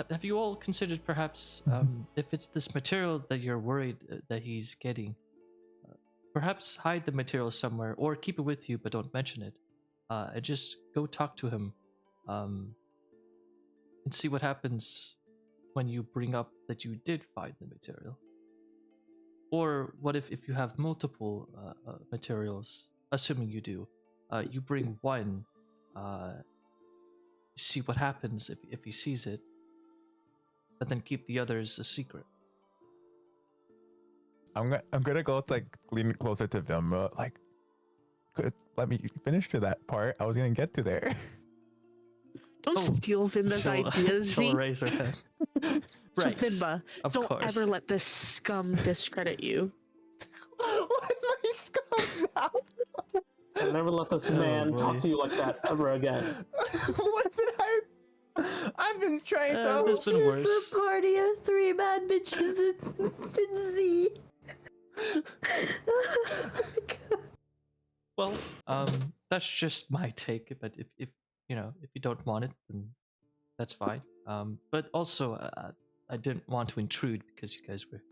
Have you all considered perhaps if it's this material that you're worried that he's getting? Perhaps hide the material somewhere, or keep it with you but don't mention it, and just go talk to him, and see what happens when you bring up that you did find the material. Or what if you have multiple materials, assuming you do, you bring one, see what happens if he sees it, but then keep the others a secret. I'm gonna go like lean closer to Vilma. Like, let me finish to that part. I was gonna get to there. Don't steal Vimba's ideas, She'll Z. raise her hand. So Right. Vimba, Of don't course. ever let this scum discredit you. What my scum now? I'll never let this man talk boy. to you like that ever again. What did I? I've been trying to. there's been worse. It's a party of 3 mad bitches and Z. Oh my God. Well, that's just my take. But if you know, if you don't want it, then that's fine. But also, I didn't want to intrude because you guys were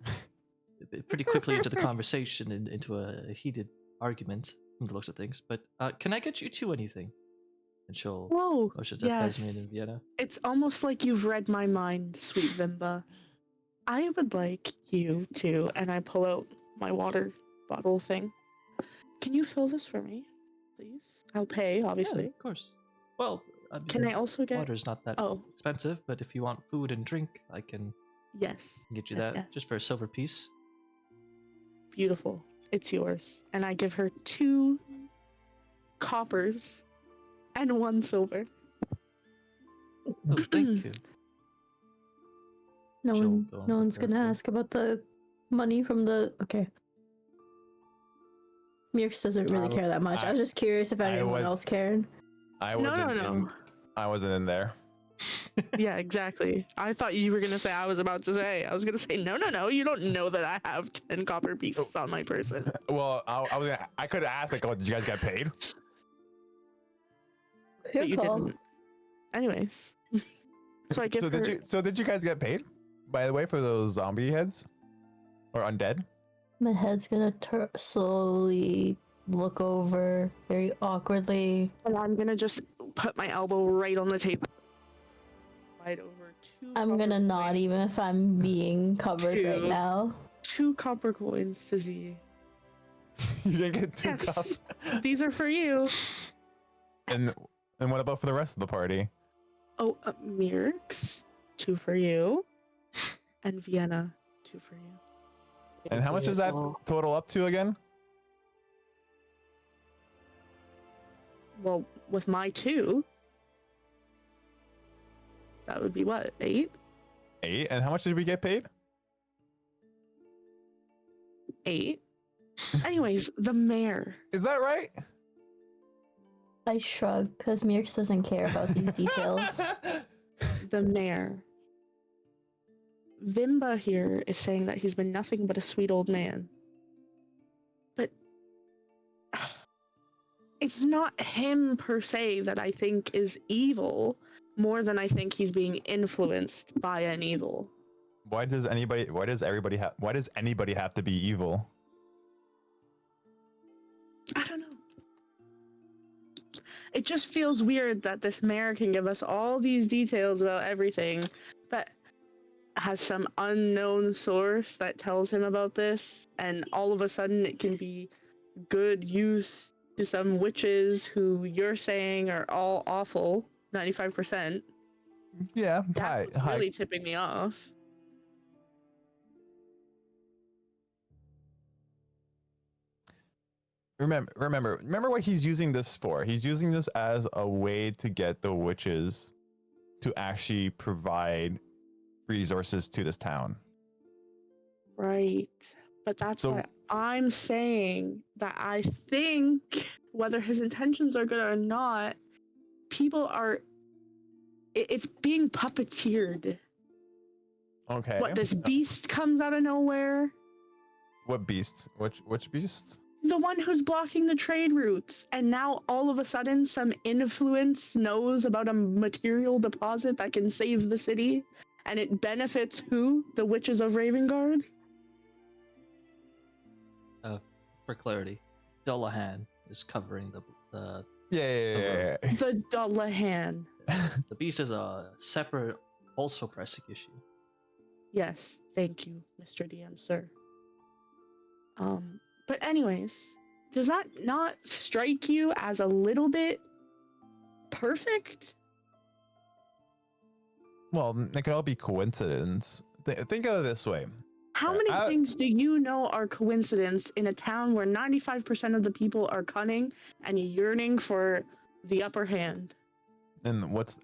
pretty quickly into the conversation and into a heated argument from the looks of things. But can I get you two anything? And she'll Whoa, motion to yes. Pesmine and Vienna. It's almost like you've read my mind, sweet Vimba. I would like you to, and I pull out my water bottle thing. Can you fill this for me, please? I'll pay, obviously. Yeah, of course. Well, I mean, Can I also get... water's not that Oh, expensive, but if you want food and drink, I can yes. get you Yes, that yes. just for a silver piece. Beautiful. It's yours. And I give her 2 coppers and 1 silver. Oh, thank you. No She'll one, go and no look one's that gonna up. ask about the money from the. Okay. Meerx doesn't really care that much. I was just curious if anyone else cared. I No, wasn't no, in. no. I wasn't in there. Yeah, exactly. I thought you were gonna say I was about to say. I was gonna say, no, no, no. You don't know that I have 10 copper pieces on my person. Well, I was. I could ask like, oh, did you guys get paid? But you didn't. Anyways. So I give So her... did you guys get paid? By the way, for those zombie heads or undead? My head's gonna slowly look over very awkwardly. And I'm gonna just put my elbow right on the table. Right over 2 I'm gonna copper nod coins. even if I'm being covered right 2. now. 2 copper coins to Z. You didn't get 2 Yes. cups. These are for you. And what about for the rest of the party? Oh, Meerx, 2 for you. And Vienna, 2 for you. And how much is that total up to again? Well, with my 2, that would be what, 8? 8. And how much did we get paid? 8. Anyways, the mayor. Is that right? I shrug because Meerx doesn't care about these details. The mayor. Vimba here is saying that he's been nothing but a sweet old man. But it's not him per se that I think is evil, more than I think he's being influenced by an evil. Why does anybody have to be evil? I don't know. It just feels weird that this mayor can give us all these details about everything, but has some unknown source that tells him about this, and all of a sudden it can be good use to some witches who you're saying are all awful, 95%. Yeah, That's what's really tipping me off. Remember what he's using this for. He's using this as a way to get the witches to actually provide resources to this town. Right. But that's So- why I'm saying that I think, whether his intentions are good or not, people are. It's being puppeteered. Okay. What, this beast comes out of nowhere? What beast? Which beast? The one who's blocking the trade routes, and now all of a sudden some influence knows about a material deposit that can save the city, and it benefits who? The witches of Ravengard? For clarity, Dullahan is covering the Yeah. The Dullahan. the beast is a separate, also pressing issue. Yes, thank you, Mr. DM, sir. But anyways, does that not strike you as a little bit perfect? Well, it could all be coincidence. Think of it this way. How many things do you know are coincidence in a town where 95% of the people are cunning and yearning for the upper hand? And what's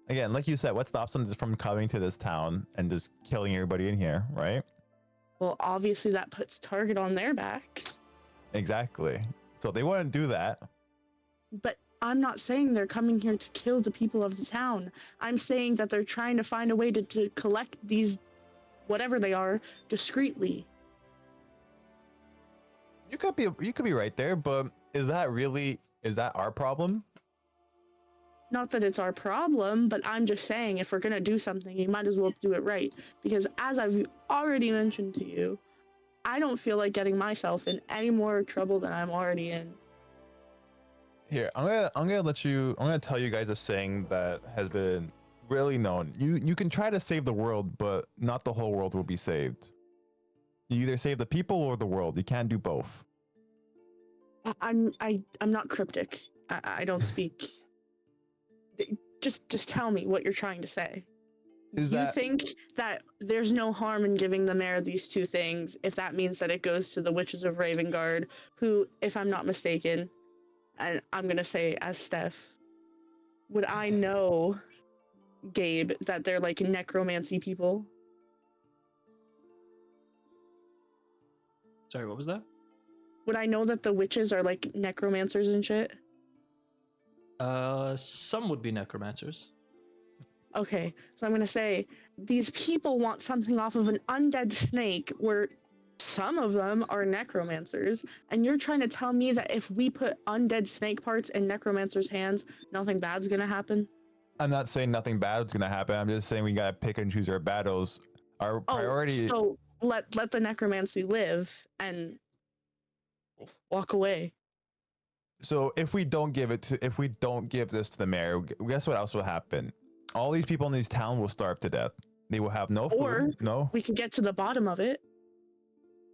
again, like you said, what stops them from coming to this town and just killing everybody in here, right? Well, obviously that puts target on their backs. Exactly. So they wouldn't do that. But I'm not saying they're coming here to kill the people of the town. I'm saying that they're trying to find a way to collect these, whatever they are, discreetly. You could be right there, but is that our problem? Not that it's our problem, but I'm just saying if we're going to do something, you might as well do it right. Because as I've already mentioned to you, I don't feel like getting myself in any more trouble than I'm already in. Here, I'm gonna tell you guys a saying that has been really known. You can try to save the world, but not the whole world will be saved. You either save the people or the world. You can't do both. I'm not cryptic. I don't speak. Just tell me what you're trying to say. You think that there's no harm in giving the mayor these two things if that means that it goes to the witches of Ravengard, who, if I'm not mistaken, and I'm gonna say as Steph, would I know, Gabe, that they're like necromancy people? Sorry, what was that? Would I know that the witches are like necromancers and shit? Some would be necromancers. Okay, so I'm gonna say these people want something off of an undead snake where some of them are necromancers, and you're trying to tell me that if we put undead snake parts in necromancers' hands, nothing bad's gonna happen? I'm not saying nothing bad's gonna happen. I'm just saying we gotta pick and choose our battles. Our priority. So let the necromancy live and walk away. So if we don't give this to the mayor, guess what else will happen? All these people in this town will starve to death. They will have no food. Or no. we can get to the bottom of it.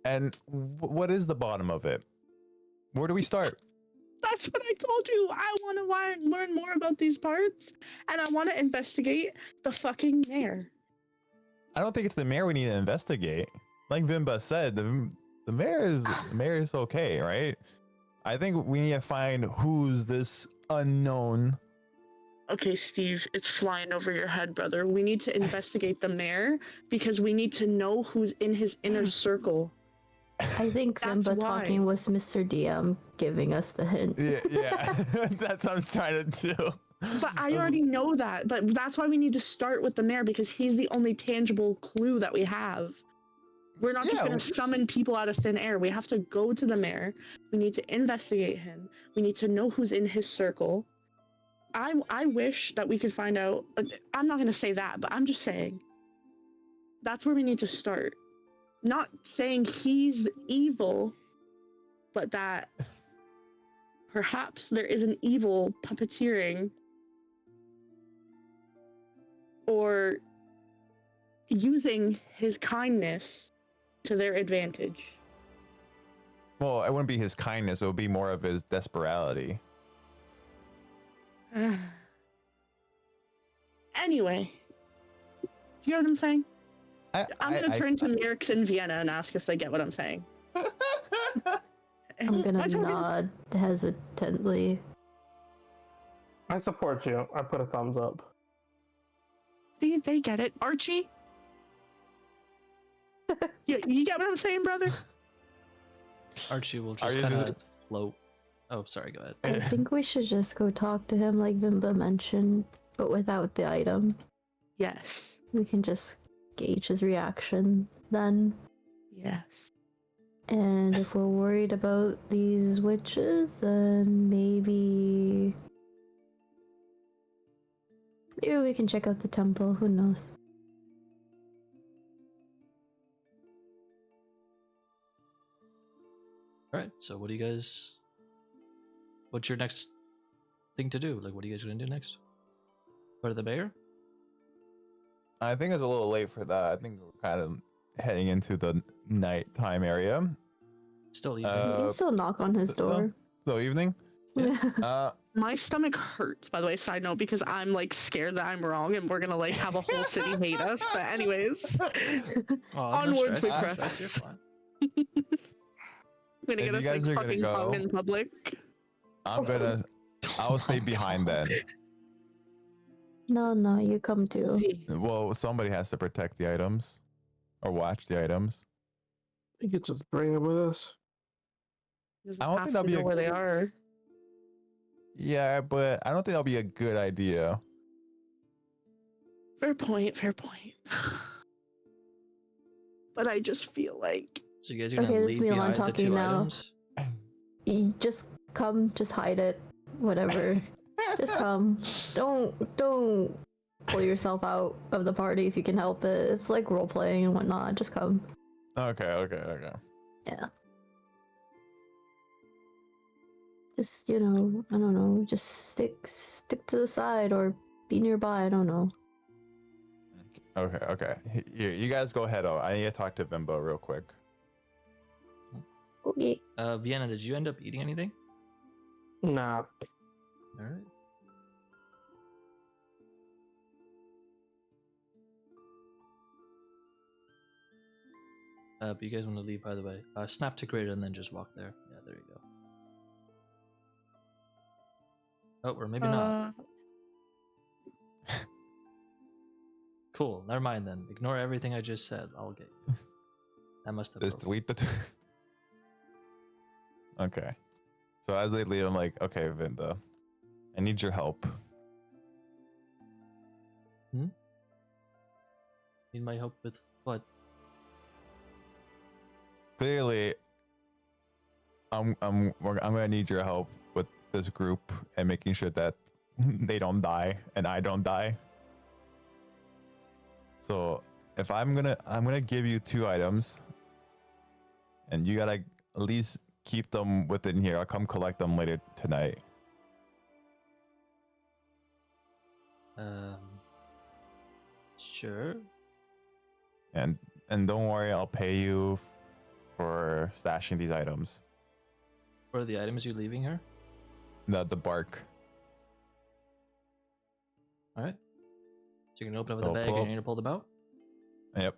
And what is the bottom of it? Where do we start? That's what I told you. I want to learn more about these parts, and I want to investigate the fucking mayor. I don't think it's the mayor we need to investigate. Like Vimba said, the mayor is okay, right? I think we need to find who's this unknown. Okay, Steve, it's flying over your head, brother. We need to investigate the mayor because we need to know who's in his inner circle. I think That's Vimba why. talking was Mr. DM giving us the hint. Yeah. That's what I'm trying to do. But I already know that. But that's why we need to start with the mayor, because he's the only tangible clue that we have. We're not just going to summon people out of thin air. We have to go to the mayor. We need to investigate him. We need to know who's in his circle. I wish that we could find out. I'm not going to say that, but I'm just saying that's where we need to start. Not saying he's evil, but that perhaps there is an evil puppeteering, or using his kindness to their advantage. Well, it wouldn't be his kindness. It would be more of his desperation. Anyway, do you know what I'm saying? I'm going to turn to Meerx and Vienna and ask if they get what I'm saying. I'm gonna Am I talking- nod hesitantly. I support you. I put a thumbs up. They get it. Archie? You get what I'm saying, brother? Archie will just Are you kind of just- float. Oh, sorry, go ahead. I think we should just go talk to him like Vimba mentioned, but without the item. Yes. We can just gauge his reaction then. Yes. And if we're worried about these witches, then maybe we can check out the temple. Who knows? All right. So, what do you guys? What's your next thing to do? Like, what are you guys gonna do next? Go to the mayor? I think it's a little late for that. I think we're kind of heading into the nighttime area. Still evening. We can still knock on his door. So evening. Yeah. My stomach hurts, by the way, side note, because I'm like scared that I'm wrong and we're gonna like have a whole city hate us. But anyways, Oh, onwards we no press. stress, you're fine. I'm gonna If get you us guys like are gonna fucking go- hung in public. I'll stay behind then. No, you come too. Well, somebody has to protect the items or watch the items. We could just bring it with us. I don't think that'll be know a- where they are. Yeah, but I don't think that'll be a good idea. Fair point. Fair point. But I just feel like So you guys are gonna Okay, this leave is Milan behind the talking two now. items? You just come, just hide it, whatever. Just come. Don't pull yourself out of the party if you can help it. It's like role playing and whatnot. Just come. Okay. Yeah. Just I don't know. Just stick to the side or be nearby. I don't know. Okay. Here, you guys go ahead. Oh, I need to talk to Bimbo real quick. Okay. Vienna, did you end up eating anything? Nah. All right. If you guys want to leave, by the way, snap to greater and then just walk there. Yeah, there you go. Oh, or maybe not. Cool. Never mind then. Ignore everything I just said. I'll get you. That must have. Just broken. delete the. Okay. So as they leave, I'm like, okay, Vinda, I need your help. Need my help with what? Clearly, I'm gonna need your help with this group and making sure that they don't die and I don't die. So if I'm gonna give you 2 items, and you gotta at least keep them within here. I'll come collect them later tonight. Sure. And don't worry, I'll pay you for stashing these items. What are the items you're leaving her? The bark. All right. So you're gonna open up So the bag pull and up- you're gonna pull them out. Yep.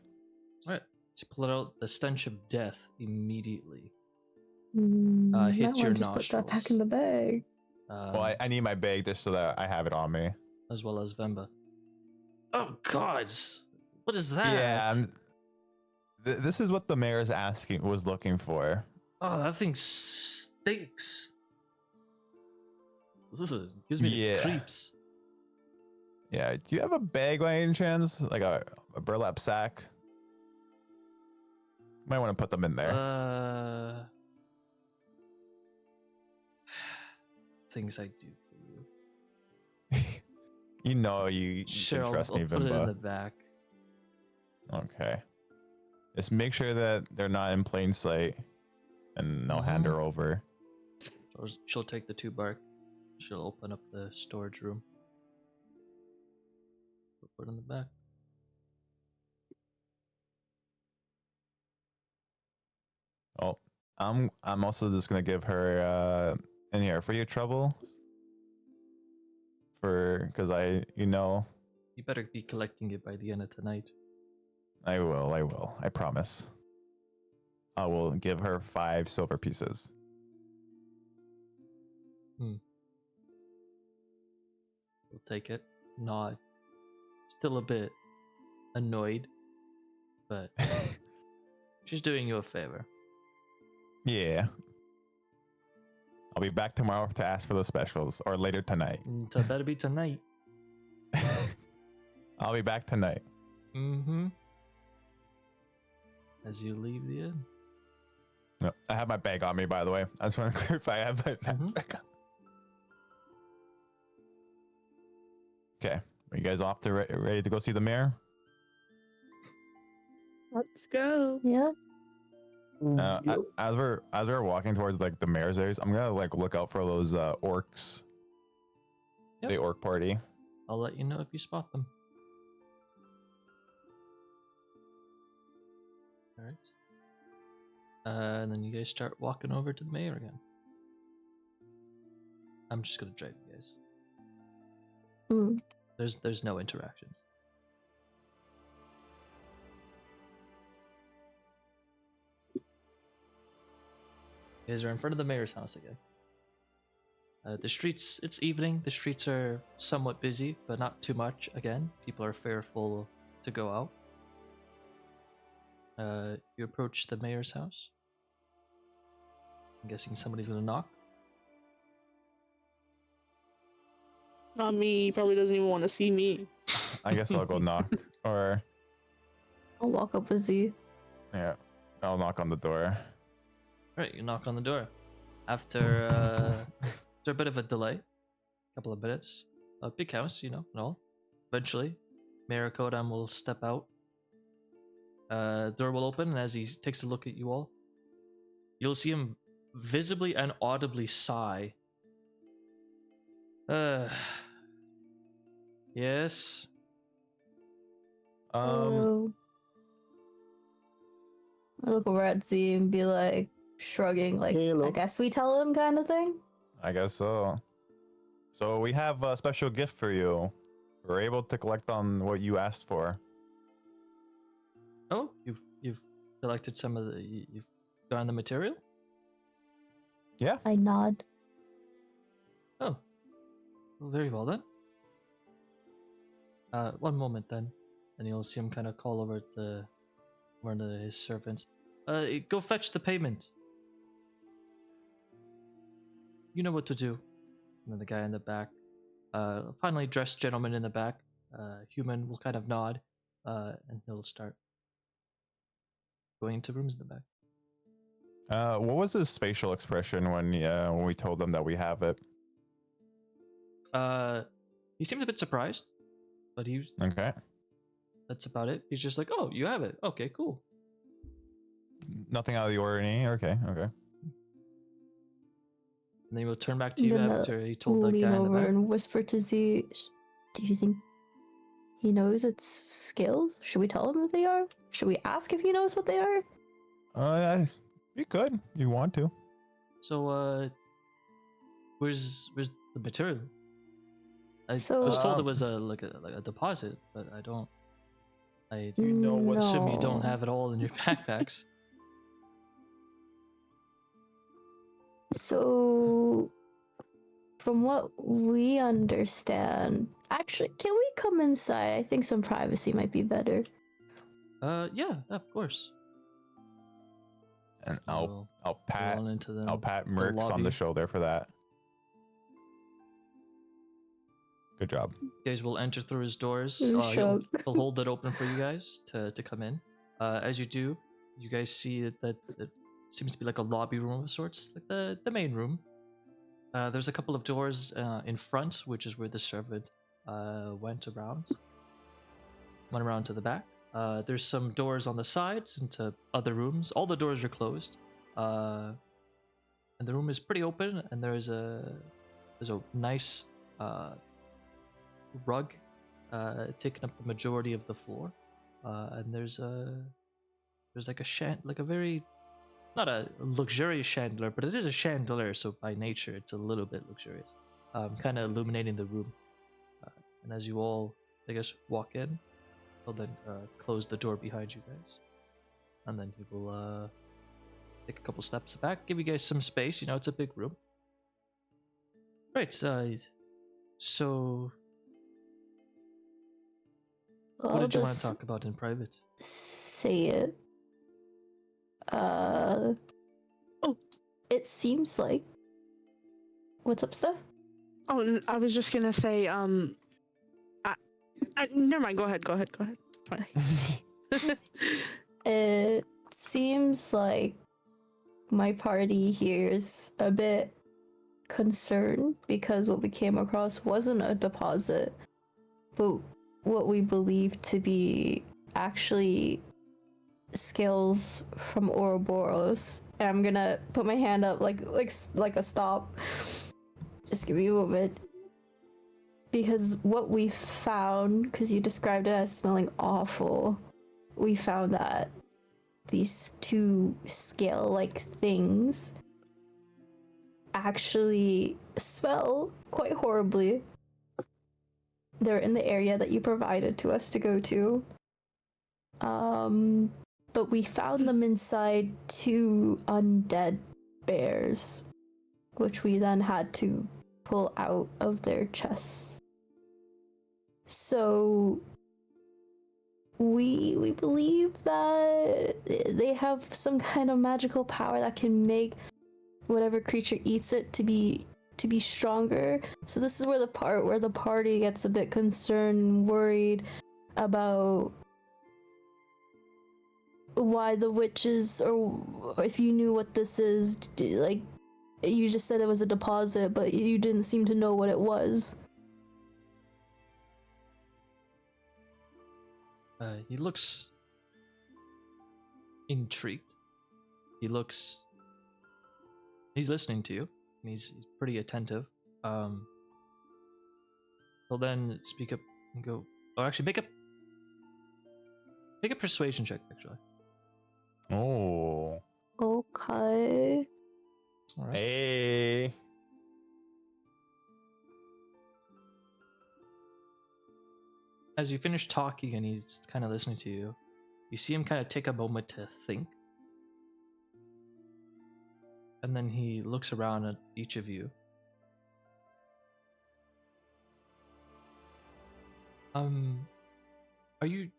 All right. So pull it out. The stench of death immediately Might hits your wanna just put that back nostrils. in the bag. Well, I need my bag just so that I have it on me. As well as Vemba. Oh God! What is that? Yeah. This is what the mayor is was looking for. Oh, that thing stinks. Ugh, gives me Yeah. the creeps. Yeah. Do you have a bag by any chance? Like a burlap sack? Might want to put them in there. Things I do for you. You know you Sure, can I'll trust me, put it in Vimba. the back. Okay. Just make sure that they're not in plain sight, and I'll hand her over. She'll take the 2 bark. She'll open up the storage room. Put it in the back. I'm also just gonna give her in here for your trouble. Because You better be collecting it by the end of tonight. I will. I promise. I will give her 5 silver pieces. We'll take it. Nod. Still a bit annoyed, but she's doing you a favor. Yeah. I'll be back tomorrow to ask for the specials, or later tonight. So it better be tonight. I'll be back tonight. Mm-hmm. As you leave the inn. No, I have my bag on me, by the way. I just want to clarify. I have my backpack on. Okay. Are you guys off to ready to go see the mayor? Let's go. Yeah. Yep. As we're walking towards like the mayor's areas, I'm gonna like look out for those orcs. Yep. The orc party. I'll let you know if you spot them. Alright. And then you guys start walking over to the mayor again. I'm just gonna drive you guys. Mm. There's no interactions. You guys are in front of the mayor's house again. The streets, it's evening. The streets are somewhat busy, but not too much. Again, people are fearful to go out. You approach the mayor's house. I'm guessing somebody's gonna knock. Not me. He probably doesn't even want to see me. I guess I'll go knock. Or I'll walk up with Z. yeah, I'll knock on the door. Alright, you knock on the door. After a bit of a delay, a couple of minutes, a big house, and all. Eventually, Mayor Kodam will step out. Door will open, and as he takes a look at you all, you'll see him visibly and audibly sigh. Yes. Hello. I look over at Z and be like, shrugging, like, Hello. I guess we tell him kind of thing. I guess so. So we have a special gift for you. We're able to collect on what you asked for. Oh, you've collected some of the. You've gotten the material. Yeah. I nod. Oh, well, very well then. One moment then, and you'll see him kind of call over to one of his servants. Go fetch the payment. You know what to do. And then the guy in the back, finally dressed gentleman in the back, human will kind of nod, and he'll start going into rooms in the back. What was his facial expression when we told him that we have it? He seemed a bit surprised, but Okay. that's about it. He's just like, "Oh, you have it. Okay, cool." Nothing out of the ordinary. Okay. And then he will turn back to you I'm gonna after he told the lean guy in the over back. and whisper to Z, do you think he knows its skills? Should we tell him what they are? Should we ask if he knows what they are? You could. You want to? So, where's the material? I So- was told it was like a deposit, but I don't. I You know what- assume you don't No. have it all in your backpacks. So, from what we understand, actually, can we come inside? I think some privacy might be better. Yeah, of course. And We'll I'll go pat on into I'll pat Meerx on lobby. the shoulder for that. Good job. You guys will enter through his doors. Sure. He'll hold it open for you guys to come in. As you do, you guys see that it seems to be like a lobby room of sorts, like the main room. There's a couple of doors in front, which is where the servant went around to the back. There's some doors on the sides into other rooms. All the doors are closed, and the room is pretty open. And there's a nice rug taking up the majority of the floor, and there's like a very not a luxurious chandelier, but it is a chandelier, so by nature it's a little bit luxurious. Kind of illuminating the room. And as you all, I guess, walk in, he'll then close the door behind you guys. And then he will take a couple steps back, give you guys some space. You know, it's a big room. Right, so what I'll did you want just to talk about in private? say it. It seems like. What's up, Steph? Oh, I was just gonna say, never mind. Go ahead. Fine. It seems like my party here is a bit concerned because what we came across wasn't a deposit, but what we believe to be actually scales from Ouroboros. And I'm gonna put my hand up like a stop. Just give me a moment. Because what we found, because you described it as smelling awful, we found that these two scale-like things actually smell quite horribly. They're in the area that you provided to us to go to. But we found them inside two undead bears, which we then had to pull out of their chests. So we believe that they have some kind of magical power that can make whatever creature eats it to be stronger. So this is where the part where the party gets a bit concerned and worried about why the witches, or if you knew what this is. Like, you just said it was a deposit, but you didn't seem to know what it was. He looks intrigued. He's listening to you, and he's pretty attentive. He'll then speak up and go, oh, actually, make a persuasion check, actually. Oh. Okay. All right. Hey. As you finish talking and he's kind of listening to you, you see him kind of take a moment to think. And then he looks around at each of you. Are you...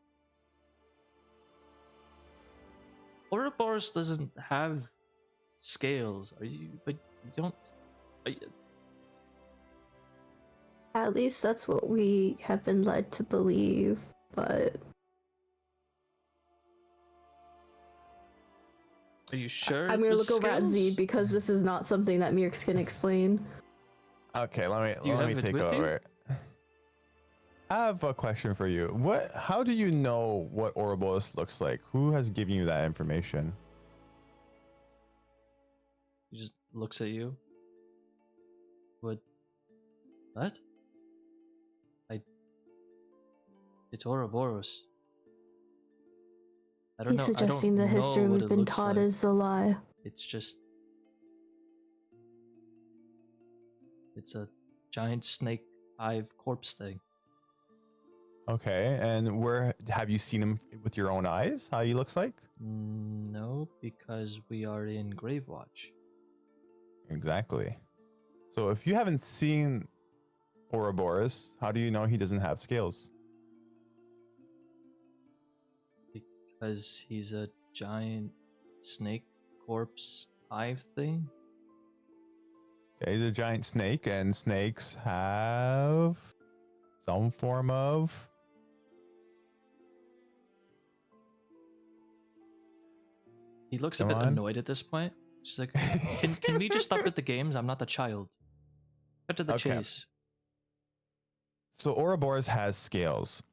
Ouroboros doesn't have scales. But you don't... At least that's what we have been led to believe, but... Are you sure? I'm gonna the look over at Z scales? because this is not something that Meerx can explain. Okay, let Do you me have it take with you? over. I have a question for you. How do you know what Ouroboros looks like? Who has given you that information? He just looks at you. What? It's Ouroboros. I don't He's know. suggesting I the don't history know what we've it been looks taught like. is a lie. It's just... It's a giant snake hive corpse thing. Okay, and where have you seen him with your own eyes? How he looks like? No, because we are in Grave Watch. Exactly. So if you haven't seen Ouroboros, how do you know he doesn't have scales? Because he's a giant snake corpse hive thing. Okay, he's a giant snake, and snakes have some form of... He looks Come a bit on. annoyed at this point. She's like, can we just stop with the games? I'm not the child. Cut to the Okay. chase. So Ouroboros has scales.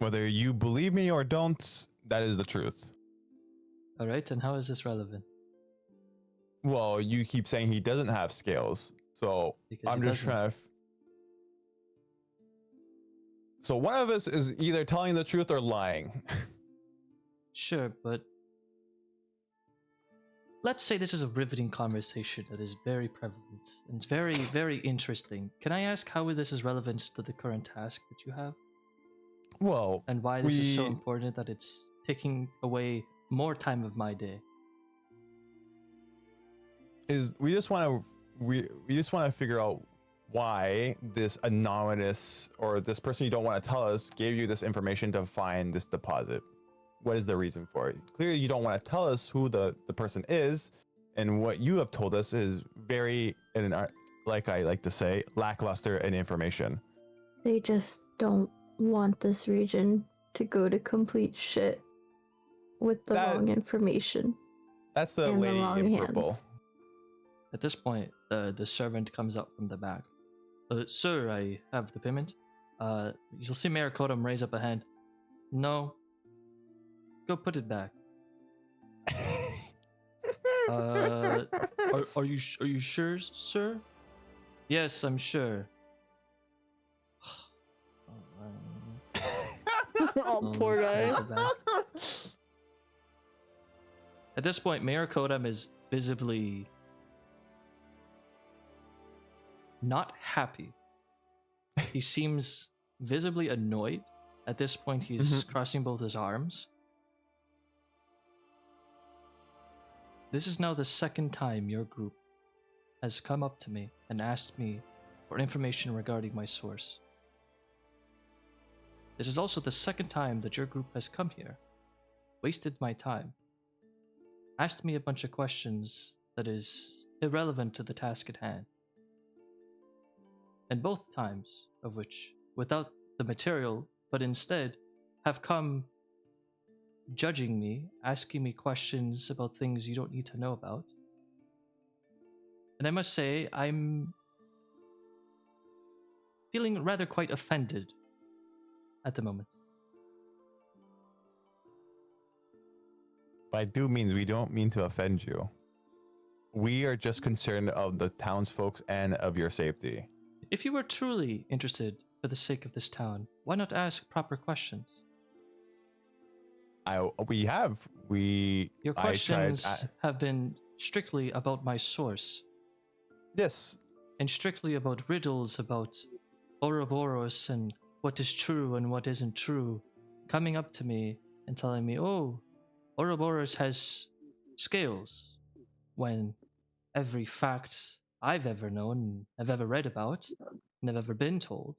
Whether you believe me or don't, that is the truth. Alright, and how is this relevant? Well, you keep saying he doesn't have scales. So Because I'm he just doesn't. trying to... So one of us is either telling the truth or lying. Sure, but let's say this is a riveting conversation that is very prevalent and it's very, very interesting. Can I ask how this is relevant to the current task that you have? Well, And why this is so important that it's taking away more time of my day? we just want to figure out why this anonymous or this person you don't want to tell us gave you this information to find this deposit. What is the reason for it? Clearly you don't want to tell us who the person is, and what you have told us is very, like I like to say, lackluster in information. They just don't want this region to go to complete shit with the wrong information. That's the and lady the wrong in hands. purple. At this point, the servant comes up from the back. Sir, I have the payment. You'll see Mayor Kodam raise up a hand. No. Go put it back. Are you sure, sir? Yes, I'm sure. Oh, poor guy. At this point, Mayor Kodam is visibly not happy. He seems visibly annoyed. At this point, he's crossing both his arms. This is now the second time your group has come up to me and asked me for information regarding my source. This is also the second time that your group has come here, wasted my time, asked me a bunch of questions that is irrelevant to the task at hand. And both times of which, without the material, but instead have come judging me, asking me questions about things you don't need to know about. And I must say, I'm feeling rather quite offended at the moment. By do means we don't mean to offend you. We are just concerned of the townsfolk and of your safety. If you were truly interested for the sake of this town, why not ask proper questions? Your questions have been strictly about my source. Yes. And strictly about riddles about Ouroboros and what is true and what isn't true, coming up to me and telling me, oh, Ouroboros has scales, when every fact I've ever known, I've ever read about, and have ever been told,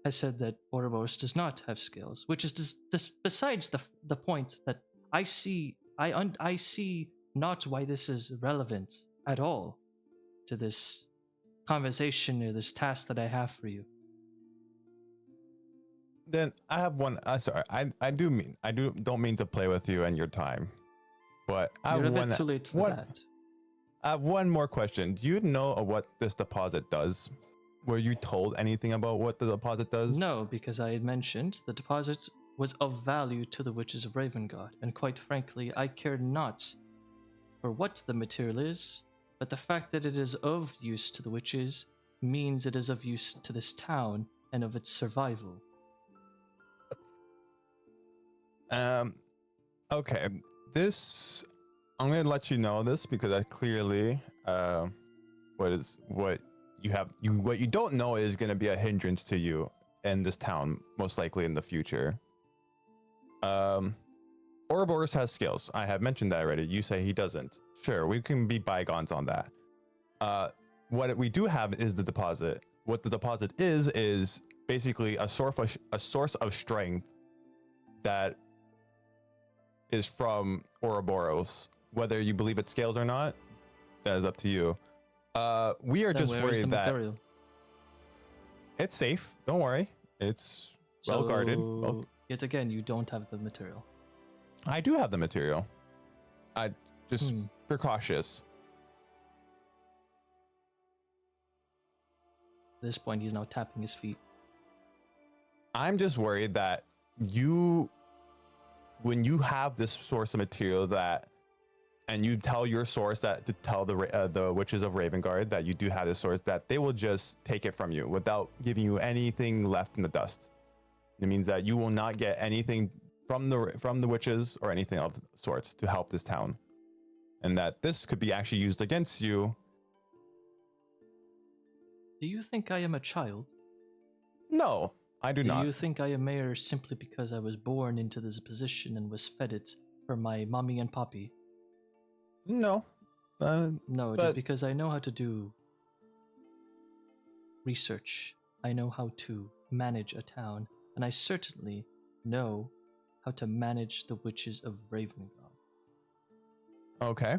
has said that Ouroboros does not have scales, which is besides the point that I see not why this is relevant at all to this conversation or this task that I have for you. Then I have one. Sorry, I don't mean to play with you and your time, but You're a bit too late for that. I have one more question. Do you know what this deposit does? Were you told anything about what the deposit does? No, because I had mentioned the deposit was of value to the witches of Ravengard, and quite frankly, I care not for what the material is, but the fact that it is of use to the witches means it is of use to this town and of its survival. Okay. This, I'm gonna let you know this because I clearly, what you don't know is gonna be a hindrance to you in this town, most likely in the future. Ouroboros has skills. I have mentioned that already. You say he doesn't. Sure, we can be bygones on that. What we do have is the deposit. What the deposit is basically a source of strength that is from Ouroboros. Whether you believe it scales or not, that is up to you. We are just worried that material? It's safe. Don't worry. It's well guarded. Yet again, you don't have the material. I do have the material. I just precautious. At this point, he's now tapping his feet. I'm just worried that when you have this source of material and you tell your source that to tell the witches of Ravengard that you do have this source, that they will just take it from you without giving you anything left in the dust. It means that you will not get anything from the witches or anything of the sort to help this town, and that this could be actually used against you. Do you think I am a child? No, I do not. Do you think I am mayor simply because I was born into this position and was fed it from my mommy and poppy? No. No, it is because I know how to do research. I know how to manage a town, and I certainly know how to manage the witches of Ravengard. Okay.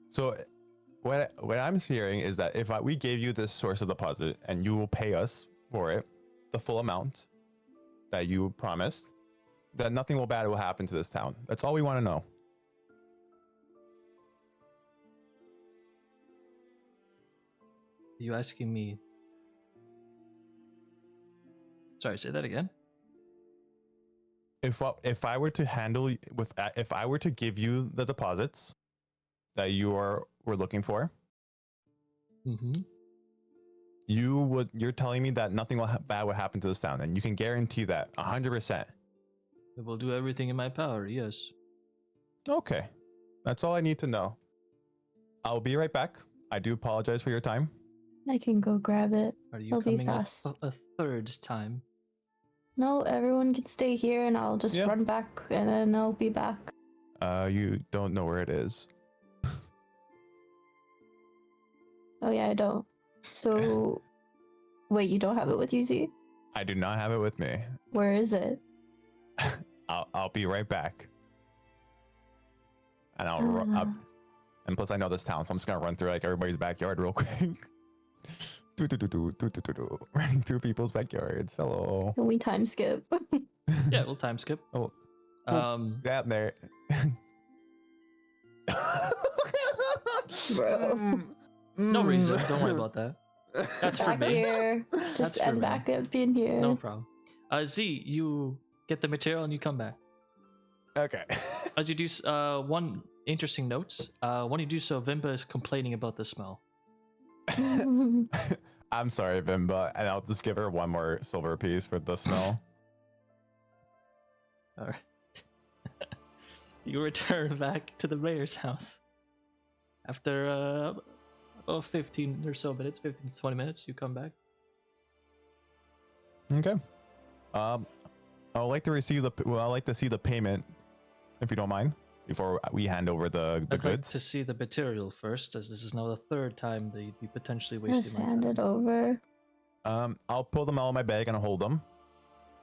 So what I'm hearing is that if we gave you this source of deposit and you will pay us for it, the full amount that you promised, that nothing bad will happen to this town. That's all we want to know. Are you asking me? Sorry, say that again. If I were to handle with if I were to give you the deposits that were looking for, Mm-hmm. you're telling me that nothing bad will happen to this town, and you can guarantee that 100%. I will do everything in my power. Yes. Okay, that's all I need to know. I'll be right back. I do apologize for your time. I can go grab it. Are you It'll be coming fast. a third time? No, everyone can stay here and I'll just run back and then I'll be back. You don't know where it is. Oh yeah, I don't. So, wait, you don't have it with you, Z? I do not have it with me. Where is it? I'll be right back. And and plus I know this town, so I'm just gonna run through like everybody's backyard real quick. Running through people's backyards. Hello. Can we time skip? Yeah, we'll time skip. Oh, that there. Bro. No reason. Don't worry about that. That's for Back me. here. That's Just for end me. back up in here. No problem. Z, you get the material and you come back. Okay. As you do, one interesting note. When you do so, Vimba is complaining about the smell. I'm sorry, Vimba, and I'll just give her one more silver piece for the smell. All right. You return back to the mayor's house. After about 15 or so minutes, 15 to 20 minutes, you come back. Okay. I would like to receive I'd like to see the payment, if you don't mind, before we hand over the I'd like goods. to see the material first, as this is now the third time that you'd be potentially Just wasting my hand time. it over. I'll pull them out of my bag and I'll hold them.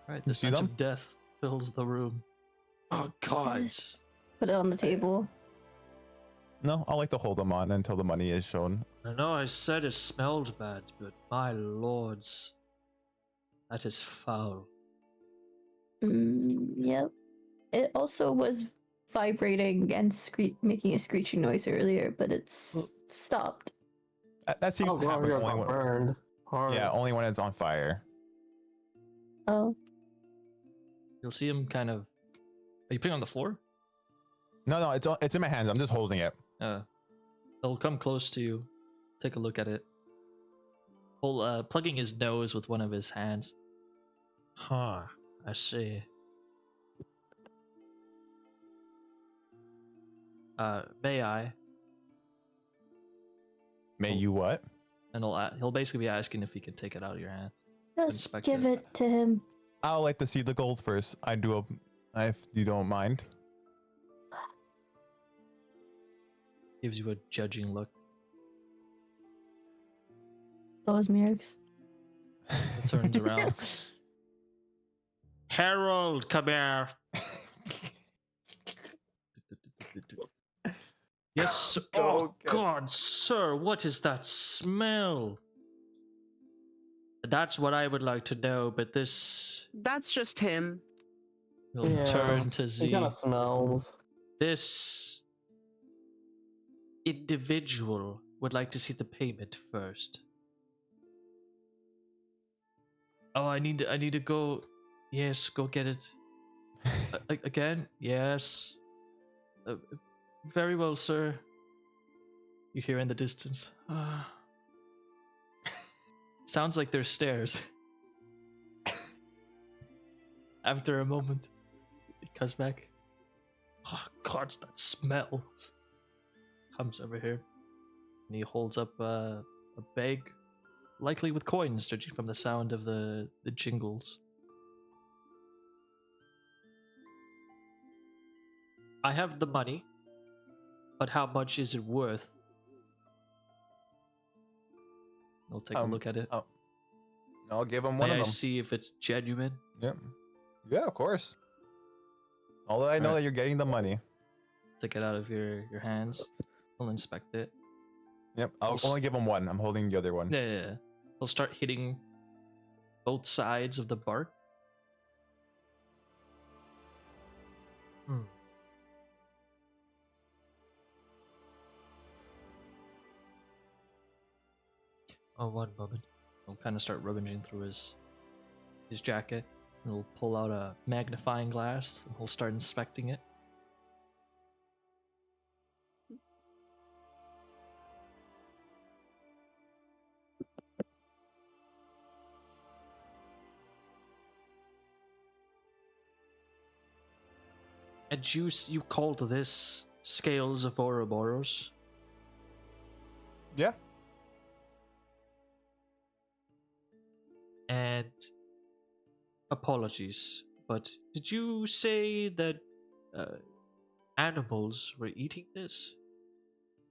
All right, You the see stench them? of death fills the room. Oh God! Yes. Put it on the table. No, I like to hold them on until the money is shown. I know I said it smelled bad, but my lords, that is foul. Yep. It also was vibrating and making a screeching noise earlier, but it's stopped. That seems to happen only when, burned hard. yeah, only when it's on fire. Oh. You'll see him kind of. Are you putting it on the floor? No, it's in my hands. I'm just holding it. He'll come close to you, take a look at it. Plugging his nose with one of his hands. Huh, I see. May I? May you what? And he'll basically be asking if he can take it out of your hand. Just Inspect give it. it to him. I would like to see the gold first. If you don't mind. Gives you a judging look. Those Meerx. Turns around. Harold, come here. Yes. Oh God, sir, what is that smell? That's what I would like to know. But this. That's just him. He'll Yeah, turn to It Z. kind of smells. This individual would like to see the payment first. Oh, I need to go. Yes, go get it. Again? Yes. Very well, sir. You hear in the distance. Sounds like there's stairs. After a moment, he comes back. Oh, God, that smell. Comes over here, and he holds up a bag, likely with coins, judging from the sound of the jingles. I have the money, but how much is it worth? I'll take a look at it. Oh, I'll give him one May of I them. see if it's genuine? Yeah. Yeah, of course. Although I know Alright. that you're getting the money. Take it out of your hands. I'll inspect it. Yep. I'll I'll only give him one. I'm holding the other one. Yeah. He'll start hitting both sides of the bark. Oh, one moment. He'll kind of start rummaging through his jacket, and he'll pull out a magnifying glass, and he'll start inspecting it. And you called this Scales of Ouroboros? Yeah. And apologies, but did you say that animals were eating this?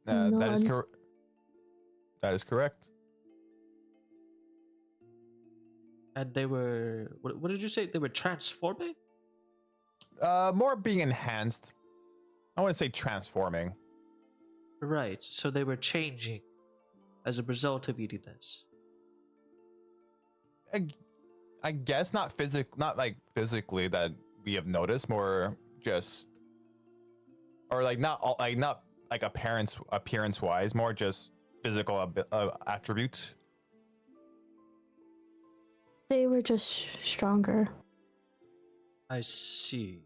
That is None. correct. That is correct. And they were what did you say? They were transforming? More being enhanced. I wouldn't say transforming. Right. So they were changing as a result of eating this. I guess not like physically that we have noticed, more just, or like not like appearance wise, more just physical attributes. They were just stronger. I see.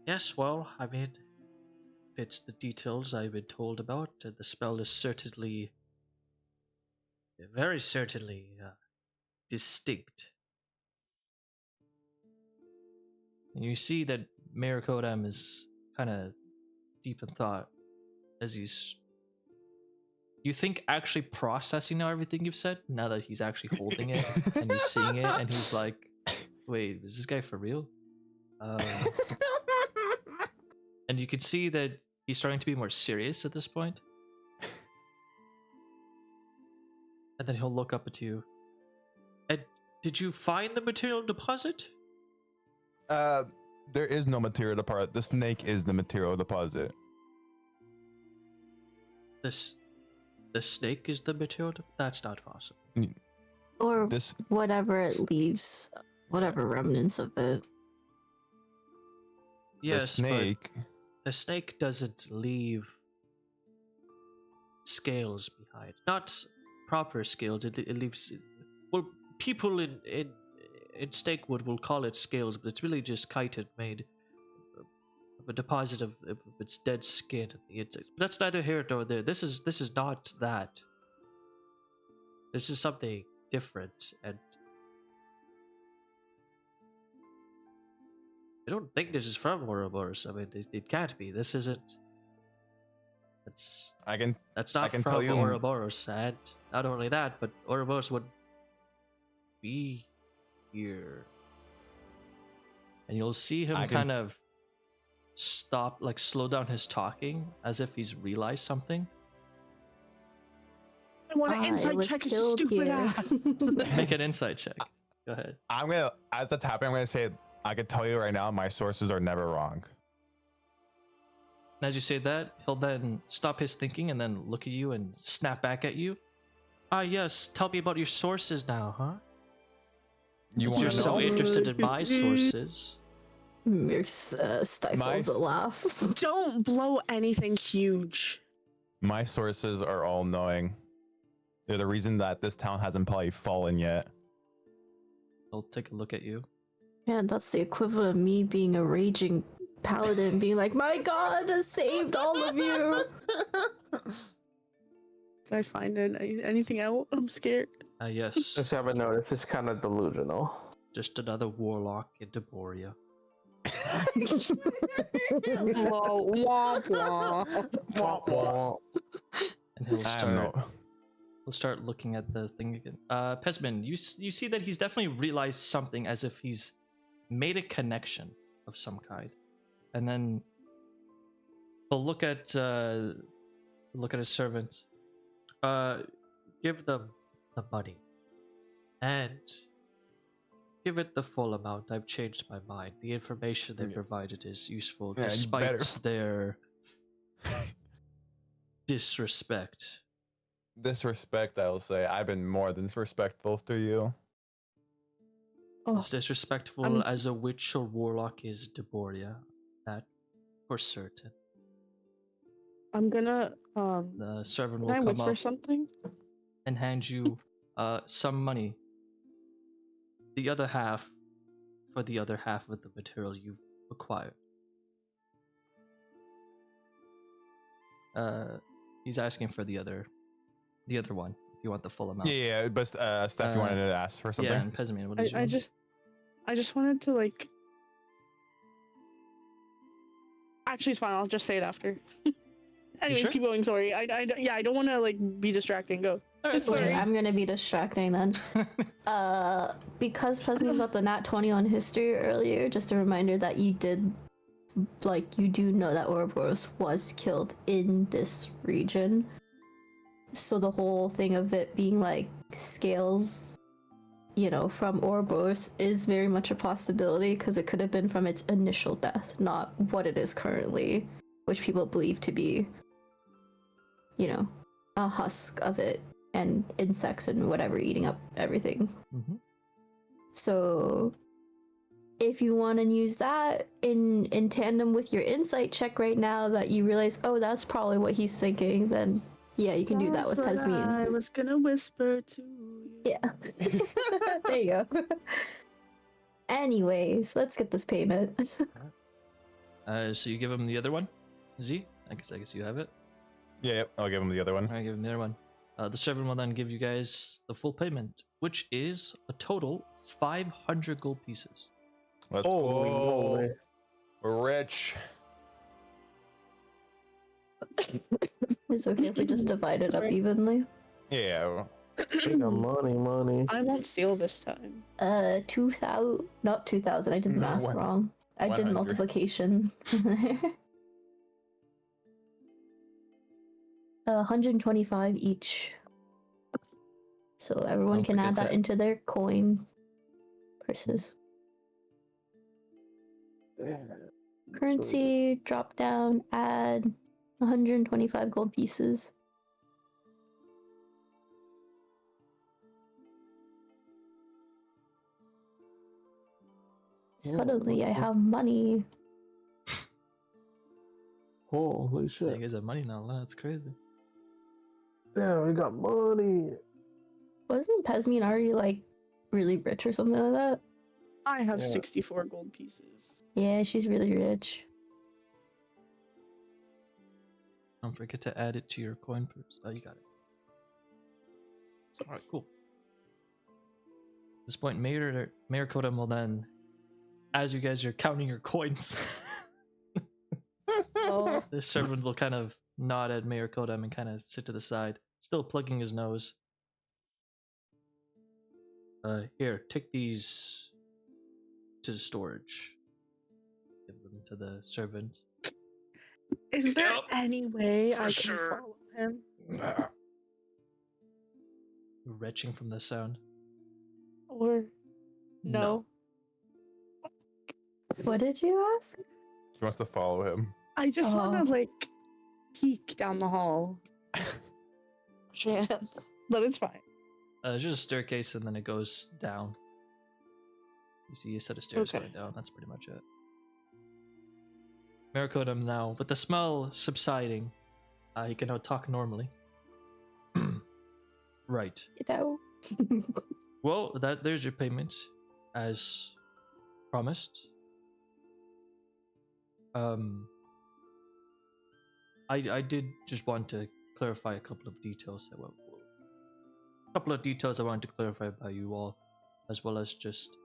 Yes, well, I mean, if it's the details I've been told about, the spell is certainly, very certainly, distinct. And you see that Mirakodam is kind of deep in thought as he's, you think, actually processing now everything you've said, now that he's actually holding it and he's seeing it, and he's like, wait, is this guy for real? And you can see that he's starting to be more serious at this point. And then he'll look up at you. And did you find the material deposit? There is no material deposit. The snake is the material deposit. The snake is the material that's not possible. Or This whatever it leaves, whatever remnants of it. Yes, the snake. but the snake doesn't leave scales behind. Not proper scales. It leaves. Well, people in Snakewood will call it scales, but it's really just chitin made of a deposit of its dead skin. But that's neither here nor there. This is not that. This is something different, and I don't think this is from Ouroboros. I mean, it can't be. This isn't. That's not from tell you. Ouroboros, and not only that, but Ouroboros would be here, and you'll see him kind of stop, like slow down his talking, as if he's realized something. I want an insight was check. killed Stupid here. ass. Make an insight check. Go ahead. I'm gonna, as that's happening, I'm gonna say, I can tell you right now, my sources are never wrong. And as you say that, he'll then stop his thinking and then look at you and snap back at you. Ah, yes. Tell me about your sources now, huh? You want You're to so know? interested in my sources. Meerx stifles a laugh. Don't blow anything huge. My sources are all knowing. They're the reason that this town hasn't probably fallen yet. He'll take a look at you. Man, that's the equivalent of me being a raging paladin, being like, my god has saved all of you. Can I find anything out? I'm scared. Yes, Just haven't noticed. It's kind of delusional. just another warlock in Daboria. Lol, womp womp. And he'll I have start. no. We'll start looking at the thing again. Pesmine, you see that he's definitely realized something, as if he's made a connection of some kind, and then he'll look at his servant. Give the money, and give it the full amount. I've changed my mind. The information they provided is useful, Yeah, you despite better- their disrespect. Disrespect, I will say. I've been more than disrespectful to you. Oh, As disrespectful I'm- as a witch or warlock is Daboria, that for certain. I'm gonna The servant Can will I come whisper up something? and hand you some money. The other half for the other half of the material you've acquired. He's asking for the other one. If you want the full amount. Yeah, but Steph, you wanted to ask for something? Yeah, and Pesmine, what did you I want? just wanted to like. Actually, it's fine. I'll just say it after. Anyways, sure? keep going. Sorry. I don't want to like be distracting. Go. Alright, Sorry. Okay, I'm gonna be distracting then. Because Pesmine got the nat 20 on history earlier, just a reminder that you do know that Ouroboros was killed in this region. So the whole thing of it being like scales, from Ouroboros is very much a possibility, because it could have been from its initial death, not what it is currently, which people believe to be, a husk of it and insects and whatever eating up everything. Mhm. So if you want to use that in tandem with your insight check right now, that you realize, oh, that's probably what he's thinking, then yeah, you can do that with That's what I Pesmine. was gonna whisper to you. Yeah. There you go. Anyways, let's get this payment. So you give him the other one? Z? I guess you have it. Yeah, yep, I'll give him the other one. Alright, give him the other one. The servant will then give you guys the full payment, which is a total 500 gold pieces. Let's Holy go. moly. We're rich. It's okay if we just divide it up evenly. Yeah. We got money. I won't steal this time. 2,000, not 2,000, I did the No, math wrong. I did 100. multiplication. 125 each. So everyone Don't can add forget that to- into their coin purses. Currency, drop down, add 125 gold pieces. Suddenly I have money. Holy Yeah, shit. you guys have money now. That's crazy. Damn, we got money. Wasn't Pesmine already like really rich or something like that? I have Yeah. 64 gold pieces. Yeah, she's really rich. Don't forget to add it to your coin purse. Oh, you got it. Alright, cool. At this point, Mayor Kodam will then, as you guys are counting your coins, Oh, the servant will kind of nod at Mayor Kodam and kind of sit to the side, still plugging his nose. Here, take these to the storage. Give them to the servant. is there Yep, any way for I can sure. follow him? Retching from the sound. Or no? What did you ask? She wants to follow him. I just want Oh. to like peek down the hall. Chance, but it's fine. There's just a staircase and then it goes down. You see a set of stairs Okay. going down. That's pretty much it. Mirakodam now, with the smell subsiding, he can now talk normally. Right. Well, there's your payment, as promised. I did just want to clarify a couple of details. A couple of details I wanted to clarify by you all, as well as just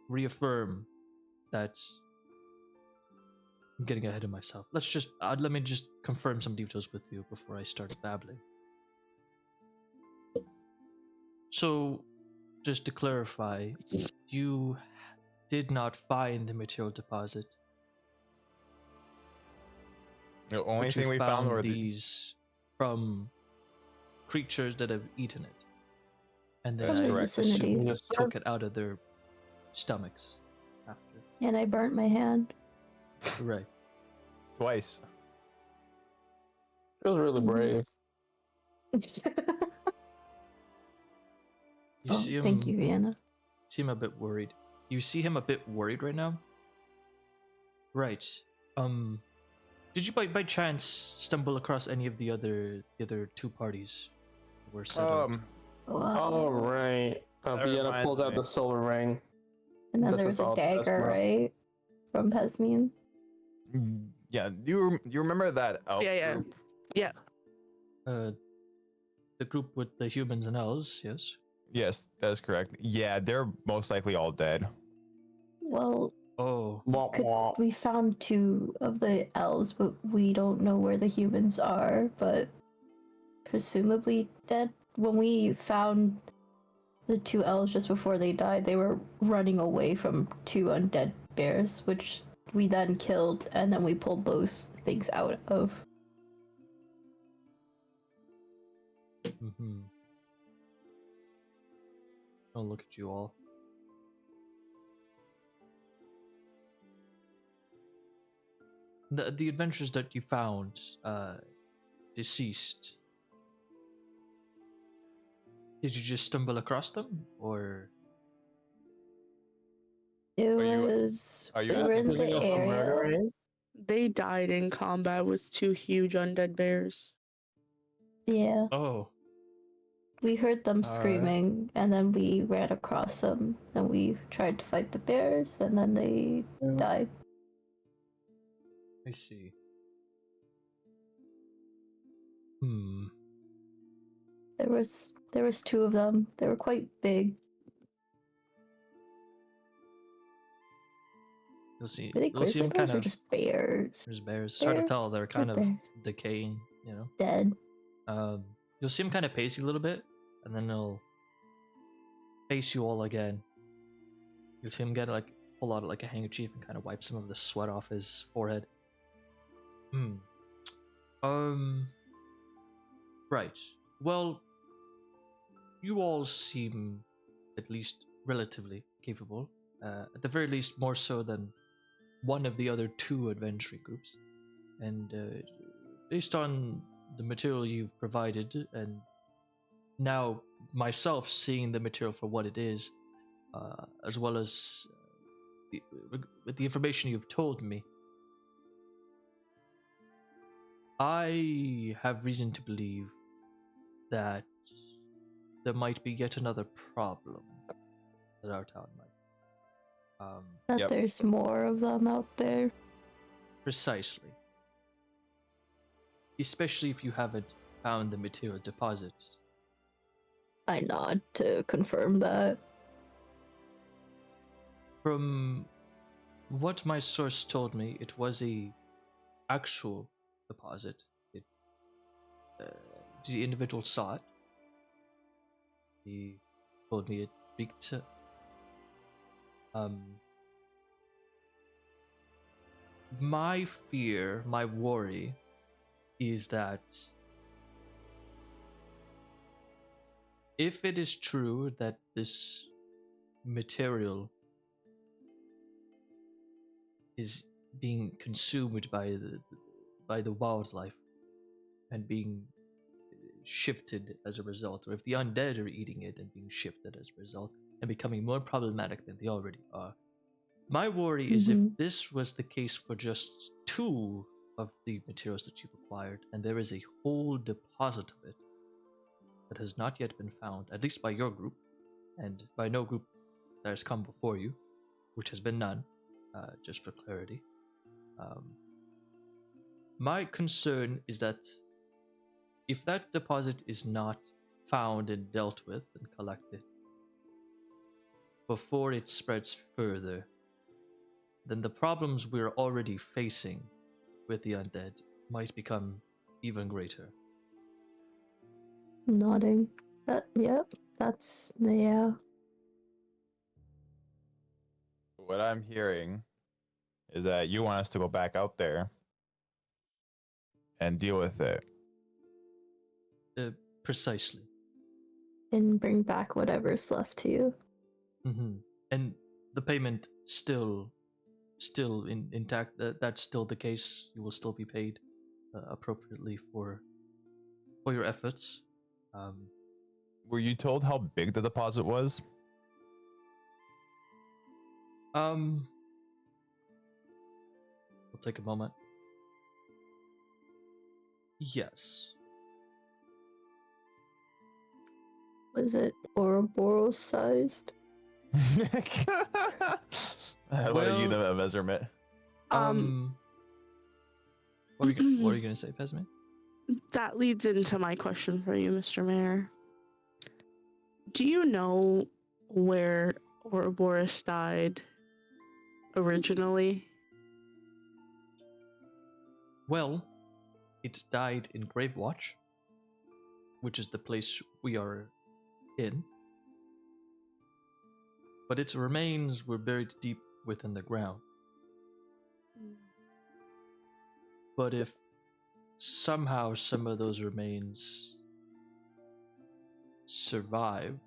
reaffirm that I'm getting ahead of myself. Let me just confirm some details with you before I start babbling. So, just to clarify, you did not find the material deposit. The only but thing you we found were these from creatures that have eaten it, and then That's I correct. Vicinity. assume Yes, sir. took it out of their stomachs after. And I burnt my hand. Right. twice. It was really Mhm. brave. You see him. Thank you, Vienna. See him a bit worried. You see him a bit worried right now. Right. Did you by chance stumble across any of the other two parties who were set up? Wow. All right. That Vienna reminds pulls out me. the silver ring. And then this there is was a all dagger, Pesmine. right? From Pesmine. Yeah, do you remember that elf Yeah. group? Yeah. The group with the humans and elves, yes. Yes, that is correct. Yeah, they're most likely all dead. Well, Oh, Womp womp. we found 2 of the elves, but we don't know where the humans are, but presumably dead. When we found the 2 elves just before they died, they were running away from 2 undead bears, which we then killed, and then we pulled those things out of. mm-hmm. I'll look at you all. The adventures that you found, deceased. Did you just stumble across them, or? It Are you- was. are you we were asking in Thinking the of a area. murdering? They died in combat with 2 huge undead bears. Yeah. Oh, We heard them Alright. screaming, and then we ran across them, and we tried to fight the bears, and then they died. I see. Hmm. There was 2 of them. They were quite big. You'll see. Were they You'll see grizzly them bears kind or of. just bears? There's bears. It's hard to Bear? tell. They're kind of bears. decaying. You know. Dead. You'll see him kind of pacing a little bit, and then he'll face you all again. You'll see him pull out like a handkerchief and kind of wipe some of the sweat off his forehead. Right. Well, you all seem at least relatively capable. At the very least, more so than one of the other 2 adventuring groups. And based on the material you've provided, and now myself seeing the material for what it is, as well as with the information you've told me, I have reason to believe that there might be yet another problem that our town might. That Yep. there's more of them out there. Precisely. Especially if you haven't found the material deposit. I nod to confirm that. From what my source told me, it was a actual deposit. The individual saw it. He told me it leaked. My fear, my worry, is that if it is true that this material is being consumed by the wildlife and being shifted as a result, or if the undead are eating it and being shifted as a result and becoming more problematic than they already are, my worry is if this was the case for just 2 of the materials that you've acquired, and there is a whole deposit of it that has not yet been found, at least by your group, and by no group that has come before you, which has been none, just for clarity. My concern is that if that deposit is not found and dealt with and collected before it spreads further, then the problems we're already facing with the undead might become even greater. Nodding. Yep, that's, yeah. What I'm hearing is that you want us to go back out there and deal with it. Precisely. And bring back whatever's left to you. And the payment still intact. That's still the case. You will still be paid appropriately for your efforts. Were you told how big the deposit was? We'll take a moment. Yes. Was it Ouroboros sized? What a unit of measurement. What are you gonna say, Pesmine? That leads into my question for you, Mr. Mayor. Do you know where Ouroboros died originally? Well, it died in Gravewatch, which is the place we are in. But its remains were buried deep within the ground. But if somehow some of those remains survive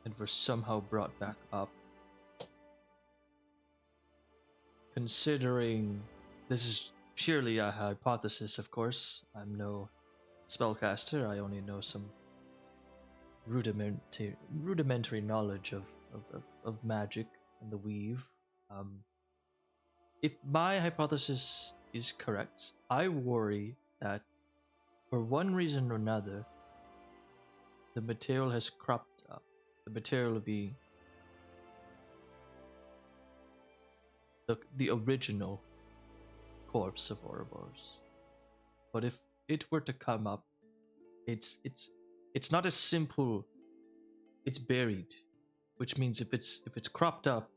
and were somehow brought back up, considering this is purely a hypothesis, of course, I'm no spellcaster, I only know some rudimentary knowledge of magic and the weave. If my hypothesis is correct, I worry that for one reason or another, the material has cropped up. The material being the original corpse of Ouroboros. But if it were to come up, it's not as simple. It's buried, which means if it's cropped up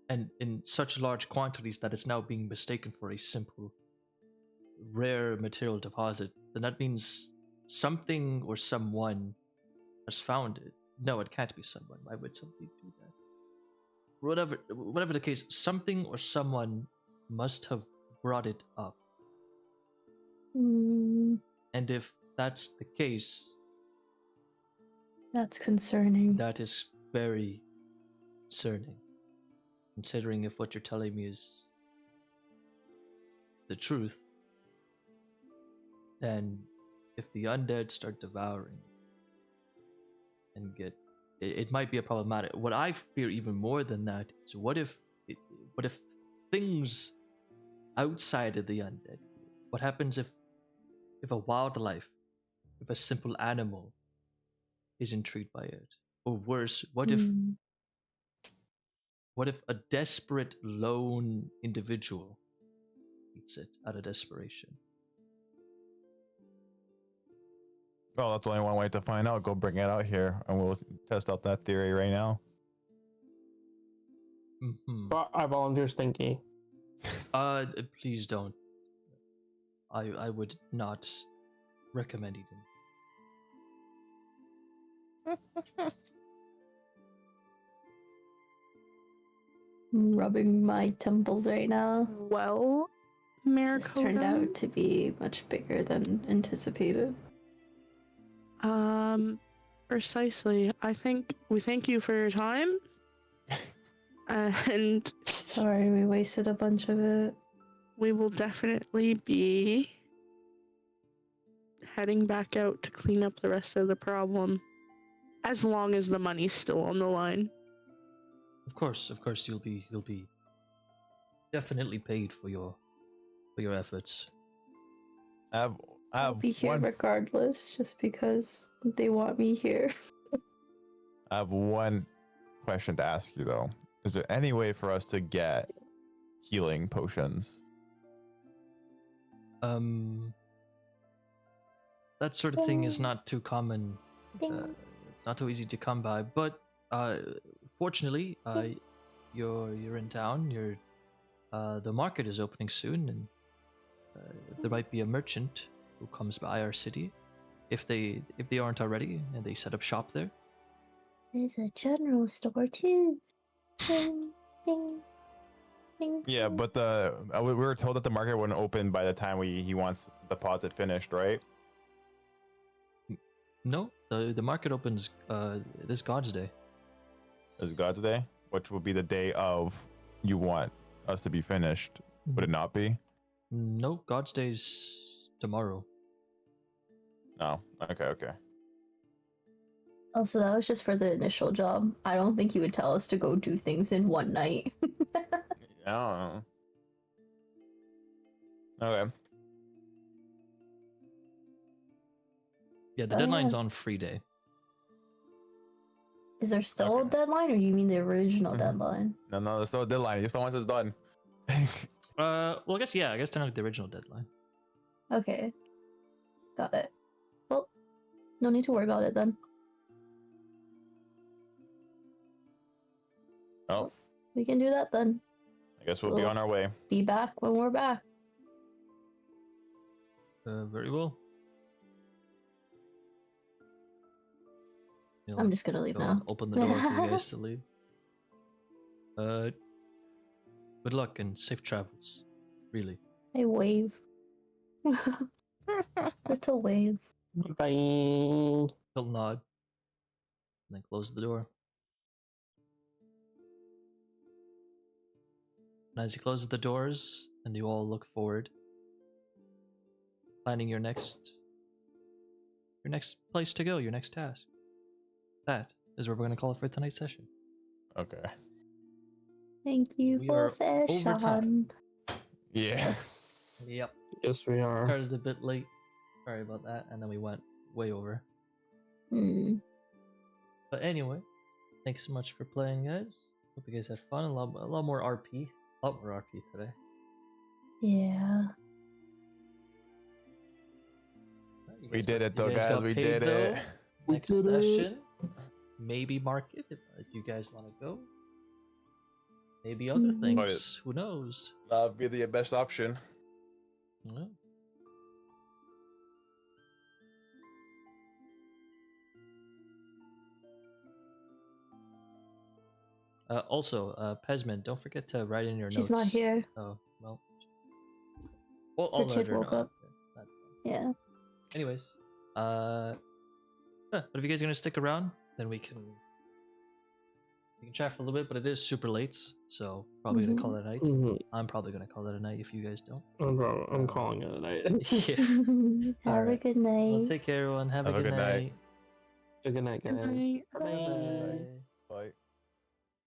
and in such large quantities that it's now being mistaken for a simple rare material deposit, then that means something or someone has found it. No, it can't be someone. Why would somebody do that? Whatever the case, something or someone must have brought it up. And if that's the case, that's concerning. That is very concerning. Considering if what you're telling me is the truth, then if the undead start devouring and it might be a problematic. What I fear even more than that is what if things outside of the undead? What happens if a wildlife, if a simple animal is intrigued by it? Or worse, what if a desperate lone individual eats it out of desperation? Well, that's only one way to find out. Go bring it out here, and we'll test out that theory right now. But I volunteer Stinky. Please don't. I would not recommend eating. I'm rubbing my temples right now. Well, Mayor This turned out to be much bigger than anticipated. Precisely. I think we thank you for your time. And sorry we wasted a bunch of it. We will definitely be heading back out to clean up the rest of the problem, as long as the money's still on the line. Of course, you'll be definitely paid for your efforts. I'll be here regardless, just because they want me here. I have one question to ask you though. Is there any way for us to get healing potions? That sort of thing is not too common. Ding. It's not too easy to come by. But fortunately, you're in town. The market is opening soon, and there might be a merchant who comes by our city, if they aren't already, and they set up shop there. There's a general store too. Ding, ding, ding. Yeah, ding. but we were told that the market wouldn't open by the time he wants the deposit finished, right? No, the market opens this God's Day. Is God's Day, which will be the day of you want us to be finished. Would it not be? No, God's Day's tomorrow. No. Okay. Oh, so that was just for the initial job. I don't think you would tell us to go do things in one night. I don't know. Okay. Yeah, the Oh, deadline's yeah. on free day. Is there still a Okay. deadline, or do you mean the original deadline? No, there's no deadline. Just once it's done. Well, I guess technically the original deadline. Okay. Got it. Well, no need to worry about it then. Oh, We can do that then. I guess we'll be Cool. on our way. Be back when we're back. Very well. I'm just gonna leave Go and now. open the door for you guys to leave. Good luck and safe travels. Really. I wave. Little wave. Bye. He'll nod. And then close the door. And as he closes the doors, and you all look forward, planning your next place to go, your next task. That is where we're going to call it for tonight's session. Okay. Thank you We for are over time. session. Yes. Yes. Yep. Yes, we are. Started a bit late. Sorry about that. And then we went way over. Hmm. But anyway, thanks so much for playing, guys. Hope you guys had fun. A lot more RP. A lot more RP today. Yeah. You We guys did got- it though, you guys guys. got We paid, did it. though. We Next did it. session, maybe market if you guys want to go. Maybe other Mhm. things. Who knows? That would be the best option. Yeah. Also, Pesmine, don't forget to write in your notes. She's not here. Oh, well. Well, Her I'll let kid her woke know. up. That's fine. Yeah. Anyways, yeah, but if you guys are gonna stick around, then we can chat for a little bit. But it is super late, so probably gonna call it a night. Mhm. I'm probably gonna call it a night if you guys don't. I'm calling it a night. Yeah. Have a Alright. good night. Well, take care, everyone. Have a good night. Good night, guys. Bye. Bye bye.